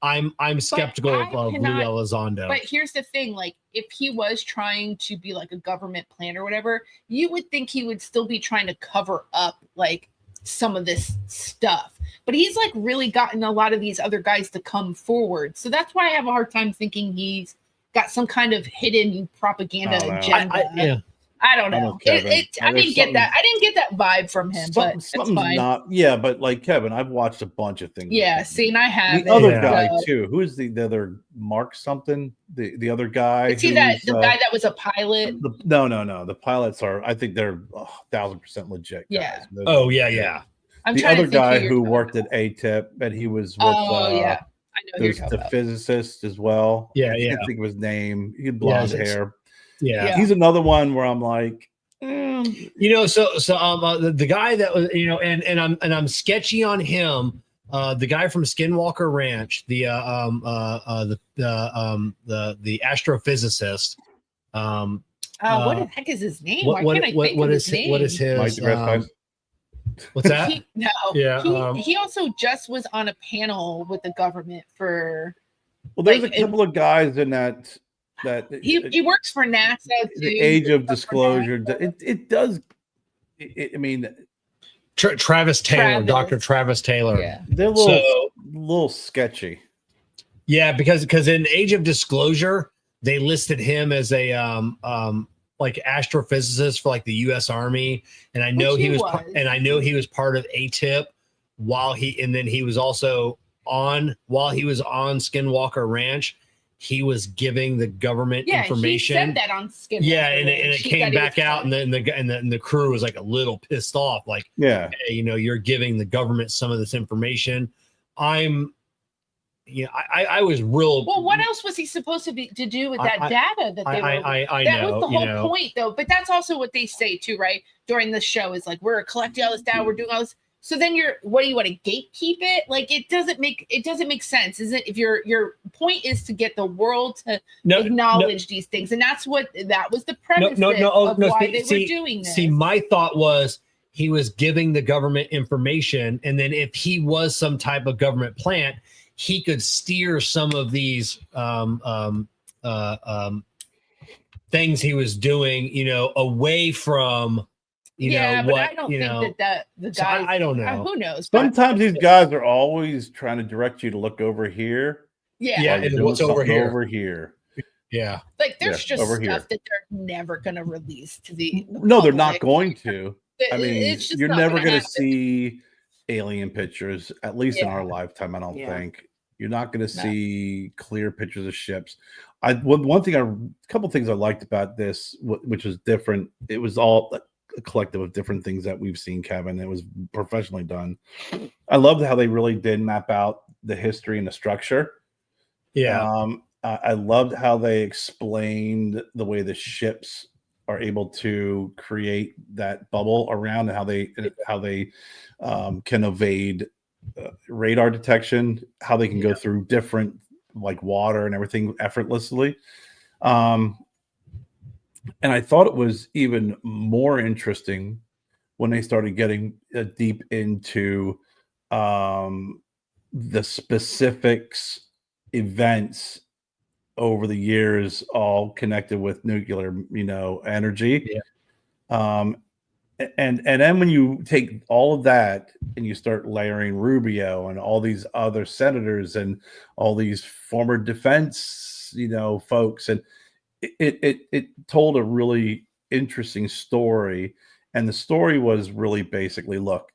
I'm skeptical I of Lou cannot- Elizondo. But here's the thing, like if he was trying to be like a government plan or whatever, you would think he would still be trying to cover up like some of this stuff. But he's like really gotten a lot of these other guys to come forward. So that's why I have a hard time thinking he's got some kind of hidden propaganda I don't know. agenda. I don't know. Kevin. I There's didn't get that. I didn't get that vibe from him, but it's something's fine. not. Yeah, but like Kevin, I've watched a bunch of things. Yeah, see, and I have the other Yeah. guy too. Who is the other Mark something? The other guy. Is he who that was, the guy that was a pilot? No. The pilots are. I think they're 1,000% legit. Yeah. Guys. They're- Oh yeah. I'm the trying to other think guy you're who talking worked about. at ATIP, and he was with. Oh yeah, I know who you're There's talking the about. physicist as well. Yeah, I yeah. can't think of his name. He had blonde it's- hair. Yeah. Yeah. He's another one where I'm like, The guy that was, I'm sketchy on him. The guy from Skinwalker Ranch, the astrophysicist. What the heck is his name? Why What can't I think of his name? what is his? Mike DeGrasse Tyson. What's that? No. Yeah, He also just was on a panel with the government for. Well, there's like, a couple of guys in that He works for NASA too. the age of disclosure. It does. I mean, Travis Taylor, Travis. Dr. Travis Taylor. Yeah. they're a little sketchy. Yeah, because in Age of Disclosure, they listed him as a like astrophysicist for like the U.S. Army, and I know Which he he was, was. and I know he was part of ATIP and then he was also while he was on Skinwalker Ranch, he was giving the government Yeah, information. he said that on Skin. Yeah, and it She came thought he back was out, and funny. then the crew was like a little pissed off, like, Yeah. hey, you're giving the government some of this information. I was real. Well, what else was he supposed to do with that data that they were? I that know, was the whole point, though. But that's also what they say too, right? During the show, is like, we're collecting all this data, we're doing all this. So then what do you want to gatekeep it? Like, it doesn't make sense, is it? If your point is to get the world to acknowledge these things, and that was the premise of why they were doing this. See, my thought was he was giving the government information, and then if he was some type of government plant, he could steer some of these things he was doing, away from. But I don't think that the guys. So I don't know. Who knows? Sometimes these guys are always trying to direct you to look over here. Yeah, and what's over here? Over here. Yeah, like there's just over stuff here. that they're never going to release to the No, they're not public. going to. I mean, It's just you're not never gonna going to happen. see alien pictures, at least in our lifetime. I don't think you're not going to see clear pictures of ships. A couple things I liked about this, which was different. It was all a collective of different things that we've seen, Kevin. It was professionally done. I loved how they really did map out the history and the structure. Yeah. I loved how they explained the way the ships are able to create that bubble around, and how they can evade radar detection, how they can go through different like water and everything effortlessly. And I thought it was even more interesting when they started getting deep into the specifics, events over the years, all connected with nuclear, energy. And then when you take all of that and you start layering Rubio and all these other senators and all these former defense, folks, and it told a really interesting story. And the story was really basically, look,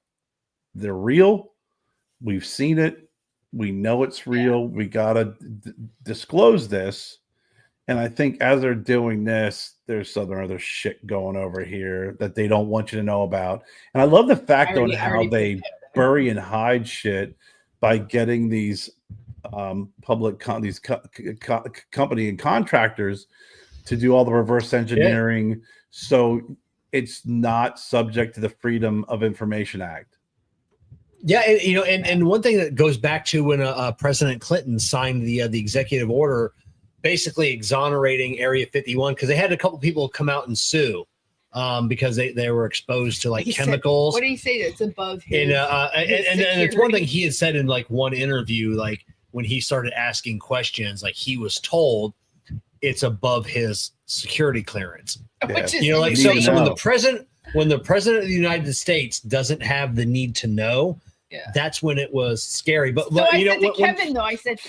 they're real. We've seen it. We know it's real. We got to disclose this. And I think as they're doing this, there's some other shit going over here that they don't want you to know about. And I love the fact on how they bury and hide shit by getting these company and contractors to do all the reverse engineering. So it's not subject to the Freedom of Information Act. Yeah, and one thing that goes back to when President Clinton signed the executive order, basically exonerating Area 51, because they had a couple people come out and sue because they were exposed to chemicals. What do you say? It's above his. And it's one thing he had said in one interview, like when he started asking questions, like he was told it's above his security clearance. Which is so when the president of the United States doesn't have the need to know, that's when it was scary. But so I said to Kevin, though, I said,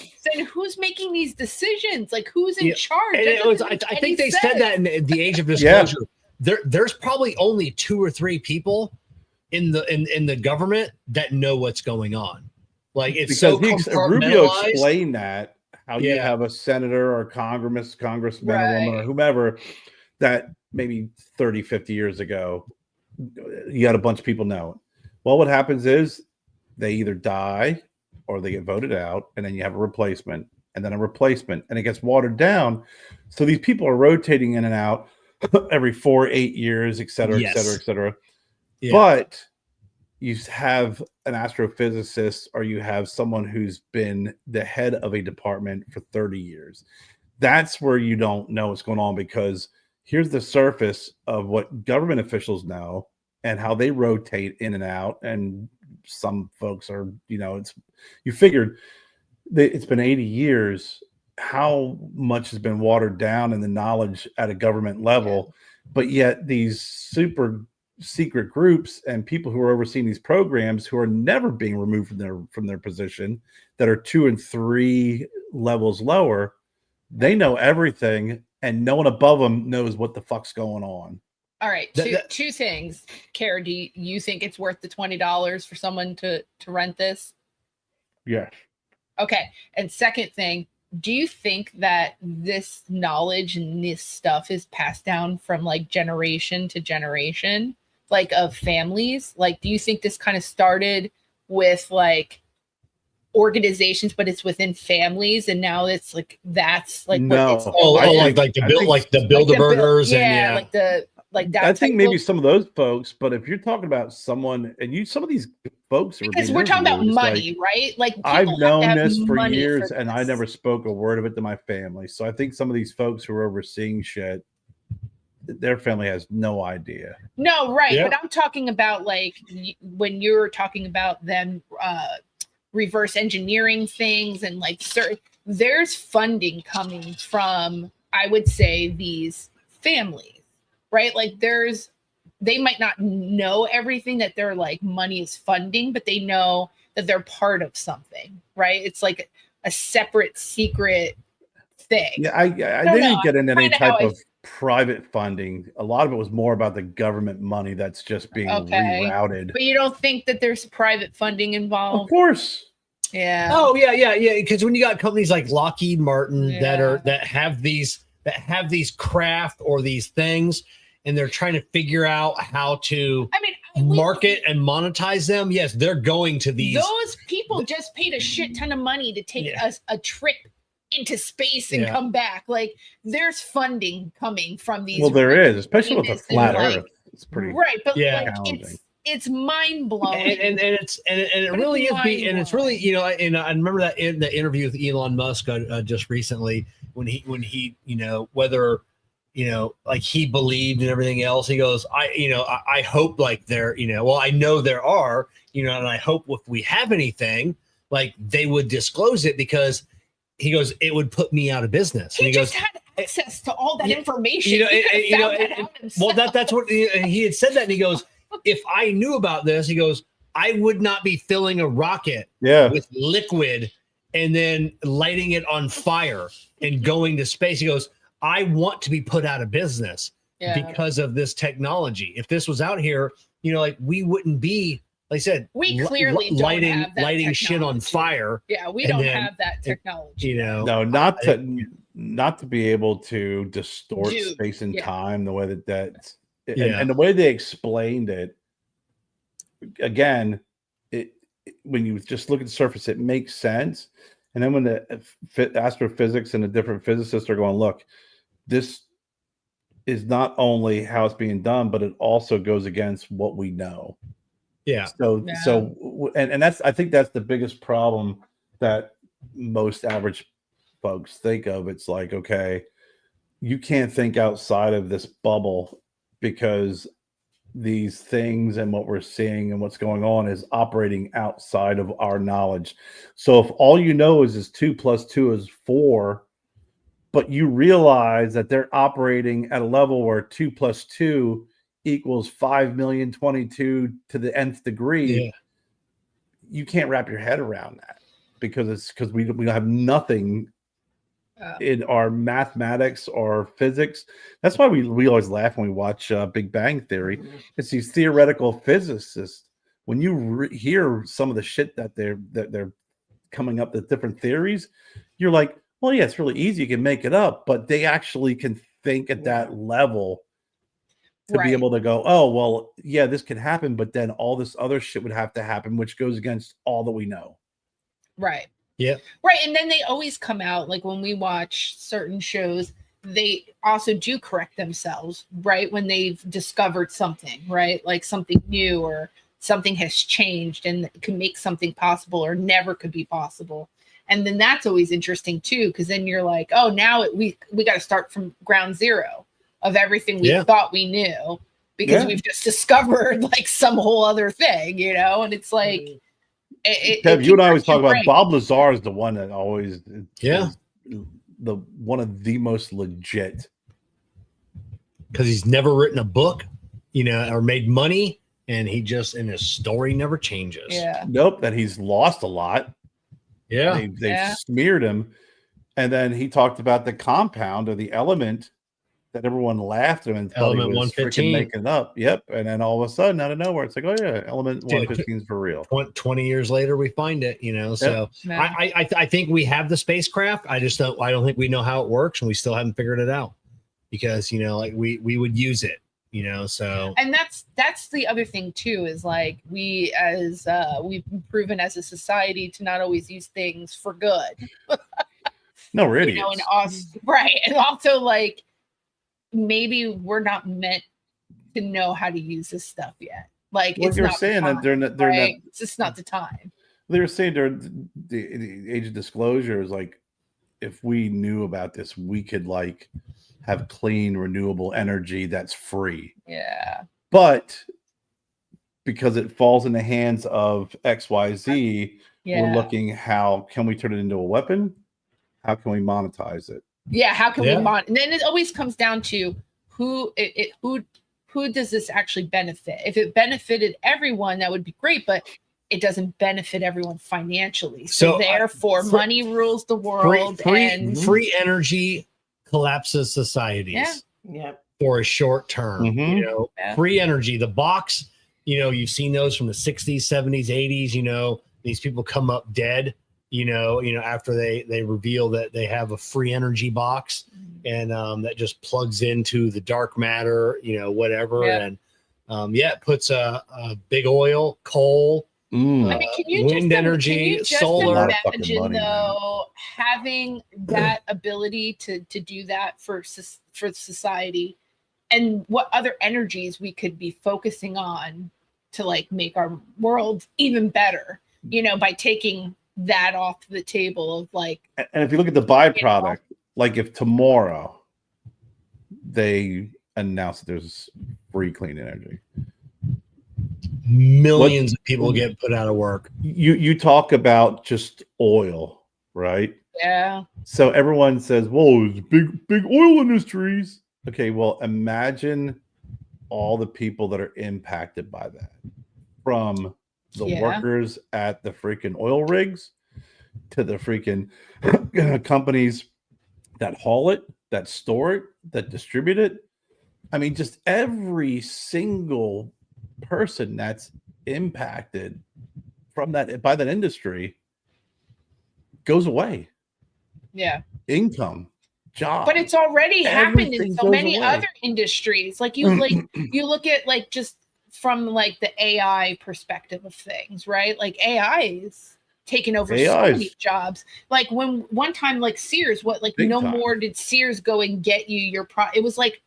who's making these decisions? Like, who's in charge? And it was, I think they said that in the age of disclosure. There's probably only 2 or 3 people in the government that know what's going on. Like, it's because so Rubio compartmentalized. explained that how you have a senator or congressman or woman or whomever that maybe 30, 50 years ago, you had a bunch of people know it. Well, what happens is they either die or they get voted out, and then you have a replacement, and then a replacement, and it gets watered down. So these people are rotating in and out every 4, 8 years, et cetera, et cetera, et cetera. Yeah. But you have an astrophysicist, or you have someone who's been the head of a department for 30 years. That's where you don't know what's going on, because here's the surface of what government officials know and how they rotate in and out. And some folks are, you figured that it's been 80 years. How much has been watered down in the knowledge at a government level, but yet these super secret groups and people who are overseeing these programs who are never being removed from their position, that are 2 and 3 levels lower, they know everything, and no one above them knows what the fuck's going on. All right, two things. Kerr, do you think it's worth the $20 for someone to rent this? Yes. Okay, and second thing, do you think that this knowledge and this stuff is passed down from like generation to generation, like of families? Like, do you think this kind of started with like organizations, but it's within families, and now it's like that's like No. what it's like the build, like the Bilderbergers, and yeah, like the like that. I think type maybe of- some of those folks, but if you're talking about someone, and you, some of these folks, because we're talking about money, right? Like people I've have to known have this for money years, for and I this. never spoke a word of it to my family. So I think some of these folks who are overseeing shit, their family has no idea. No, right. Yeah. But I'm talking about like when you're talking about them reverse engineering things and like certain, there's funding coming from, I would say, these families, right? Like they might not know everything that their like money is funding, but they know that they're part of something, right? It's like a separate secret thing. Yeah, I don't they know. didn't get into any Kinda how type I- of private funding. A lot of it was more about the government money that's just being Okay. rerouted. But you don't think that there's private funding Of involved? course. Yeah. Oh yeah. Because when you got companies like Lockheed Martin Yeah. that have these craft or these things, and they're trying to figure out how to I mean, market and monetize them. Yes, they're going to these. those people just paid a shit ton of money to take Yeah. us a trip into space and Yeah. come back. Like there's funding coming from these. Well, there is, especially with the famous and, flat like, Earth. It's pretty. right, but Yeah. like challenging. it's mind blowing. and it But really it's is and it's really, mind-blowing. you know, and I remember that in the interview with Elon Musk just recently when he you know, whether, you know, like he believed and everything else, he goes, I hope like there, you know, well, I know there are, you know, and I hope if we have anything, like they would disclose it, because he goes, it would put me out of business. He And just had access to all that Yeah, information. you know, He could've you know, found that out well, himself. that's what he had said that, and he goes, if I knew about this, he goes, I would not be filling a rocket Yeah. with liquid and then lighting it on fire and going to space. He goes, I want to be put out of business Yeah. because of this technology. If this was out here, you know, like we wouldn't be, like I said, We clearly don't lighting have that shit on technology. fire. Yeah, we and don't then have that technology. You know, No, not to be able to distort Dude, space and yeah. time the way that Yeah. and the way they explained it. Again, when you just look at the surface, it makes sense. And then when the astrophysics and the different physicists are going, look, this is not only how it's being done, but it also goes against what we know. yeah. And that's, I think that's the biggest problem that most average folks think of. It's like, okay, you can't think outside of this bubble because these things and what we're seeing and what's going on is operating outside of our knowledge. So if all you know is 2 + 2 is 4, but you realize that they're operating at a level where 2 + 2 equals 5,022 to the nth degree, Yeah. you can't wrap your head around that because we have nothing in our mathematics or physics. That's why we always laugh when we watch Big Bang Theory. It's these theoretical physicists. When you hear some of the shit that they're coming up with different theories, you're like, well, yeah, it's really easy. You can make it up, but they actually can think at that level to be able to go, oh, well, yeah, this could happen, but then all this other shit would have to happen, which goes against all that we know. Right. Yeah. Right. And then they always come out, like when we watch certain shows, they also do correct themselves, right? When they've discovered something, right? Like something new or something has changed and can make something possible or never could be possible. And then that's always interesting too, because then you're like, oh, now we got to start from ground zero of everything we thought we knew because we've just discovered like some whole other thing, you know? And it's like, Kev, you and I always talk about Bob Lazar is the one that always is the one of the most legit, because he's never written a book, you know, or made money, and he just, and his story never changes. Yeah. Nope, that he's lost a lot. Yeah. They've smeared him. And then he talked about the compound or the element that everyone laughed at him and thought Element he was freaking 115. making it up. Yep. And then all of a sudden, out of nowhere, it's like, oh yeah, element Dude, 115 is for real. 20 years later, we find it, So Yeah. I think we have the spacecraft. I don't think we know how it works, and we still haven't figured it out because like we would use it, So And that's the other thing too, is like we've been proven as a society to not always use things for good. No, we're idiots. And right. And also like maybe we're not meant to know how to use this stuff yet. Like Well, it's you're not saying the that they're time, not, they're right? not. It's just not the time. They were saying during the age of disclosure is like, if we knew about this, we could like have clean, renewable energy that's free. Yeah. But because it falls in the hands of XYZ, Yeah. we're looking how can we turn it into a weapon? How can we monetize it? Yeah. How can Yeah. we and then it always comes down to who does this actually benefit? If it benefited everyone, that would be great, but it doesn't benefit everyone financially. So therefore, money rules the world. Free energy collapses societies. Yeah. Yeah. For a short term. Mhm. Yeah. Free energy, the box, you've seen those from the 60s, 70s, 80s, these people come up dead, after they reveal that they have a free energy box and that just plugs into the dark matter, whatever. Yeah. And it puts a big oil, coal, I mean, wind energy, solar. Imagine though having that ability to do that for society, and what other energies we could be focusing on to like make our world even better, by taking that off the table of like. And if you look at the byproduct, like if tomorrow they announce that there's free clean energy, millions of people get put out of work. You talk about just oil, right? Yeah. So everyone says, "Whoa, there's big oil industries." Okay, well, imagine all the people that are impacted by that, from the workers at the freaking oil rigs to the freaking companies that haul it, that store it, that distribute it. I mean, just every single person that's impacted from that by that industry goes away. Yeah. Income, job. But it's already happened in so many away. other industries. Like you look at like just from like the AI perspective of things, right? Like AI is taking over so many jobs. Like when one time like Sears, more did Sears go and get you your it was like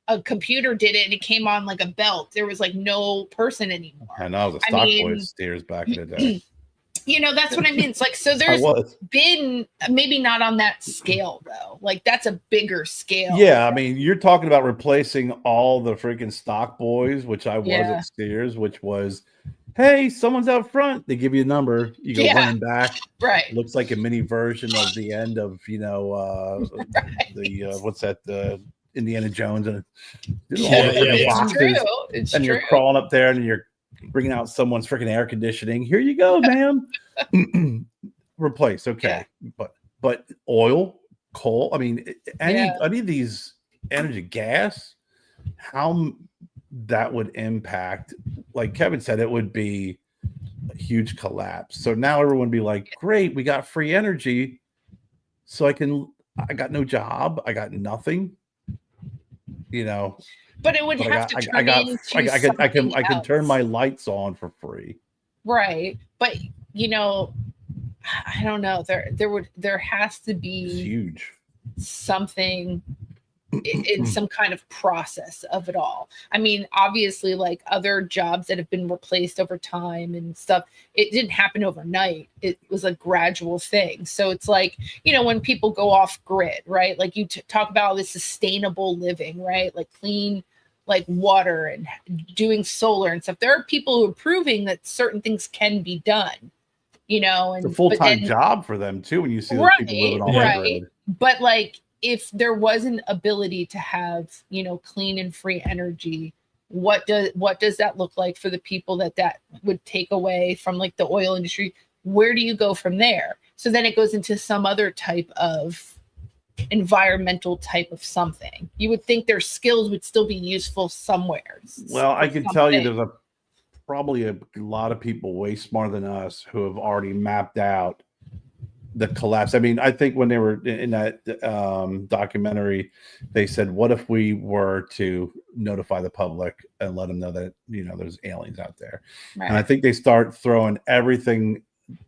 a computer did it and it came on like a belt. There was like no person anymore. I know, I was a stock boy at Sears back in the day. That's what I mean. It's like, so there's been maybe not on that scale though. Like that's a bigger scale. Yeah. I mean, you're talking about replacing all the freaking stock boys, which I was at Sears, which was, hey, someone's out front. They give you a number. You go running back. Right. Looks like a mini version of the end of, what's that? The Indiana Jones. And it's true. It's and true. You're crawling up there and you're bringing out someone's freaking air conditioning. Here you go, ma'am. Replace. Okay. Yeah. But oil, coal, I mean, any of these energy, gas, how that would impact, like Kevin said, it would be a huge collapse. So now everyone would be like, great, we got free energy. So I got no job. I got nothing, But it would have to turn into I can turn my lights on for free. Right. But I don't know. There has to be huge something in some kind of process of it all. I mean, obviously, like other jobs that have been replaced over time and stuff, it didn't happen overnight. It was a gradual thing. So it's like, when people go off grid, right? Like you talk about all this sustainable living, right? Like clean, like water and doing solar and stuff. There are people who are proving that certain things can be done, and it's a full-time job for them too. When you see those people living on the grid. But like, if there was an ability to have, clean and free energy, what does that look like for the people that would take away from like the oil industry? Where do you go from there? So then it goes into some other type of environmental type of something. You would think their skills would still be useful somewhere. Well, I can tell you something. there's probably a lot of people way smarter than us who have already mapped out the collapse. I mean, I think when they were in that documentary, they said, what if we were to notify the public and let them know that, there's aliens out there? Right. And I think they start throwing everything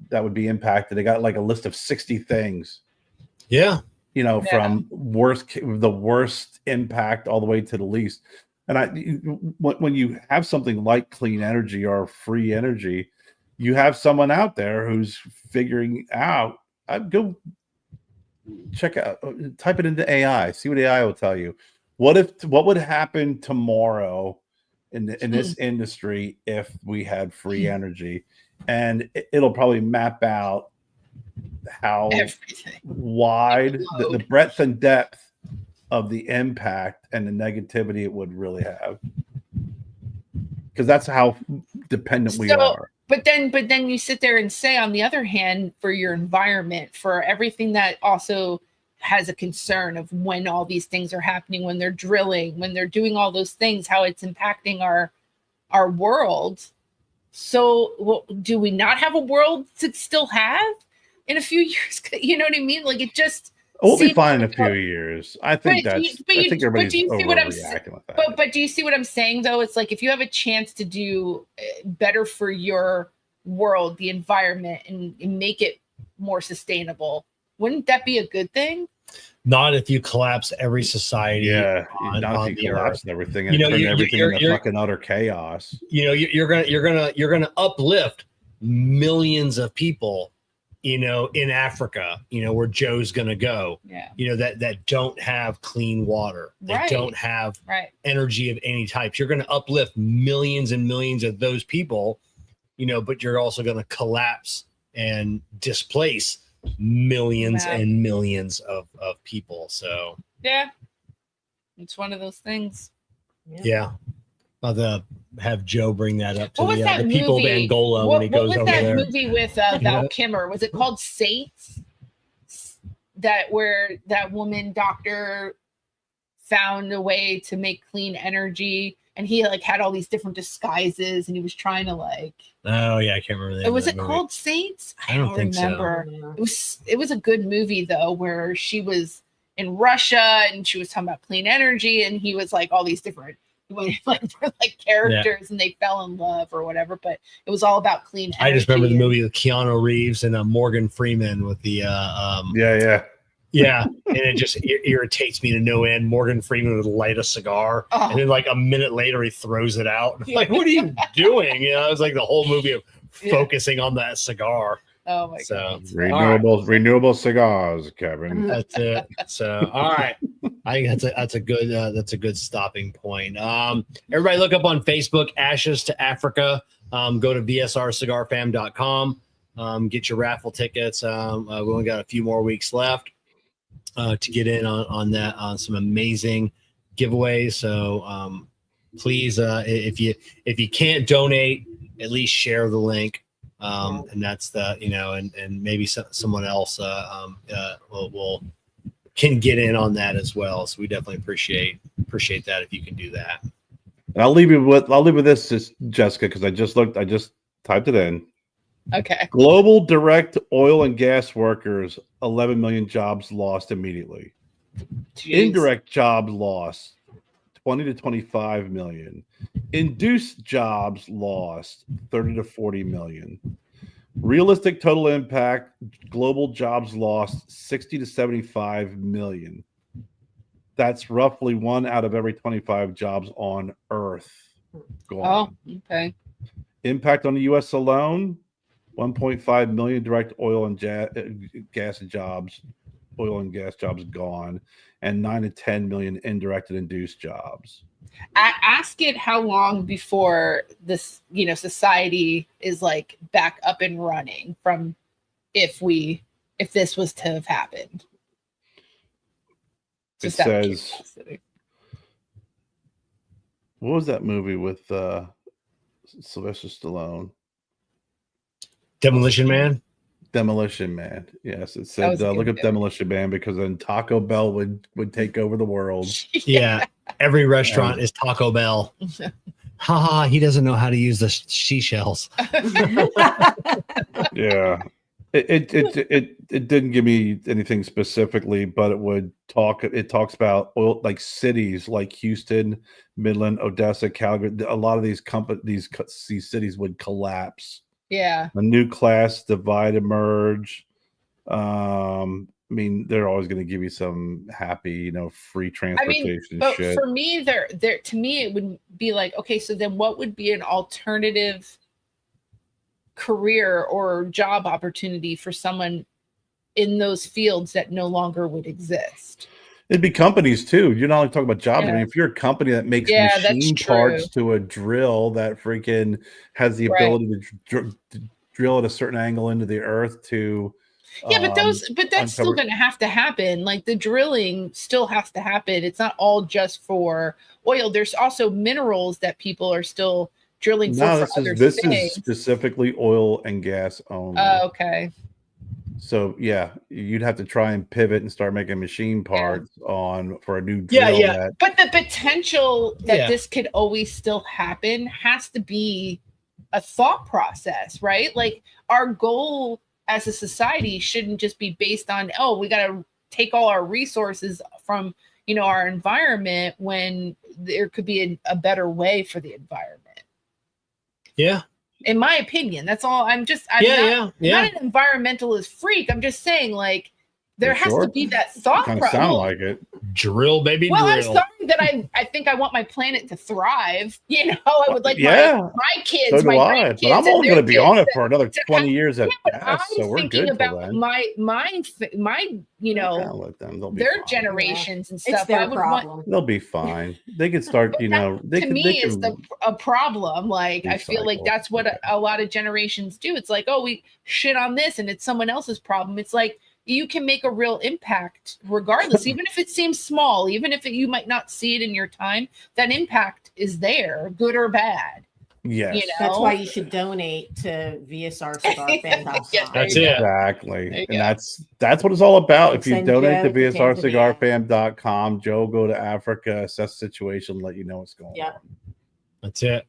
that would be impacted. They got like a list of 60 things, Yeah. from the worst impact all the way to the least. And when you have something like clean energy or free energy, you have someone out there who's figuring out. I'd go check out, type it into AI, see what AI will tell you. What would happen tomorrow in this industry if we had free energy? And it'll probably map out how wide the breadth and depth of the impact and the negativity it would really have, because that's how dependent we are. But then you sit there and say, on the other hand, for your environment, for everything that also has a concern of when all these things are happening, when they're drilling, when they're doing all those things, how it's impacting our world. So do we not have a world to still have in a few years? You know what I mean? Like, it just we'll be fine in a few years. I think But I think everybody's overreacting with that. But do you see what I'm saying, though? It's like, if you have a chance to do better for your world, the environment, and make it more sustainable, wouldn't that be a good thing? Not if you collapse every society. Yeah, on not if you collapse everything and turn you're everything into fucking utter chaos. You're gonna uplift millions of people, in Africa, where Joe's gonna go. Yeah. That don't have clean water. They don't have energy of any types. You're gonna uplift millions and millions of those people, but you're also gonna collapse and displace millions and millions of people. So yeah, it's one of those things. Yeah. I'll have Joe bring that up to the people of Angola when he goes over there. What was that movie with Val Kilmer? Was it called Saints? Where that woman doctor found a way to make clean energy, and he had all these different disguises, and he was trying to Oh yeah, I can't remember that. Was it called Saints? I don't think remember. So. It was a good movie though, where she was in Russia and she was talking about clean energy, and he was all these different characters, and they fell in love or whatever. But it was all about clean energy. I just remember the movie with Keanu Reeves and Morgan Freeman with the Yeah, and it just irritates me to no end. Morgan Freeman would light a cigar, and then a minute later he throws it out. What are you doing? It was the whole movie of focusing on that cigar. Oh my god! Renewable cigars, Kevin. That's it. So all right, I think that's a good stopping point. Everybody look up on Facebook, Ashes to Africa. Go to vsrcigarfam.com. Get your raffle tickets. We only got a few more weeks left to get in on some amazing giveaways. So please, if you can't donate, at least share the link. And that's and maybe someone else can get in on that as well. So we definitely appreciate that if you can do that. And I'll leave you with this, Jessica, because I just typed it in. Okay. Global direct oil and gas workers, 11 million jobs lost immediately. Jeez. Indirect jobs lost, 20 to 25 million. Induced jobs lost, 30 to 40 million. Realistic total impact, global jobs lost, 60 to 75 million. That's roughly 1 out of every 25 jobs on Earth gone. Oh, okay. Impact on the U.S. alone, 1.5 million direct oil and gas jobs gone, and 9 to 10 million indirect and induced jobs. Ask it how long before this, society is back up and running from if this was to have happened. It says, what was that movie with Sylvester Stallone? Demolition Man? Demolition Man. Yes, it That said was a good look up movie. Demolition Man because then Taco Bell would take over the world. Yeah. Every restaurant is Taco Bell. Haha, he doesn't know how to use the seashells. Yeah. It didn't give me anything specifically, but it talks about oil like cities like Houston, Midland, Odessa, Calgary. A lot of these these cities would collapse. Yeah. A new class divide emerge. I mean, they're always going to give you some happy, free transportation But shit. for me, there to me, it would be like, okay, so then what would be an alternative career or job opportunity for someone in those fields that no longer would exist? It'd be companies too. You're not only talking about jobs. I mean, if you're a company that makes Yeah, that's machine true. parts to a drill that freaking has the Right. ability to drill at a certain angle into the earth to Yeah, but that's still going to have to happen. Like the drilling still has to happen. It's not all just for oil. There's also minerals that people are still drilling for other this things. is specifically oil and gas only. Okay. So yeah, you'd have to try and pivot and start making machine parts for a new drill. Yeah. But the potential that Yeah. this could always still happen has to be a thought process, right? Like our goal as a society shouldn't just be based on, oh, we got to take all our resources from, our environment when there could be a better way for the environment. Yeah. In my opinion, that's all. I'm not an environmentalist freak. I'm just saying, like, there has to be that thought process. Sound like it. Drill, baby, well, drill. I'm sorry that I think I want my planet to thrive. I would like my kids, So do my I. grandkids, But I'm and only their going to be kids on it for another 20 years at but best. So I'm we're thinking good about till then. my Let them. They'll be their fine. generations and It's stuff. their I would problem. want. They'll be fine. They can start. They To me, it's a problem. Like I feel like Recycle. that's what a lot of generations do. It's like, oh, we shit on this, and it's someone else's problem. It's like you can make a real impact regardless, even if it seems small, even if you might not see it in your time. That impact is there, good or bad. Yes. That's why you should donate to VSRCigarFan.com. Yes, That's it. Exactly. you And that's what it's all about. If you Send donate to Joe to VSRCigarFam.com, Joe will go to Africa, assess the situation, let you know what's going on. That's it.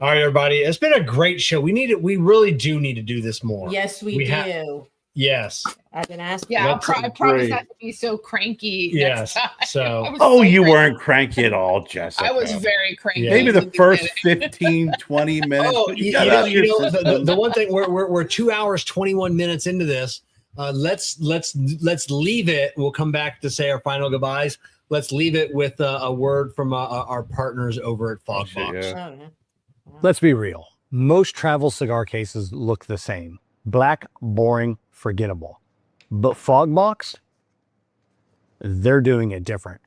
All right, everybody. It's been a great show. We really do need to do this more. Yes, we do. Yes. I've been asking. Yeah, That's I promise great. not to be so cranky. Yes. Next time. So- I was Oh, so you cranky. weren't cranky at all, Jessica. I was very cranky. Yeah. Maybe the in first beginning. 15, 20 minutes. Oh, but you got out of your system. the one thing we're 2 hours 21 minutes into this. Let's leave it. We'll come back to say our final goodbyes. Let's leave it with a word from our partners over at Fogbox. Yeah. Oh, yeah. Let's be real. Most travel cigar cases look the same. Black, boring, forgettable. But Fogbox, they're doing it different.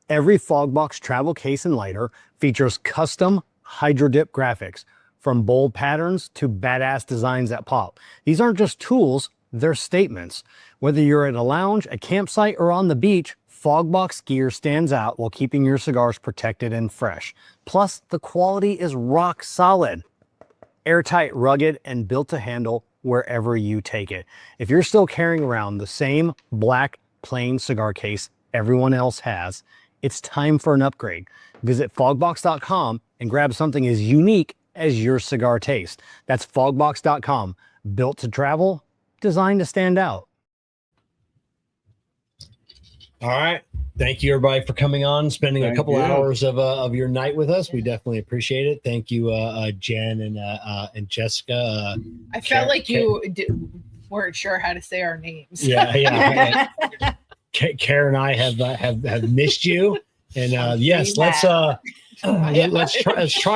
Every Fogbox travel case and lighter features custom hydro dip graphics, from bold patterns to badass designs that pop. These aren't just tools, they're statements. Whether you're at a lounge, a campsite, or on the beach, Fogbox gear stands out while keeping your cigars protected and fresh. Plus, the quality is rock solid. Airtight, rugged, and built to handle wherever you take it. If you're still carrying around the same black, plain cigar case everyone else has, it's time for an upgrade. Visit fogbox.com and grab something as unique as your cigar taste. That's fogbox.com. Built to travel, designed to stand out. All right. Thank you, everybody, for coming on, spending a Thank couple you. hours of your night with us. We definitely appreciate it. Thank you, Jen and Jessica. I felt like you weren't sure how to say our names. Yeah. Kerr and I have missed you, and yes, let's try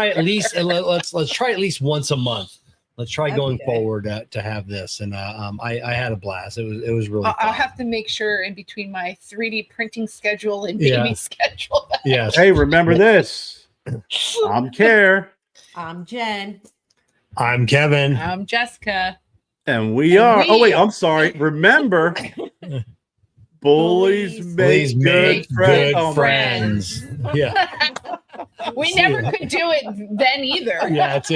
at least let's try at least once a month. Let's try going forward to have this, and I had a blast. It was really fun. I'll have to make sure in between my 3D printing schedule and baby schedule. Yes. Hey, remember this. I'm Kerr. I'm Jen. I'm Kevin. I'm Jessica. And we are. Oh, wait, I'm sorry. Remember, bullies Please make good good friends. friends. Yeah. We never could do it then either. Yeah. It's